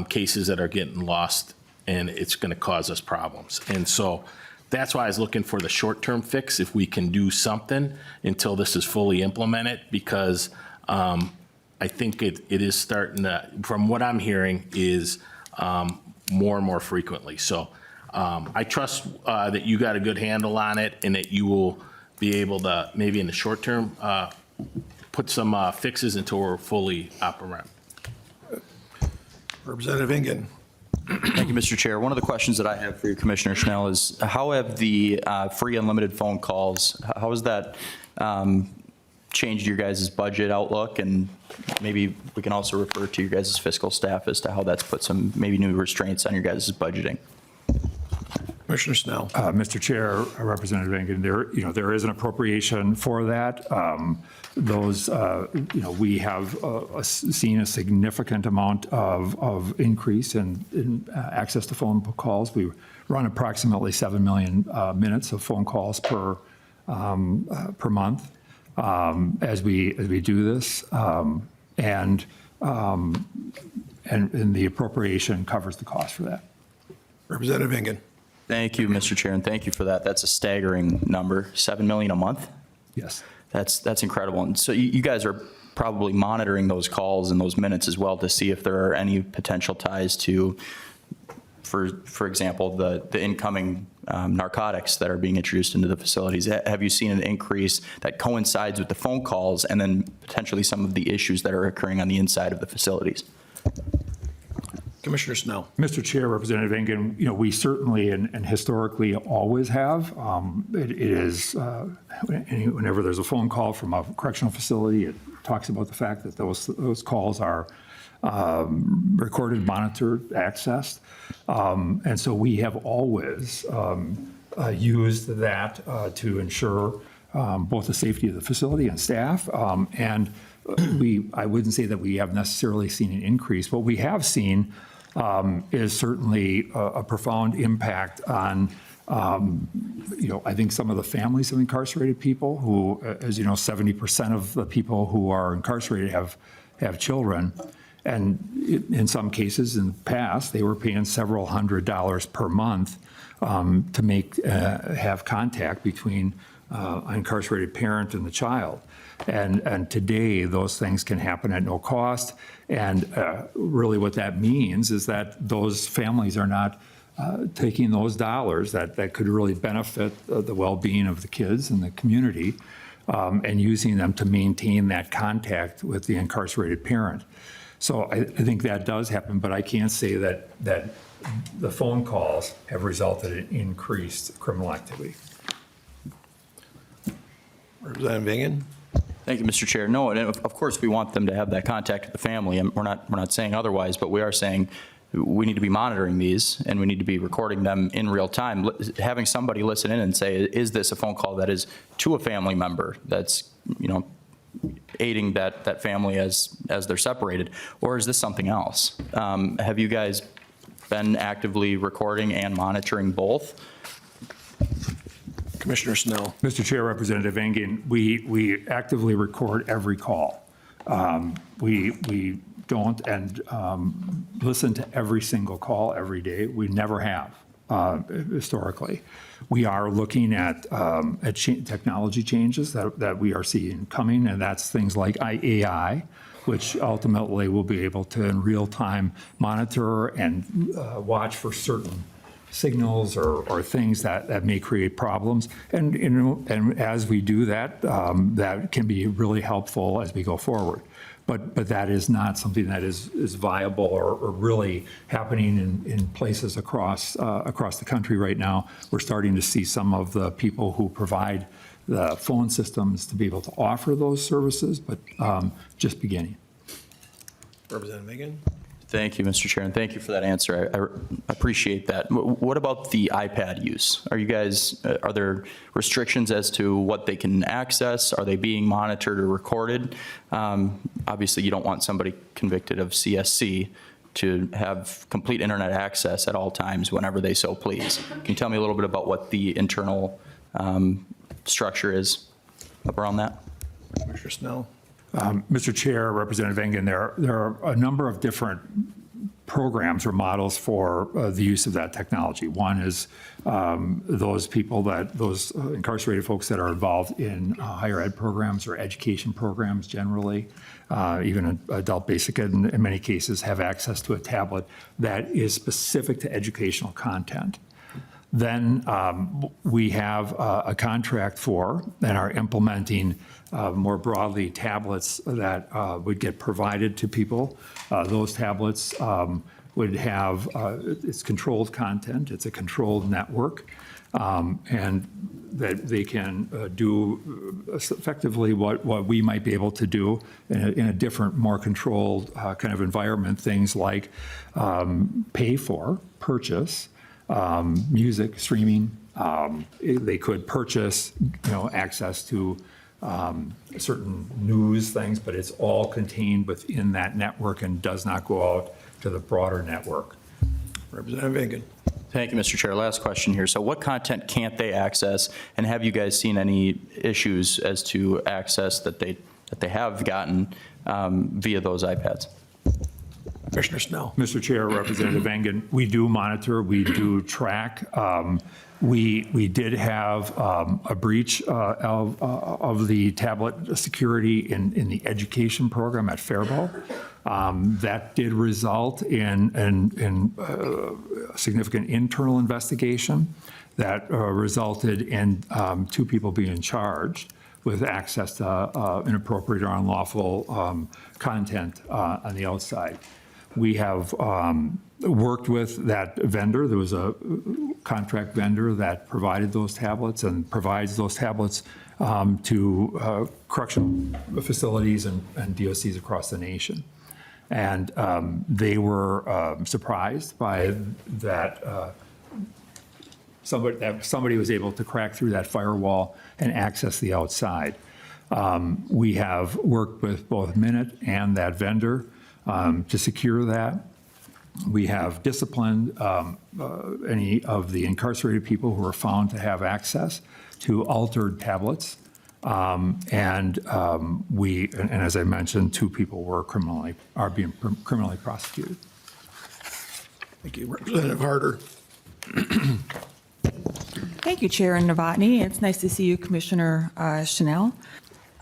cases that are getting lost, and it's going to cause us problems. And so that's why I was looking for the short-term fix, if we can do something until this is fully implemented, because I think it is starting to, from what I'm hearing, is more and more frequently. So I trust that you got a good handle on it and that you will be able to, maybe in the short term, put some fixes until we're fully operational.
Representative Engen.
Thank you, Mr. Chair. One of the questions that I have for you, Commissioner Schnell, is how have the free unlimited phone calls, how has that changed your guys' budget outlook? And maybe we can also refer to your guys' fiscal staff as to how that's put some maybe new restraints on your guys' budgeting.
Commissioner Snell.
Mr. Chair, Representative Engen, there is an appropriation for that. We have seen a significant amount of increase in access to phone calls. We run approximately 7 million minutes of phone calls per month as we do this, and the appropriation covers the cost for that.
Representative Engen.
Thank you, Mr. Chair, and thank you for that. That's a staggering number, 7 million a month?
Yes.
That's incredible. And so you guys are probably monitoring those calls and those minutes as well to see if there are any potential ties to, for example, the incoming narcotics that are being introduced into the facilities. Have you seen an increase that coincides with the phone calls and then potentially some of the issues that are occurring on the inside of the facilities?
Commissioner Snell.
Mr. Chair, Representative Engen, we certainly and historically always have. It is, whenever there's a phone call from a correctional facility, it talks about the fact that those calls are recorded, monitored, accessed. And so we have always used that to ensure both the safety of the facility and staff. And I wouldn't say that we have necessarily seen an increase. What we have seen is certainly a profound impact on, I think some of the families of incarcerated people who, as you know, 70% of the people who are incarcerated have children. And in some cases in the past, they were paying several $100s per month to have contact between an incarcerated parent and the child. And today, those things can happen at no cost. And really what that means is that those families are not taking those dollars that could really benefit the well-being of the kids and the community and using them to maintain that contact with the incarcerated parent. So I think that does happen, but I can't say that the phone calls have resulted in increased criminal activity.
Representative Vingan?
Thank you, Mr. Chair. No, and of course, we want them to have that contact with the family, and we're not saying otherwise, but we are saying we need to be monitoring these, and we need to be recording them in real time. Having somebody listen in and say, is this a phone call that is to a family member that's, aiding that family as they're separated, or is this something else? Have you guys been actively recording and monitoring both?
Commissioner Snell.
Mr. Chair, Representative Engen, we actively record every call. We don't listen to every single call every day. We never have historically. We are looking at technology changes that we are seeing coming, and that's things like AI, which ultimately will be able to in real time monitor and watch for certain signals or things that may create problems. And as we do that, that can be really helpful as we go forward. But that is not something that is viable or really happening in places across the country right now. We're starting to see some of the people who provide the phone systems to be able to offer those services, but just beginning.
Representative Vingan?
Thank you, Mr. Chair, and thank you for that answer. I appreciate that. What about the iPad use? Are there restrictions as to what they can access? Are they being monitored or recorded? Obviously, you don't want somebody convicted of CSC to have complete internet access at all times whenever they so please. Can you tell me a little bit about what the internal structure is up around that?
Commissioner Snell.
Mr. Chair, Representative Engen, there are a number of different programs or models for the use of that technology. One is those incarcerated folks that are involved in higher ed programs or education programs generally, even adult basic ed in many cases have access to a tablet that is specific to educational content. Then we have a contract for and are implementing more broadly tablets that would get provided to people. Those tablets would have, it's controlled content, it's a controlled network, and that they can do effectively what we might be able to do in a different, more controlled kind of environment, things like pay for, purchase, music, streaming. They could purchase, access to certain news things, but it's all contained within that network and does not go out to the broader network.
Representative Vingan.
Thank you, Mr. Chair. Last question here. So what content can't they access, and have you guys seen any issues as to access that they have gotten via those iPads?
Commissioner Snell.
Mr. Chair, Representative Engen, we do monitor, we do track. We did have a breach of the tablet security in the education program at Faribault. That did result in a significant internal investigation that resulted in 2 people being charged with access to inappropriate or unlawful content on the outside. We have worked with that vendor. There was a contract vendor that provided those tablets and provides those tablets to correctional facilities and DOCs across the nation. And they were surprised by that somebody was able to crack through that firewall and access the outside. We have worked with both Minute and that vendor to secure that. We have disciplined any of the incarcerated people who are found to have access to altered tablets And as I mentioned, 2 people are being criminally prosecuted.
Thank you. Representative Harder.
Thank you, Chair Novotny. It's nice to see you, Commissioner Chanel.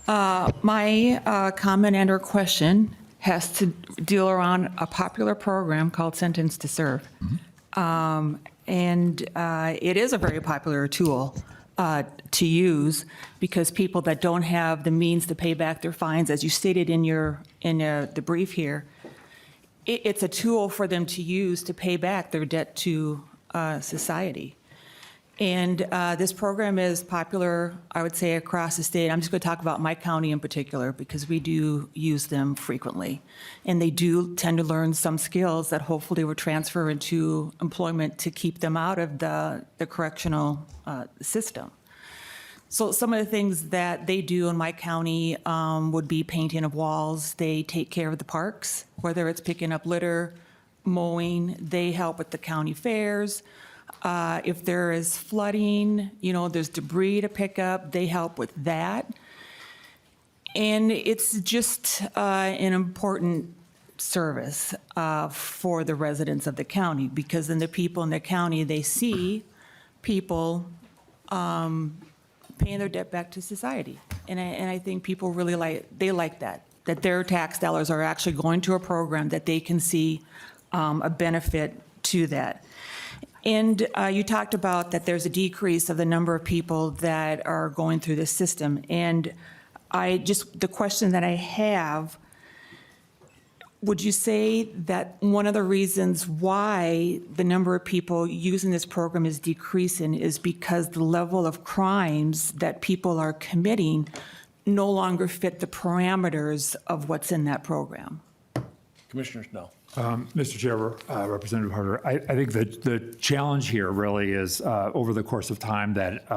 My comment and/or question has to deal around a popular program called Sentence to Serve. And it is a very popular tool to use because people that don't have the means to pay back their fines, as you stated in the brief here, it's a tool for them to use to pay back their debt to society. And this program is popular, I would say, across the state. I'm just going to talk about my county in particular because we do use them frequently. And they do tend to learn some skills that hopefully will transfer into employment to keep them out of the correctional system. So some of the things that they do in my county would be painting of walls. They take care of the parks, whether it's picking up litter, mowing. They help with the county fairs. If there is flooding, there's debris to pick up, they help with that. And it's just an important service for the residents of the county because then the people in the county, they see people paying their debt back to society. And I think people really like that their tax dollars are actually going to a program that they can see a benefit to that. And you talked about that there's a decrease of the number of people that are going through this system. And the question that I have, would you say that one of the reasons why the number of people using this program is decreasing is because the level of crimes that people are committing no longer fit the parameters of what's in that program?
Commissioner Snell.
Mr. Chair, Representative Harder, I think that the challenge here really is over the course of time that,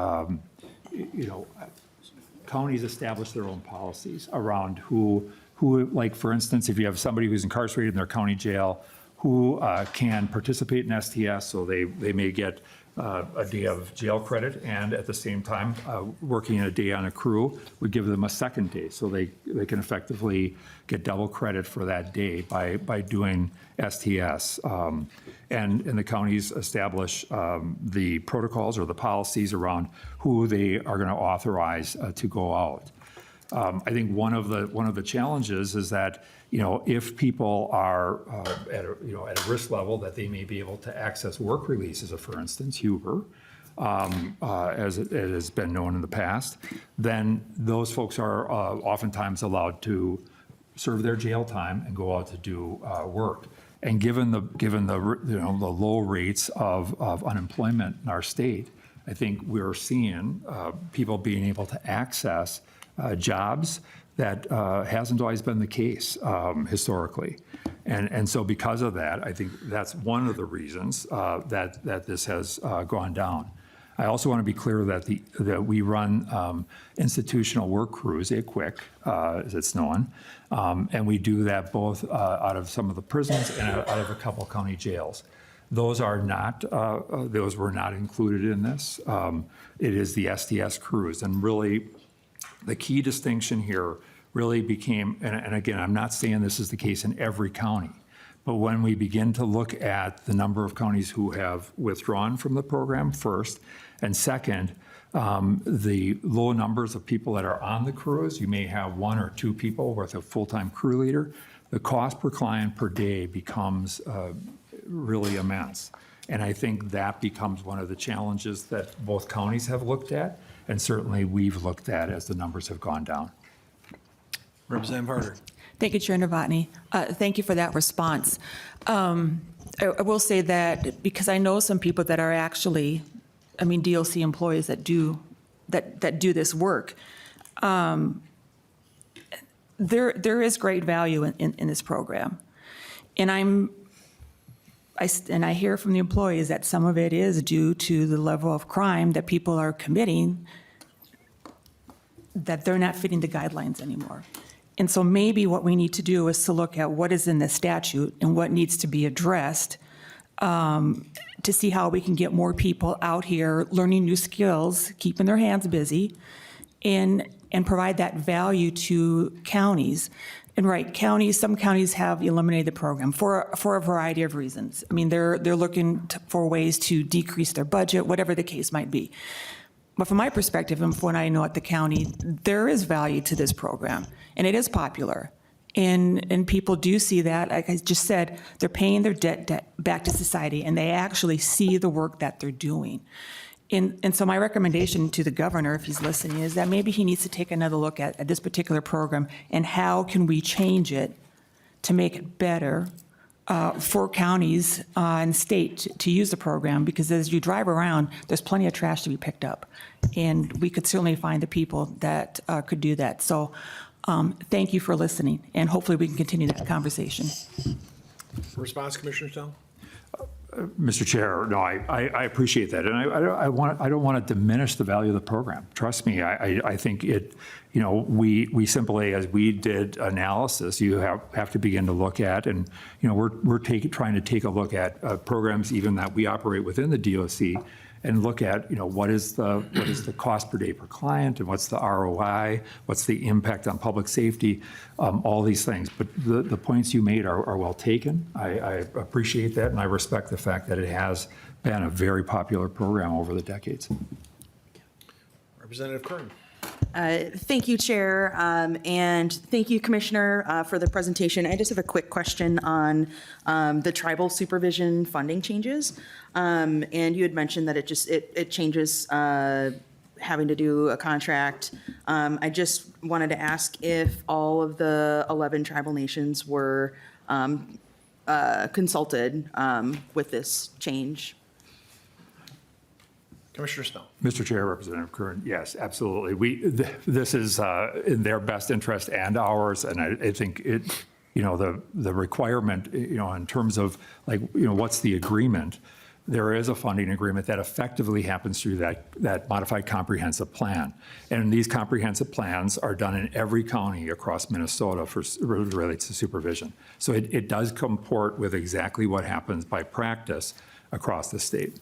counties establish their own policies around who, like, for instance, if you have somebody who's incarcerated in their county jail, who can participate in STS, so they may get a day of jail credit, and at the same time, working a day on a crew would give them a second day, so they can effectively get double credit for that day by doing STS. And the counties establish the protocols or the policies around who they are going to authorize to go out. I think one of the challenges is that, if people are at a risk level that they may be able to access work releases, for instance, Huber, as it has been known in the past, then those folks are oftentimes allowed to serve their jail time and go out to do work. And given the low rates of unemployment in our state, I think we're seeing people being able to access jobs that hasn't always been the case historically. And so because of that, I think that's one of the reasons that this has gone down. I also want to be clear that we run institutional work crews, AQUIC, as it's known, and we do that both out of some of the prisons and out of a couple county jails. Those were not included in this. It is the STS crews, and really, the key distinction here really became, and again, I'm not saying this is the case in every county, but when we begin to look at the number of counties who have withdrawn from the program first, and second, the low numbers of people that are on the crews, you may have 1 or 2 people with a full-time crew leader, the cost per client per day becomes really immense. And I think that becomes one of the challenges that both counties have looked at, and certainly we've looked at as the numbers have gone down.
Representative Harder.
Thank you, Chair Novotny. Thank you for that response. I will say that because I know some people that are actually, DOC employees that do this work, there is great value in this program. And I hear from the employees that some of it is due to the level of crime that people are committing, that they're not fitting the guidelines anymore. And so maybe what we need to do is to look at what is in the statute and what needs to be addressed to see how we can get more people out here learning new skills, keeping their hands busy, and and provide that value to counties. And right, some counties have eliminated the program for a variety of reasons. I mean, they're looking for ways to decrease their budget, whatever the case might be. But from my perspective, and from what I know at the county, there is value to this program, and it is popular. And people do see that. Like I just said, they're paying their debt back to society, and they actually see the work that they're doing. And so my recommendation to the governor, if he's listening, is that maybe he needs to take another look at this particular program and how can we change it to make it better for counties and state to use the program, because as you drive around, there's plenty of trash to be picked up. And we could certainly find the people that could do that. So thank you for listening, and hopefully we can continue that conversation.
Response, Commissioner Snell?
Mr. Chair, no, I appreciate that, and I don't want to diminish the value of the program. Trust me, I think it, we simply, as we did analysis, you have to begin to look at, and we're trying to take a look at programs even that we operate within the DOC, and look at what is the cost per day per client, and what's the ROI, what's the impact on public safety, all these things. But the points you made are well taken. I appreciate that, and I respect the fact that it has been a very popular program over the decades.
Representative Kern.
Thank you, Chair, and thank you, Commissioner, for the presentation. I just have a quick question on the tribal supervision funding changes. And you had mentioned that it changes having to do a contract. I just wanted to ask if all of the 11 tribal nations were consulted with this change.
Commissioner Snell.
Mr. Chair, Representative Kern, yes, absolutely. This is in their best interest and ours, and I think it, the requirement, in terms of what's the agreement, there is a funding agreement that effectively happens through that modified comprehensive plan. And these comprehensive plans are done in every county across Minnesota relates to supervision. So it does comport with exactly what happens by practice across the state.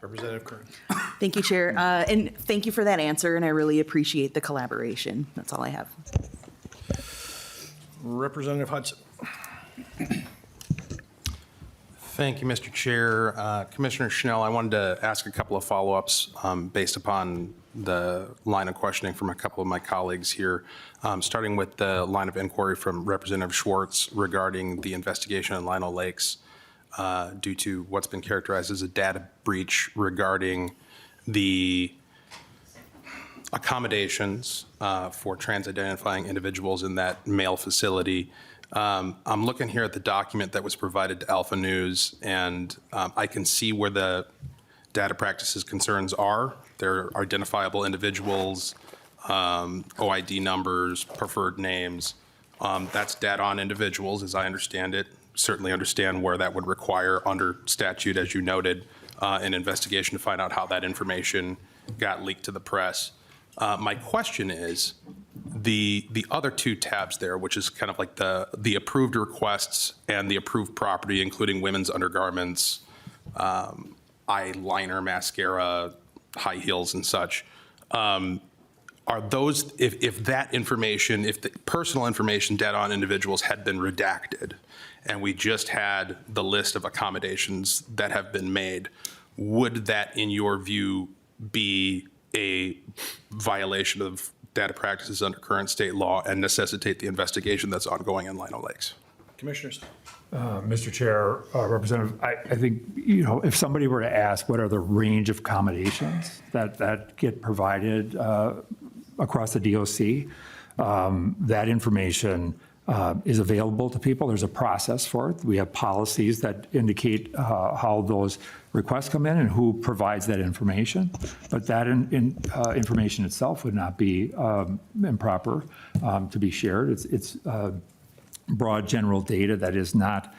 Representative Kern.
Thank you, Chair, and thank you for that answer, and I really appreciate the collaboration. That's all I have.
Representative Hudson.
Thank you, Mr. Chair. Commissioner Schnell, I wanted to ask a couple of follow-ups based upon the line of questioning from a couple of my colleagues here, starting with the line of inquiry from Representative Schwartz regarding the investigation in Lino Lakes due to what's been characterized as a data breach regarding the accommodations for trans-identifying individuals in that male facility. I'm looking here at the document that was provided to Alpha News, and I can see where the data practices concerns are. They're identifiable individuals, OID numbers, preferred names. That's data on individuals, as I understand it. Certainly understand where that would require under statute, as you noted, an investigation to find out how that information got leaked to the press. My question is, the other two tabs there, which is kind of like the approved requests and the approved property, including women's undergarments, eyeliner, mascara, high heels and such, are those, if that information, if the personal information data on individuals had been redacted and we just had the list of accommodations that have been made, would that, in your view, be a violation of data practices under current state law and necessitate the investigation that's ongoing in Lino Lakes?
Commissioners.
Mr. Chair, Representative, I think, if somebody were to ask what are the range of accommodations that get provided across the DOC, that information is available to people. There's a process for it. We have policies that indicate how those requests come in and who provides that information. But that information itself would not be improper to be shared. It's broad general data that is not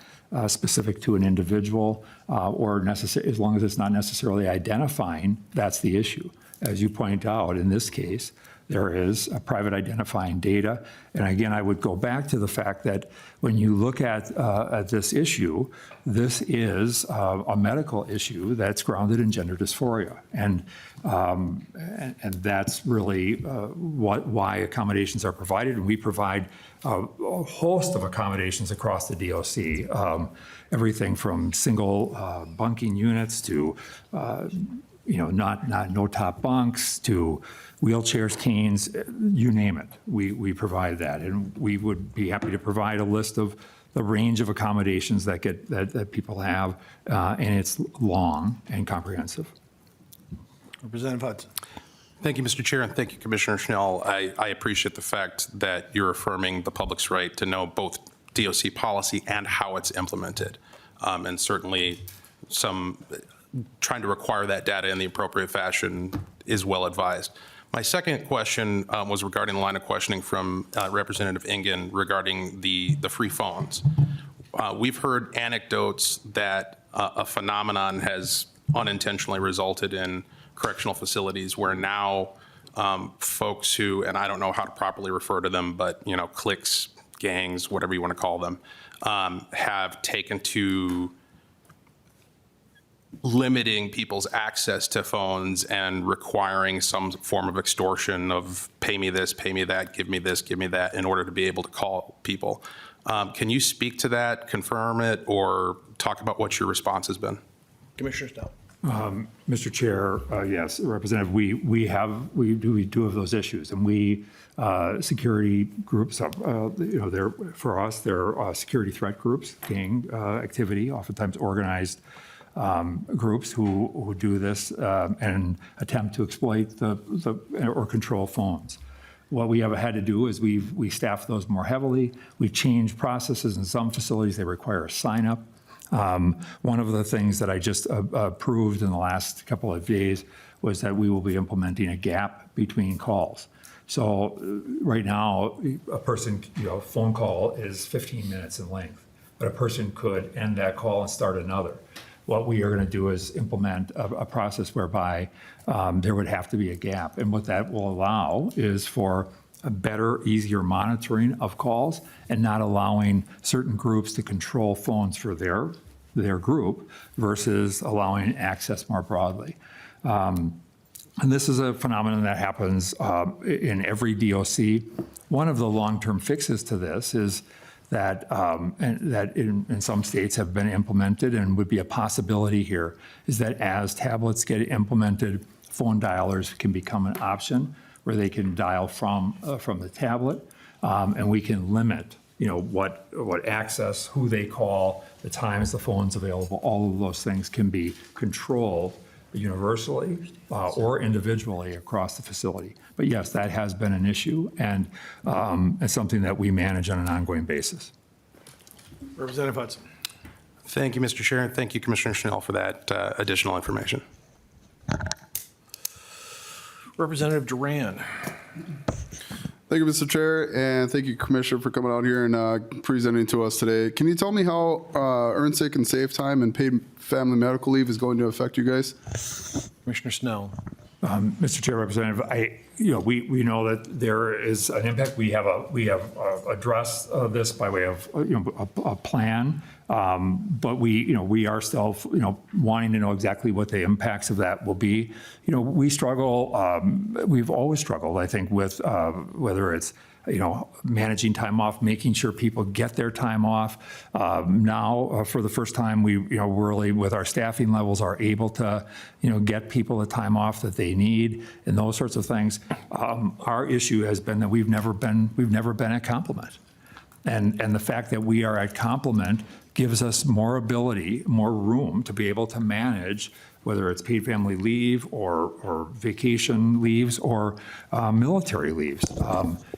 specific to an individual or as long as it's not necessarily identifying, that's the issue. As you point out, in this case, there is private identifying data. And again, I would go back to the fact that when you look at this issue, this is a medical issue that's grounded in gender dysphoria. And that's really why accommodations are provided. And we provide a host of accommodations across the DOC, everything from single bunking units to no top bunks to wheelchairs, canes, you name it. We provide that, and we would be happy to provide a list of the range of accommodations that people have, and it's long and comprehensive.
Representative Hudson.
Thank you, Mr. Chair, and thank you, Commissioner Schnell. I appreciate the fact that you're affirming the public's right to know both DOC policy and how it's implemented, and certainly trying to require that data in the appropriate fashion is well advised. My second question was regarding the line of questioning from Representative Ingen regarding the free phones. We've heard anecdotes that a phenomenon has unintentionally resulted in correctional facilities where now folks who, and I don't know how to properly refer to them, but cliques, gangs, whatever you want to call them, have taken to limiting people's access to phones and requiring some form of extortion of pay me this, pay me that, give me this, give me that, in order to be able to call people. Can you speak to that, confirm it, or talk about what your response has been?
Commissioner Snell.
Mr. Chair, yes, Representative, we do have those issues, and we security groups, they're for us, they're security threat groups, gang activity, oftentimes organized groups who do this and attempt to exploit or control phones. What we have had to do is we staff those more heavily. We've changed processes in some facilities. They require a sign up. One of the things that I just approved in the last couple of days was that we will be implementing a gap between calls. So right now, a person, phone call is 15 minutes in length, but a person could end that call and start another. What we are going to do is implement a process whereby there would have to be a gap. And what that will allow is for a better, easier monitoring of calls and not allowing certain groups to control phones for their group versus allowing access more broadly. And this is a phenomenon that happens in every DOC. One of the long-term fixes to this is that in some states have been implemented and would be a possibility here, is that as tablets get implemented, phone dialers can become an option where they can dial from the tablet, and we can limit, what access, who they call, the times the phone's available. All of those things can be controlled universally or individually across the facility. But yes, that has been an issue, and it's something that we manage on an ongoing basis.
Representative Hudson.
Thank you, Mr. Chair, and thank you, Commissioner Schnell, for that additional information.
Representative Duran.
Thank you, Mr. Chair, and thank you, Commissioner, for coming out here and presenting to us today. Can you tell me how earned sick and safe time and paid family medical leave is going to affect you guys?
Commissioner Snell.
Mr. Chair, Representative, we know that there is an impact. We have addressed this by way of a plan, but we are still wanting to know exactly what the impacts of that will be. We struggle. We've always struggled, I think, with whether it's managing time off, making sure people get their time off. Now, for the first time, we really, with our staffing levels, are able to get people the time off that they need and those sorts of things. Our issue has been that we've never been at complement, and the fact that we are at complement gives us more ability, more room to be able to manage whether it's paid family leave or vacation leaves or military leaves.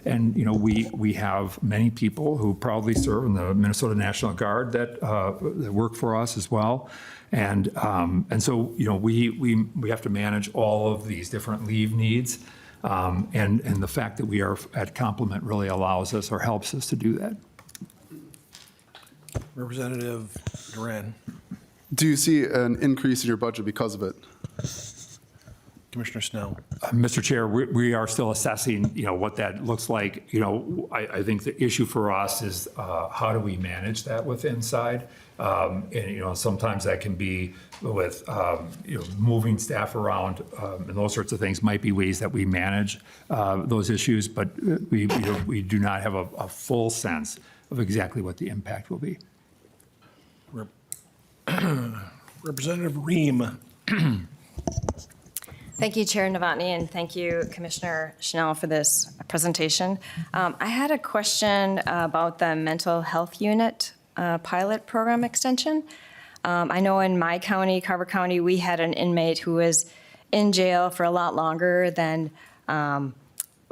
And we have many people who proudly serve in the Minnesota National Guard that work for us as well. And so we have to manage all of these different leave needs. And the fact that we are at complement really allows us or helps us to do that.
Representative Duran.
Do you see an increase in your budget because of it?
Commissioner Snell.
Mr. Chair, we are still assessing, what that looks like. I think the issue for us is how do we manage that with inside? And, sometimes that can be with, moving staff around and those sorts of things might be ways that we manage those issues, but we do not have a full sense of exactly what the impact will be.
Representative Ream.
Thank you, Chair Novotny, and thank you, Commissioner Schnell, for this presentation. I had a question about the mental health unit pilot program extension. I know in my county, Carver County, we had an inmate who was in jail for a lot longer than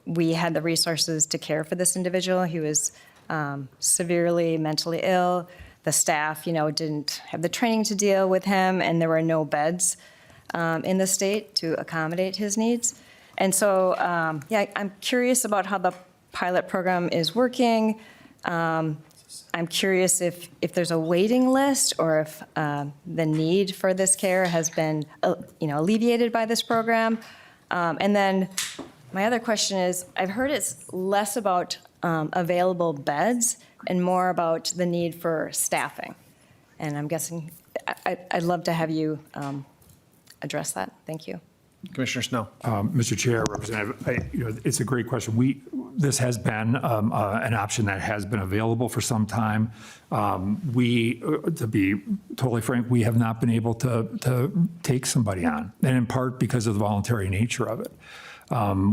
we had the resources to care for this individual. He was severely mentally ill. The staff, didn't have the training to deal with him, and there were no beds in the state to accommodate his needs. And so, I'm curious about how the pilot program is working. I'm curious if there's a waiting list or if the need for this care has been, alleviated by this program. And then my other question is, I've heard it's less about available beds and more about the need for staffing. And I'm guessing, I'd love to have you address that. Thank you.
Commissioner Snell.
Mr. Chair, Representative, it's a great question. This has been an option that has been available for some time. To be totally frank, we have not been able to take somebody on, and in part because of the voluntary nature of it.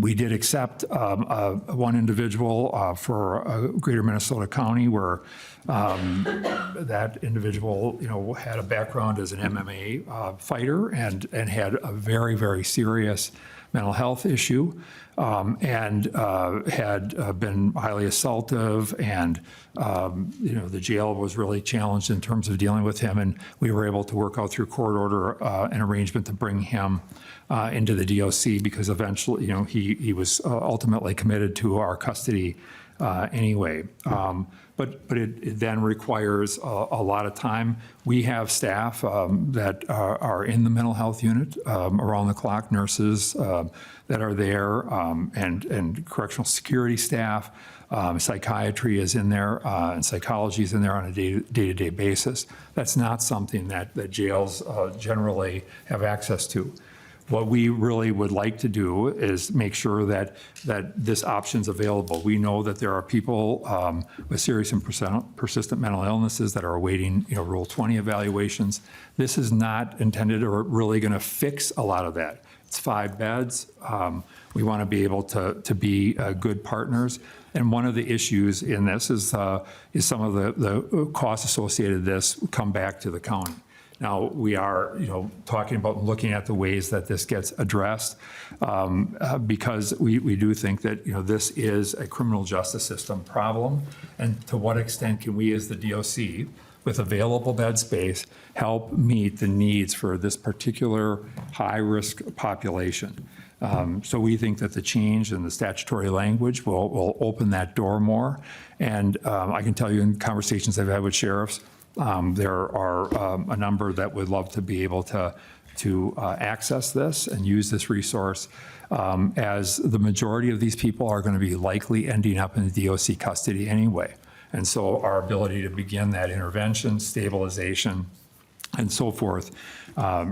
We did accept one individual for Greater Minnesota County where that individual, had a background as an MMA fighter and had a very, very serious mental health issue and had been highly assaultive, and the jail was really challenged in terms of dealing with him, and we were able to work out through court order an arrangement to bring him into the DOC because eventually, he was ultimately committed to our custody anyway. But it then requires a lot of time. We have staff that are in the mental health unit around the clock, nurses that are there, and correctional security staff. Psychiatry is in there, and psychology is in there on a day-to-day basis. That's not something that jails generally have access to. What we really would like to do is make sure that this option's available. We know that there are people with serious and persistent mental illnesses that are awaiting, Rule 20 evaluations. This is not intended or really going to fix a lot of that. It's 5 beds. We want to be able to be good partners. And one of the issues in this is some of the costs associated with this come back to the county. Now, we are, talking about looking at the ways that this gets addressed because we do think that, this is a criminal justice system problem. And to what extent can we as the DOC, with available bed space, help meet the needs for this particular high-risk population? So we think that the change in the statutory language will open that door more. And I can tell you in conversations I've had with sheriffs, there are a number that would love to be able to access this and use this resource, as the majority of these people are going to be likely ending up in the DOC custody anyway. And so our ability to begin that intervention, stabilization, and so forth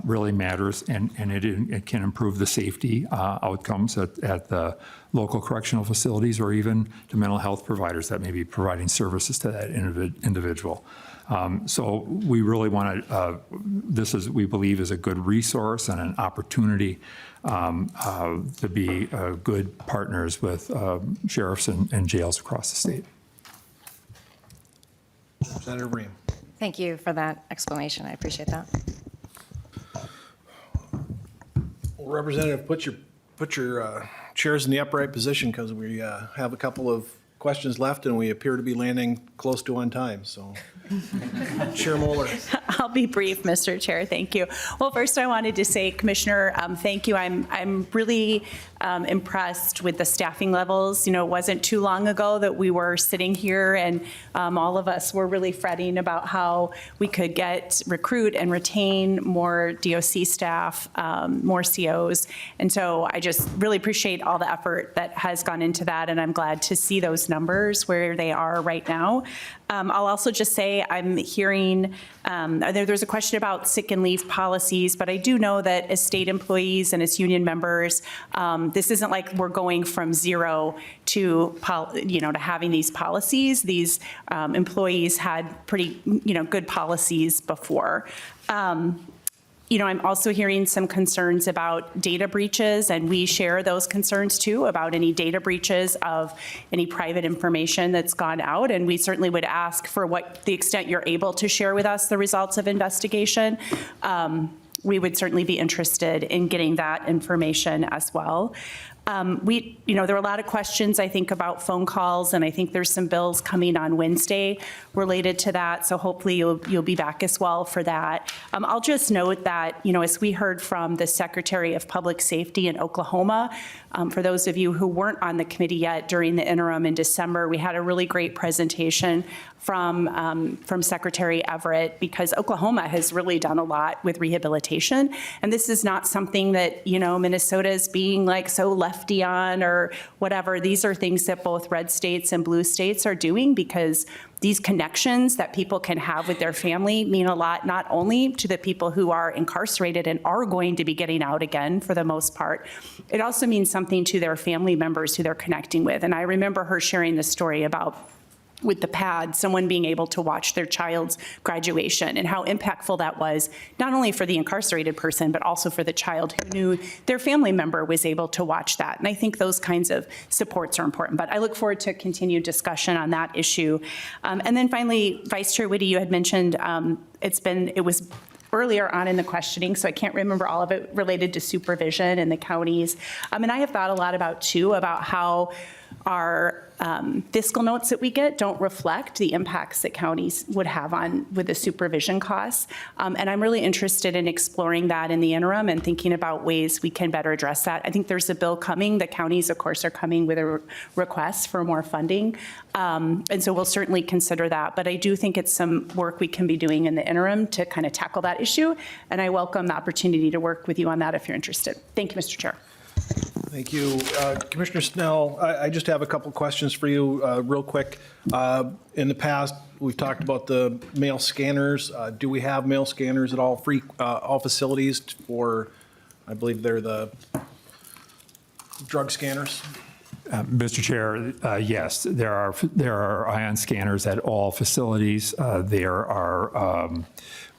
really matters, and it can improve the safety outcomes at the local correctional facilities or even to mental health providers that may be providing services to that individual. So we really want to, we believe is a good resource and an opportunity to be good partners with sheriffs and jails across the state.
Senator Ream.
Thank you for that explanation. I appreciate that.
Well, Representative, put your chairs in the upright position because we have a couple of questions left and we appear to be landing close to on time. So, Chair Moller.
I'll be brief, Mr. Chair. Thank you. Well, first I wanted to say, Commissioner, thank you. I'm really impressed with the staffing levels. You know, it wasn't too long ago that we were sitting here and all of us were really fretting about how we could recruit and retain more DOC staff, more COs. And so I just really appreciate all the effort that has gone into that, and I'm glad to see those numbers where they are right now. I'll also just say I'm hearing there's a question about sick and leave policies, but I do know that as state employees and as union members, this isn't like we're going from zero to having these policies. These employees had pretty good policies before. I'm also hearing some concerns about data breaches, and we share those concerns too about any data breaches of any private information that's gone out. And we certainly would ask for what the extent you're able to share with us the results of investigation. We would certainly be interested in getting that information as well. There were a lot of questions, I think, about phone calls, and I think there's some bills coming on Wednesday related to that, so hopefully you'll be back as well for that. I'll just note that, as we heard from the Secretary of Public Safety in Oklahoma, for those of you who weren't on the committee yet during the interim in December, we had a really great presentation from Secretary Everett, because Oklahoma has really done a lot with rehabilitation. And this is not something that, Minnesota is being like so lefty on or whatever. These are things that both red states and blue states are doing, because these connections that people can have with their family mean a lot, not only to the people who are incarcerated and are going to be getting out again for the most part, it also means something to their family members who they're connecting with. And I remember her sharing the story about, with the pad, someone being able to watch their child's graduation and how impactful that was, not only for the incarcerated person, but also for the child who knew their family member was able to watch that. And I think those kinds of supports are important. But I look forward to continued discussion on that issue. And then finally, Vice Chair Whitty, you had mentioned it was earlier on in the questioning, so I can't remember all of it, related to supervision in the counties. And I have thought a lot about how our fiscal notes that we get don't reflect the impacts that counties would have with the supervision costs. And I'm really interested in exploring that in the interim and thinking about ways we can better address that. I think there's a bill coming. The counties, of course, are coming with a request for more funding. And so we'll certainly consider that. But I do think it's some work we can be doing in the interim to kind of tackle that issue. And I welcome the opportunity to work with you on that if you're interested. Thank you, Mr. Chair.
Thank you. Commissioner Snell, I just have a couple questions for you real quick. In the past, we've talked about the mail scanners. Do we have mail scanners at all facilities for, I believe they're the drug scanners?
Mr. Chair, yes, there are ion scanners at all facilities. There are,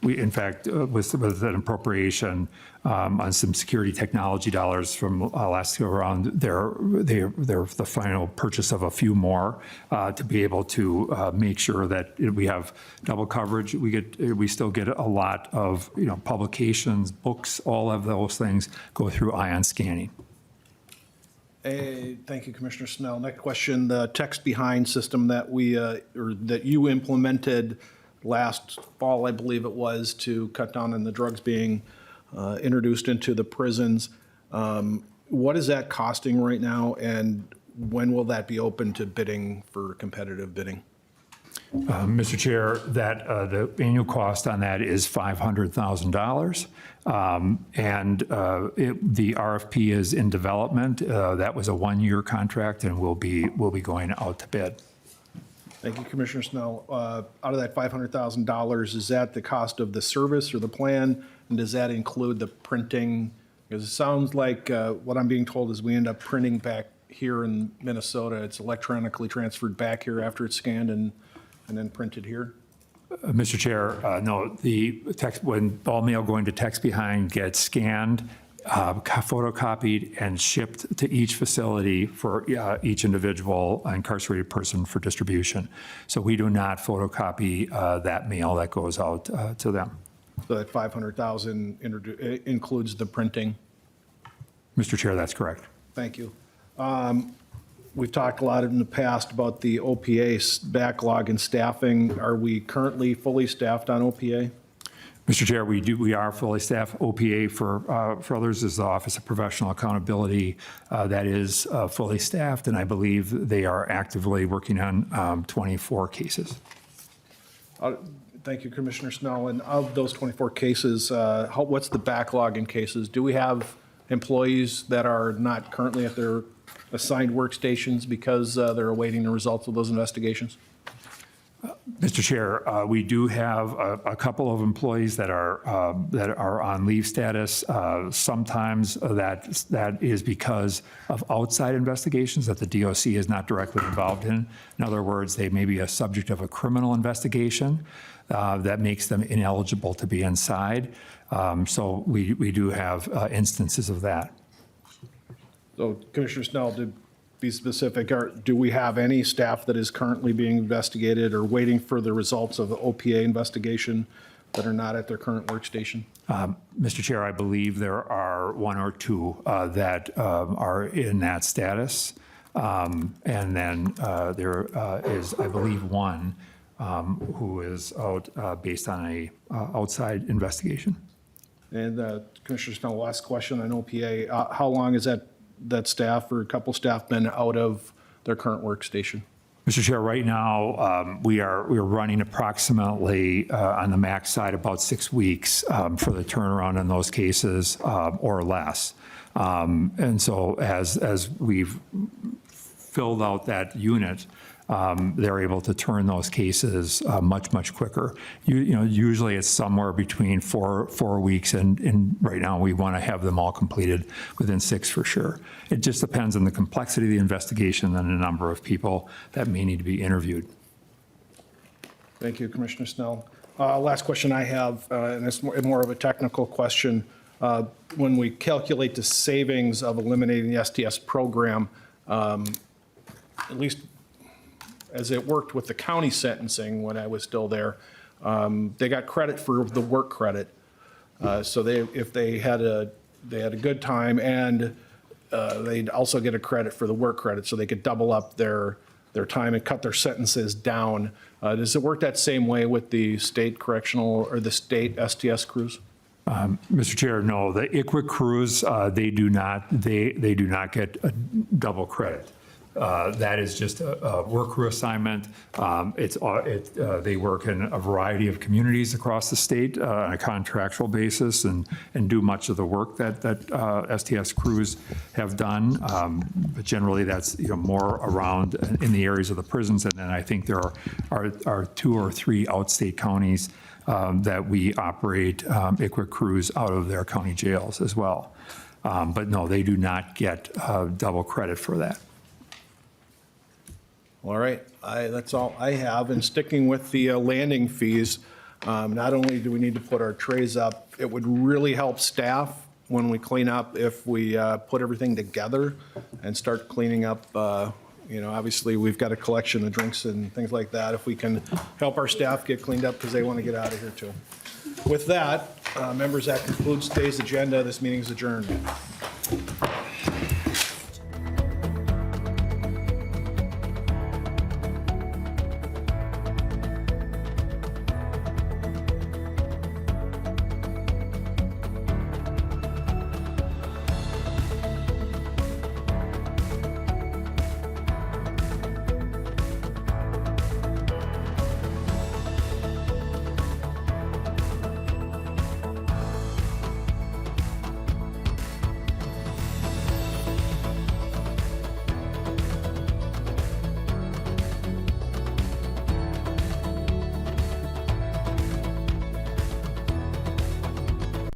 in fact, with an appropriation on some security technology dollars from last go around, they're the final purchase of a few more to be able to make sure that we have double coverage. We still get a lot of publications, books, all of those things go through ion scanning.
Thank you, Commissioner Snell. Next question: the text behind system that that you implemented last fall, I believe it was, to cut down on the drugs being introduced into the prisons. What is that costing right now, and when will that be open to bidding for competitive bidding?
Mr. Chair, that the annual cost on that is $500,000, and the RFP is in development. That was a one-year contract, and will be going out to bid.
Thank you, Commissioner Snell. Out of that $500,000, is that the cost of the service or the plan, and does that include the printing? Because it sounds like what I'm being told is we end up printing back here in Minnesota. It's electronically transferred back here after it's scanned and then printed here?
Mr. Chair, no, the text, when all mail going to text behind gets scanned, photocopied, and shipped to each facility for each individual incarcerated person for distribution. So we do not photocopy that mail that goes out to them.
So that $500,000 includes the printing?
Mr. Chair, that's correct.
Thank you. We've talked a lot in the past about the OPA backlog and staffing. Are we currently fully staffed on OPA?
Mr. Chair, we are fully staffed. OPA for others is the Office of Professional Accountability. That is fully staffed, and I believe they are actively working on 24 cases.
Thank you, Commissioner Snell. And of those 24 cases, what's the backlog in cases? Do we have employees that are not currently at their assigned workstations because they're awaiting the results of those investigations?
Mr. Chair, we do have a couple of employees that are on leave status. Sometimes that is because of outside investigations that the DOC is not directly involved in. In other words, they may be a subject of a criminal investigation that makes them ineligible to be inside. So we do have instances of that.
So Commissioner Snell, to be specific, do we have any staff that is currently being investigated or waiting for the results of the OPA investigation that are not at their current workstation?
Mr. Chair, I believe there are one or two that are in that status. And then there is, I believe, one who is out based on a outside investigation.
And Commissioner Snell, last question on OPA. How long is that staff or a couple staff been out of their current workstation?
Mr. Chair, right now, we are running approximately on the max side about 6 weeks for the turnaround in those cases or less. And so as we've filled out that unit, they're able to turn those cases much quicker. Usually it's somewhere between four weeks, and right now we want to have them all completed within 6 for sure. It just depends on the complexity of the investigation and the number of people that may need to be interviewed.
Thank you, Commissioner Snell. Last question I have, and it's more of a technical question. When we calculate the savings of eliminating the STS program, at least as it worked with the county sentencing when I was still there, they got credit for the work credit. So if they had a good time, and they'd also get a credit for the work credit, so they could double up their time and cut their sentences down. Does it work that same way with the state correctional or the state STS crews?
Mr. Chair, no. The ICWIC crews, they do not get a double credit. That is just a work crew assignment. They work in a variety of communities across the state on a contractual basis and do much of the work that STS crews have done. But generally, that's more around in the areas of the prisons. And then I think there are 2 or 3 outstate counties that we operate ICWIC crews out of their county jails as well. But no, they do not get double credit for that.
All right, that's all I have. And sticking with the landing fees, not only do we need to put our trays up, it would really help staff when we clean up if we put everything together and start cleaning up. Obviously, we've got a collection of drinks and things like that. If we can help our staff get cleaned up because they want to get out of here too. With that, members, that concludes today's agenda. This meeting is adjourned.